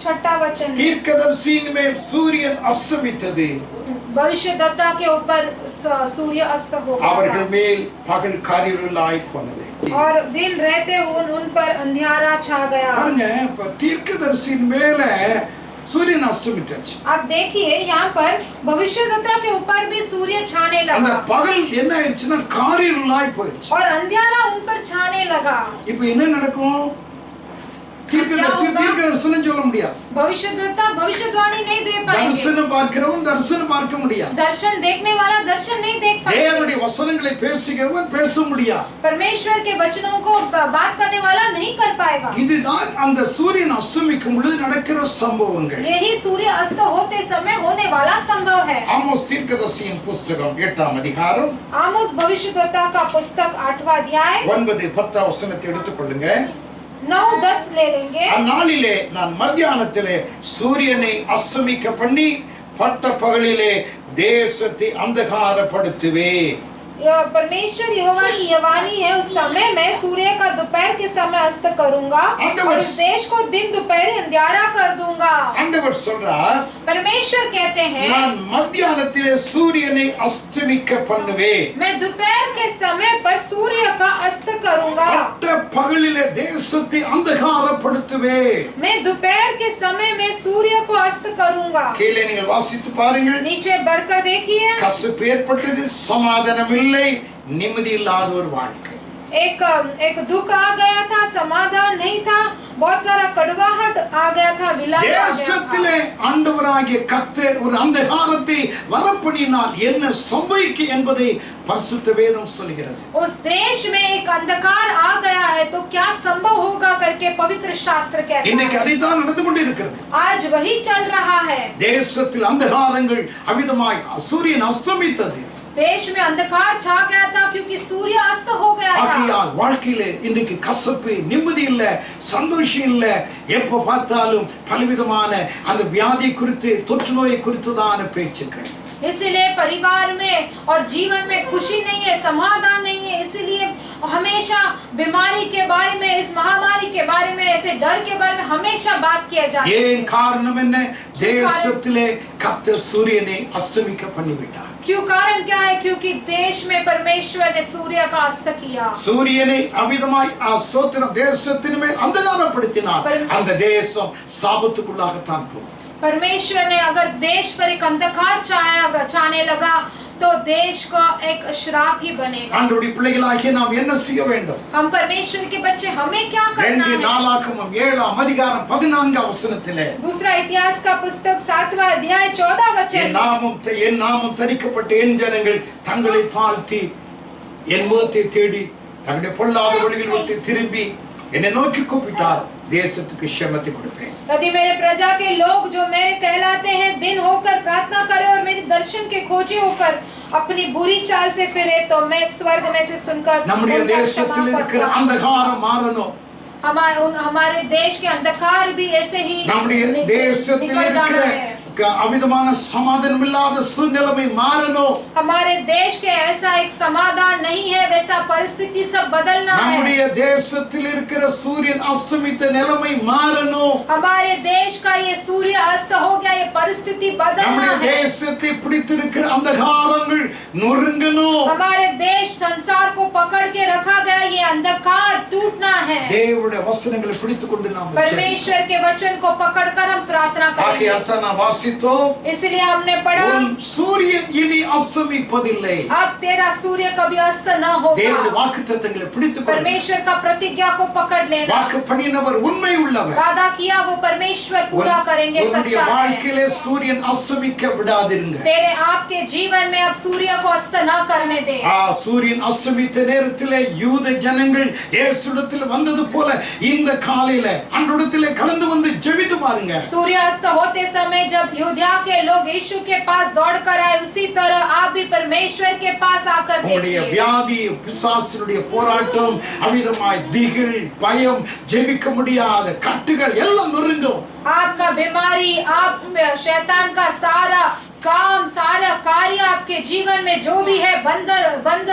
6 वचन, தீர்க்கதரிசியின் மேல் சூரியன் அஸ்தமித்தது, भविष्यद्वक्ता के ऊपर सूर्य अस्त हो அவர்கள் गया மேல் பகல் காரிருளாய் போனது. और दिन रहते उन पर अंधियारा छा गया। பாருங்க, இப்ப தீர்க்கதரிசியின் மேல சூரியன் அஸ்தமித்தாச்சு. आप देखिए यहाँ पर भविष्यद्वक्ता के ऊपर भी सूर्य छाने அந்த लगा பகல் என்ன ஆயிடுச்சுன்னா காரிருளாய் போயிடுச்சு. और अंधियारा उन पर छाने लगा। இப்போ என்ன நடக்கும்? தீர்க்கதரிசி தீர்க்கதரிசனம் சொல்ல முடியாது. भविष्यद्वक्ता भविष्यवाणी नहीं दे पाएंगे. தரிசனம் பார்க்கிறவன் தரிசனம் பார்க்க முடியாது. दर्शन देखने वाला दर्शन नहीं देख पाएगा. தேவனுடைய வசனங்களை பேசுகிறவன் பேச முடியாது. परमेश्वर के वचनों को बात करने वाला नहीं कर पाएगा. இதுதான் அந்த சூரியன் அஸ்தமிக்கும் பொழுது நடக்கிற சம்பவங்கள். यही सूर्य अस्त होते समय होने वाला संभव है. ஆமோஸ் தீர்க்கதரிசியின் புஸ்தகம் 8ஆம் அதிகாரம் आमोस भविष्यद्वक्ता का पुस्तक 8वां अध्याय 9-10 வசனத்தை எடுத்துக்கொள்ளுங்க. 9-10 ले लेंगे. அந்நாளிலே நான் மத்தியானத்திலே சூரியனை அஸ்தமிக்க பண்ணி பட்ட பகலிலே தேசத்தை அந்தகாரப்படுத்துவே. परमेश्वर यहोवा की यह वाणी है, उस समय मैं सूर्य का दोपहर के समय अस्त करूंगा और इस देश को दिन दोपहर अंधियारा कर दूंगा. ஆண்டவர் சொல்றார், परमेश्वर कहते हैं நான் மத்தியானத்திலே சூரியனை அஸ்தமிக்க பண்ணுவே. मैं दोपहर के समय पर सूर्य का अस्त करूंगा. பட்ட பகலிலே தேசத்தை அந்தகாரப்படுத்துவே. मैं दोपहर के समय में सूर्य को अस्त करूंगा. கீழே நீங்கள் வாசித்து பாருங்கள். नीचे बढ़कर देखिए. கசப்பு ஏற்பட்டது, சமாதானம் இல்லை, நிம்மதி இல்லாத ஒரு வாழ்க்கை. एक दुख आ गया था, समाधान नहीं था, बहुत सारा कड़वाहट आ गया था, विलाप आ गया தேசத்திலே ஆண்டவராகிய கர்த்தர் ஒரு அந்தகாரத்தை வரப்பண்ணினால் என்ன சம்பவிக்கும் என்பதை பரிசுத்த வேதம் சொல்கிறது. उस देश में एक अंधकार आ गया है तो क्या संभव होगा करके पवित्र शास्त्र कहता है. இன்னைக்கு அதுதான் நடந்து கொண்டிருக்கிறது. आज वही चल रहा है. தேசத்தில் அந்தகாரங்கள் அவிதமாய் சூரியன் அஸ்தமித்தது. देश में अंधकार छा गया था क्योंकि सूर्य अस्त हो गया था. ஆகையால் வாழ்க்கையிலே இன்றைக்கு கசப்பு, நிம்மதி இல்ல, சந்தோஷம் இல்ல, எப்போ பார்த்தாலும் பலவிதமான அந்த வியாதி குறித்து, தொற்று நோய் குறித்துதான பேச்சுக்கள். इसलिए परिवार में और जीवन में खुशी नहीं है, समाधान नहीं है. इसलिए हमेशा बीमारी के बारे में, इस महामारी के बारे में, ऐसे डर के बारे में हमेशा बात किया जाता है. ஏன் காரணம் என்ன? தேசத்திலே கர்த்தர் சூரியனை அஸ்தமிக்க பண்ணிவிட்டார். क्यों? कारण क्या है? क्योंकि देश में परमेश्वर ने सूर्य का अस्त किया. சூரியனை அவிதமாய் ஸ்தோத்திரம் தேசத்தின் மேல் அந்தகாரப்படுத்தினார். அந்த தேசம் சாபத்துக்குள்ளாகத்தான் போகும். परमेश्वर ने अगर देश पर एक अंधकार छाने लगा तो देश का एक श्राप ही बनेगा. ஆண்டவருடைய பிள்ளைகளாகிய நாம் என்ன செய்ய வேண்டும்? हम परमेश्वर के बच्चे, हमें क्या करना है? 2 7ஆம் அதிகாரம் 14ஆம் வசனத்திலே दूसरा इतिहास का पुस्तक 7वां अध्याय 14 वचन. என் நாமம் தரிக்கப்பட்ட என் ஜனங்கள் தங்களை தாழ்த்தி என் முகத்தை தேடி தங்களுடைய பொல்லாத வழிகளை விட்டு திரும்பி என்னை நோக்கி கூப்பிட்டால் தேசத்துக்கு க்ஷேமத்தை கொடுப்பேன். यदि मेरे प्रजा के लोग जो मेरे कहलाते हैं दिन होकर प्रार्थना करें और मेरे दर्शन के खोजी होकर अपनी बुरी चाल से फिरे तो मैं स्वर्ग में से सुनकर நம்முடைய தேசத்தில் இருக்கிற அந்தகாரம் மாறணும். हमारे देश के अंधकार भी ऐसे ही நம்முடைய தேசத்தில் இருக்கிற அவிதமான சமாதானம் இல்லாத சூழ்நிலை மாறணும். हमारे देश के ऐसा एक समाधान नहीं है, वैसा परिस्थिति सब बदलना है. நம்முடைய தேசத்தில் இருக்கிற சூரியன் அஸ்தமித்த நிலைமை மாறணும். हमारे देश का ये सूर्य अस्त हो गया, ये परिस्थिति बदलना நம்முடைய है. தேசத்தை பிடித்திருக்கிற அந்தகாரங்கள் நொறுங்கணும். हमारे देश संसार को पकड़ के रखा गया, ये अंधकार टूटना है. தேவனுடைய வசனங்களை பிடித்துக்கொண்டு நாம் परमेश्वर के वचन को पकड़कर हम प्रार्थना करेंगे. इसलिए हमने पढ़ा सूर्य इनी अस्तमिப்பதில்லை. अब तेरा सूर्य कभी अस्त न होगा. தேவனுடைய வாக்குத்தத்தங்களை பிடித்துக்கொள்ளுங்கள். परमेश्वर का प्रतिज्ञा को पकड़ लेना. வாக்கு பண்ணினவர் உண்மை உள்ளவர். वादा किया वो परमेश्वर पूरा करेंगे, सच्चा है. வாழ்க்கையிலே சூரியன் அஸ்தமிக்க விடாதிருங்க. तेरे आपके जीवन में अब सूर्य को अस्त न करने दे. சூரியன் அஸ்தமித்த நேரத்திலே யூத ஜனங்கள் இயேசுவிடத்தில் வந்தது போல இந்த காலையில அன்றிடத்திலே கடந்து வந்து ஜெபித்து பாருங்க. सूर्य अस्त होते समय जब यूदया के लोग यीशु के पास दौड़कर आए, उसी तरह आप भी परमेश्वर के पास आकर देखिए. வியாதி, பிசாசுடைய போராட்டம், அவிதமாய் திகில், பயம், ஜெபிக்க முடியாத கட்டுகள் எல்லாம் நொறுங்கும். आपका बीमारी, आप शैतान का सारा काम, सारा कार्य आपके जीवन में जो भी है बंद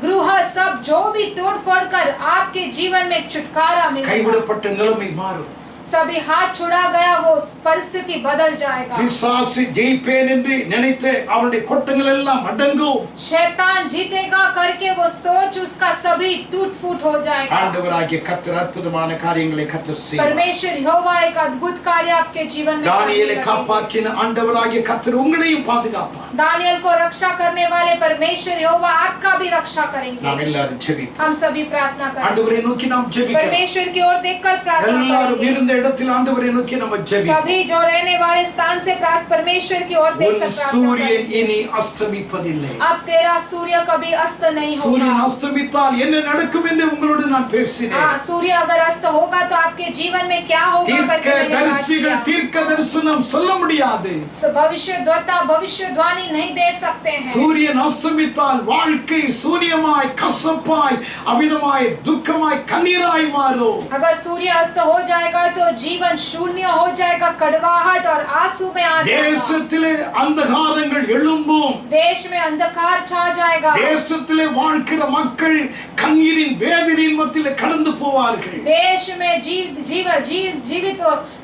गृह सब जो भी तोड़ फोड़ कर आपके जीवन में छुटकारा मिलेगा. கைவிடப்பட்ட நிலைமை மாறும். सभी हाथ छुड़ा गया, वो परिस्थिति बदल जाएगा। பிசாசு ஜெயிப்பேன் என்று நினைத்த அவருடைய கொட்டங்கள் எல்லாம் அடங்கும். शैतान जीतेगा करके वो सोच उसका सभी टूट फूट हो जाएगा। ஆண்டவராகிய கர்த்தர் அற்புதமான காரியங்களை கர்த்தர் செய்வார். परमेश्वर यहोवा एक अद्भुत कार्य आपके जीवन में தானியேலை காப்பாற்றின ஆண்டவராகிய கர்த்தர் உங்களையும் பாதுகாப்பார். दानियल को रक्षा करने वाले परमेश्वर यहोवा आपका भी रक्षा करेंगे। நாம் எல்லாரும் ஜெபிப்போம். हम सभी प्रार्थना करें। ஆண்டவரை நோக்கி நாம் ஜெபிக்கலாம். परमेश्वर की ओर देखकर प्रार्थना எல்லாரும் करेंगे। இருந்த இடத்தில் ஆண்டவரை நோக்கி நாம் ஜெபிப்போம். सभी जो रहने वाले स्थान से परमेश्वर की ओर देखकर உன் प्रार्थना சூரியன் करेंगे। இனி அஸ்தமிப்பதில்லை. अब तेरा सूर्य कभी अस्त नहीं சூரியன் होगा। அஸ்தமித்தால் என்ன நடக்கும் என்று உங்களோடு நான் பேசினேன். हाँ, सूर्य अगर अस्त होगा तो आपके जीवन में क्या होगा தீர்க்க करके मैंने बात தரிசிகள் किया। தீர்க்க தரிசனம் சொல்ல முடியாது. भविष्यद्वक्ता भविष्यवाणी नहीं दे सकते हैं। சூரியன் அஸ்தமித்தால் வாழ்க்கை சூரியமாய் கசப்பாய் அவிதமாய் துக்கமாய் கண்ணீராய் மாறும். अगर सूर्य अस्त हो जाएगा तो जीवन शून्य हो जाएगा, कड़वाहट और आंसू में आ जाएगा। தேசத்திலே அந்தகாரங்கள் எழும்பும். देश में अंधकार छा जाएगा। தேசத்திலே வாழ்கிற மக்கள் கண்ணீரின் வேதனையின் மத்தியிலே கடந்து போவார்கள். देश में जीवित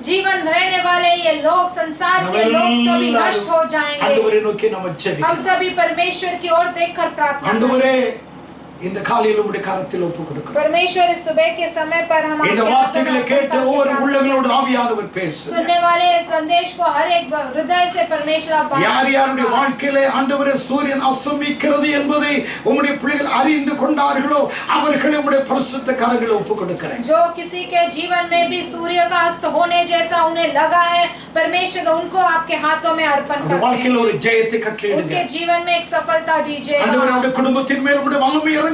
जीवन रहने वाले ये लोग, संसार के लोग सभी नष्ट हो जाएंगे। ஆண்டவரை நோக்கி நாம் हम ஜெபிக்கலாம். सभी परमेश्वर की ओर देखकर प्रार्थना करें। ஆண்டவரே இந்த காலையில் உம்முடைய கரத்தில் ஒப்பு கொடுக்கிறோம். परमेश्वर इस सुबह के समय पर हम இந்த வார்த்தைகளை கேட்ட ஒவ்வொரு உள்ளங்களோடு ஆவியானவர் பேசுகிறார். सुनने वाले इस संदेश को हर एक हृदय से परमेश्वर आप बात யார் யாருடைய வாழ்க்கையிலே ஆண்டவரே சூரியன் அஸ்தமிக்கிறது என்பதை உம்முடைய பிள்ளைகள் அறிந்து கொண்டார்களோ அவர்களை உம்முடைய பரிசுத்த கரங்களில் ஒப்பு கொடுக்கிறேன். जो किसी के जीवन में भी सूर्य का अस्त होने जैसा उन्हें लगा है, परमेश्वर उनको आपके हाथों में अर्पण அந்த करते வாழ்க்கையில் हैं। ஒரு ஜெயத்தை கட்டளையிடுங்க. उनके जीवन में एक सफलता दीजिए। ஆண்டவரே அவருடைய குடும்பத்தின் மேல் உம்முடைய வல்லமை இறங்கட்டும்.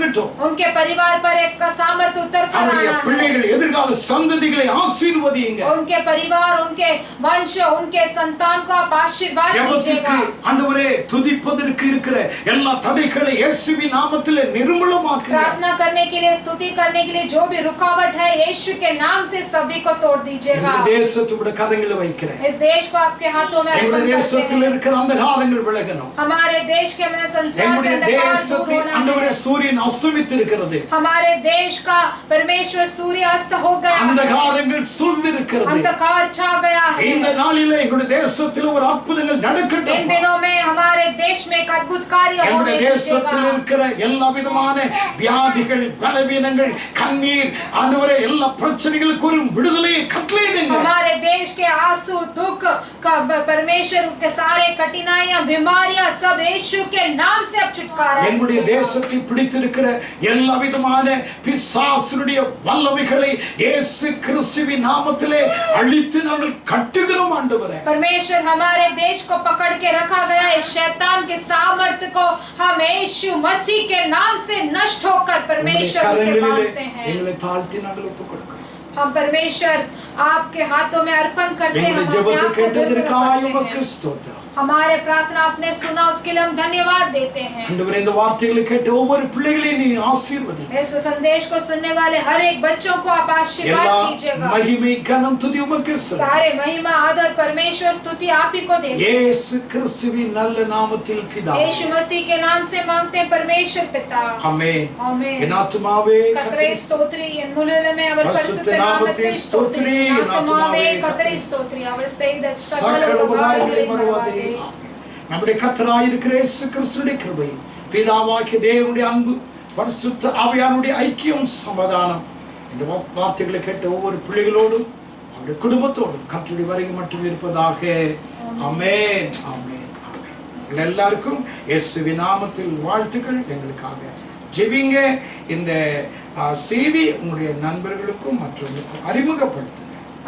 उनके परिवार पर एक का सामर्थ्य उतर कर அவருடைய आना है। பிள்ளைகள் எதிர்கால சந்ததிகளை ஆசீர்வதியுங்க. उनके परिवार, उनके वंश, उनके संतान को आप आशीर्वाद ஜெபத்துக்கு दीजिएगा। ஆண்டவரே துதிப்பதற்கு இருக்கிற எல்லா தடைகளை இயேசுவின் நாமத்திலே நிர்மூலமாக்குங்க. प्रार्थना करने के लिए, स्तुति करने के लिए जो भी रुकावट है, यीशु के नाम से सभी को तोड़ दीजिएगा। இந்த தேசத்துடைய கரங்களை வைக்கிறேன். इस देश को आपके हाथों में எங்களுடைய अर्पण करते தேசத்தில் हैं। இருக்கிற அந்தகாரங்கள் விலகணும். हमारे देश के में संसार के எங்களுடைய अंधकार दूर தேசத்தில் होना ஆண்டவரே है। சூரியன் அஸ்தமித்து இருக்கிறது. हमारे देश का परमेश्वर सूर्य अस्त हो गया है। அந்தகாரங்கள் சூழ்ந்து இருக்கிறது. अंधकार छा गया है। இந்த நாளிலே எங்களுடைய தேசத்தில் ஒரு அற்புதங்கள் इन நடக்கட்டும். दिनों में हमारे देश में एक अद्भुत कार्य होने எங்களுடைய தேசத்தில் दीजिएगा। இருக்கிற எல்லா விதமான வியாதிகள் பலவீனங்கள் கண்ணீர் ஆண்டவரே எல்லா பிரச்சனைகளுக்கு ஒரு விடுதலையை கட்டளையிடுங்க. हमारे देश के आंसू, दुख का परमेश्वर के सारे कठिनाइयां, बीमारियां सब यीशु के नाम से अब छुटकारा எங்களுடைய दीजिएगा। தேசத்தை பிடித்திருக்கிற எல்லா விதமான பிசாசுடைய வல்லமைகளை இயேசு கிறிஸ்துவின் நாமத்திலே அழித்து நாங்கள் கட்டுகிறோம் ஆண்டவரே. परमेश्वर हमारे देश को पकड़ के रखा गया है, शैतान के सामर्थ्य को हम यीशु मसीह के नाम से नष्ट होकर परमेश्वर से கரங்களிலே मांगते हैं। எங்களை தாழ்த்தி நாங்கள் ஒப்புக் கொடுக்கிறோம். हम परमेश्वर आपके हाथों में अर्पण करते हैं। எங்களுடைய हम अपने ஜெபத்தை आप को दर्द கேட்டதற்காக करते உமக்கு हैं। ஸ்தோத்திரம். हमारे प्रार्थना आपने सुना, उसके लिए हम धन्यवाद देते हैं। ஆண்டவரே இந்த வார்த்தைகளை கேட்ட ஒவ்வொரு பிள்ளைகளையும் நீ ஆசீர்வதி. इस संदेश को सुनने वाले हर एक बच्चों को आप आशीर्वाद எல்லா कीजिएगा। மகிமை கனம் துதி உமக்கு செலுத்துகிறோம். सारे महिमा आदर परमेश्वर स्तुति आप ही को देंगे। இயேசு கிறிஸ்துவின் நல்ல நாமத்தில் பிதாவே. यीशु मसीह के नाम से मांगते हैं परमेश्वर पिता। ஆமென். आमेन। என் ஆத்துமாவே கர்த்தரை ஸ்தோத்திரி, என் முழுவதுமே அவர் பரிசுத்த நாமத்தை ஸ்தோத்திரி. என் ஆத்துமாவே கர்த்தரை ஸ்தோத்திரி, அவர் செய்த சகல உபகாரங்களை மறவாதே. நம்முடைய கர்த்தராய் இருக்கிற இயேசு கிறிஸ்துவின் கிருபை, பிதாவாகிய தேவனுடைய அன்பு, பரிசுத்த ஆவியானுடைய ஐக்கியம் சமாதானம் இந்த வார்த்தைகளை கேட்ட ஒவ்வொரு பிள்ளைகளோடும் அவருடைய குடும்பத்தோடும் கர்த்தருடைய வருகை மட்டும் இருப்பதாக. ஆமென், ஆமென், ஆமென். உங்கள் எல்லாருக்கும் இயேசுவின் நாமத்தில் வாழ்த்துக்கள். எங்களுக்காக ஜெபிங்க. இந்த செய்தி உங்களுடைய நண்பர்களுக்கும் மற்றவர்களுக்கும் அறிமுகப்படுத்துங்க.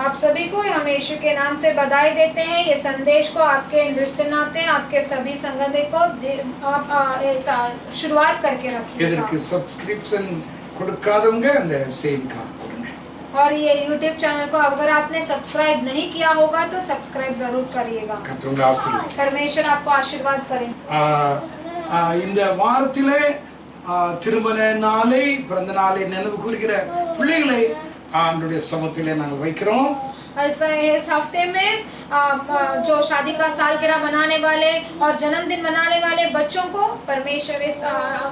आप सभी को हम यीशु के नाम से बधाई देते हैं। ये संदेश को आपके रिश्ते नाते, आपके सभी संगति को आप शुरुआत करके रखिए। இதற்கு சப்ஸ்கிரிப்ஷன் கொடுக்காதவங்க அந்த செய்திக்காக கொடுங்க. और ये YouTube चैनल को अगर आपने सब्सक्राइब नहीं किया होगा तो सब्सक्राइब जरूर करिएगा। கர்த்தருடைய ஆசீர்வாதம். परमेश्वर आपको आशीर्वाद करें। இந்த வாரத்திலே திருமண நாளை பிறந்த நாளை நினைவு கூறுகிற பிள்ளைகளை ஆண்டவருடைய சமூகத்திலே நாங்கள் வைக்கிறோம். इस हफ्ते में जो शादी का सालगिरह मनाने वाले और जन्मदिन मनाने वाले बच्चों को परमेश्वर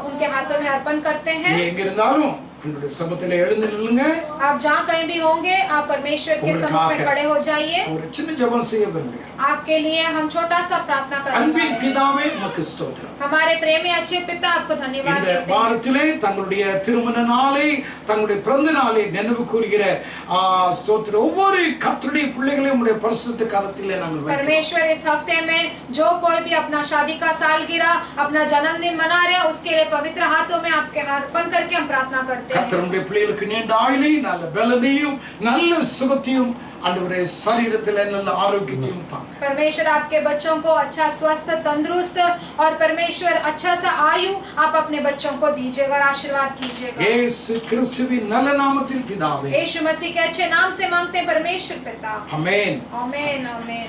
उनके हाथों में अर्पण करते हैं। எங்க இருந்தாலும் என்னுடைய சமூகத்திலே எழுந்து நில்லுங்க. आप जहाँ कहीं भी होंगे आप परमेश्वर के सम्मुख में खड़े हो जाइए. ஒரு சின்ன ஜெபம் செய்ய விரும்புகிறேன். आपके लिए हम छोटा सा प्रार्थना करने அன்பின் वाले हैं. பிதாவே உமக்கு ஸ்தோத்திரம். हमारे प्रेमी अच्छे पिता आपको धन्यवाद இந்த देते हैं. வாரத்திலே தங்களுடைய திருமண நாளை தங்களுடைய பிறந்த நாளை நினைவு கூறுகிற ஸ்தோத்திரம். ஒவ்வொரு கர்த்தருடைய பிள்ளைகளையும் உம்முடைய பரிசுத்த கரத்திலே நாங்கள் வைக்கிறோம். परमेश्वर इस हफ्ते में जो कोई भी अपना शादी का सालगिरह अपना जन्मदिन मना रहे हैं उसके लिए पवित्र हाथों में आपके अर्पण करके हम प्रार्थना करते हैं. கர்த்தருடைய பிள்ளைகளுக்கு நீண்ட ஆயுளையும் நல்ல பலனையும் நல்ல சுகத்தையும் ஆண்டவரே சரீரத்திலே நல்ல ஆரோக்கியத்தையும் தாங்க. परमेश्वर आपके बच्चों को अच्छा स्वस्थ तंदुरुस्त और परमेश्वर अच्छा सा आयु आप अपने बच्चों को दीजिएगा और आशीर्वाद कीजिएगा. இயேசு கிறிஸ்துவின் நல்ல நாமத்தில் பிதாவே. यीशु मसीह के अच्छे नाम से मांगते हैं परमेश्वर पिता. आमेन. आमेन आमेन.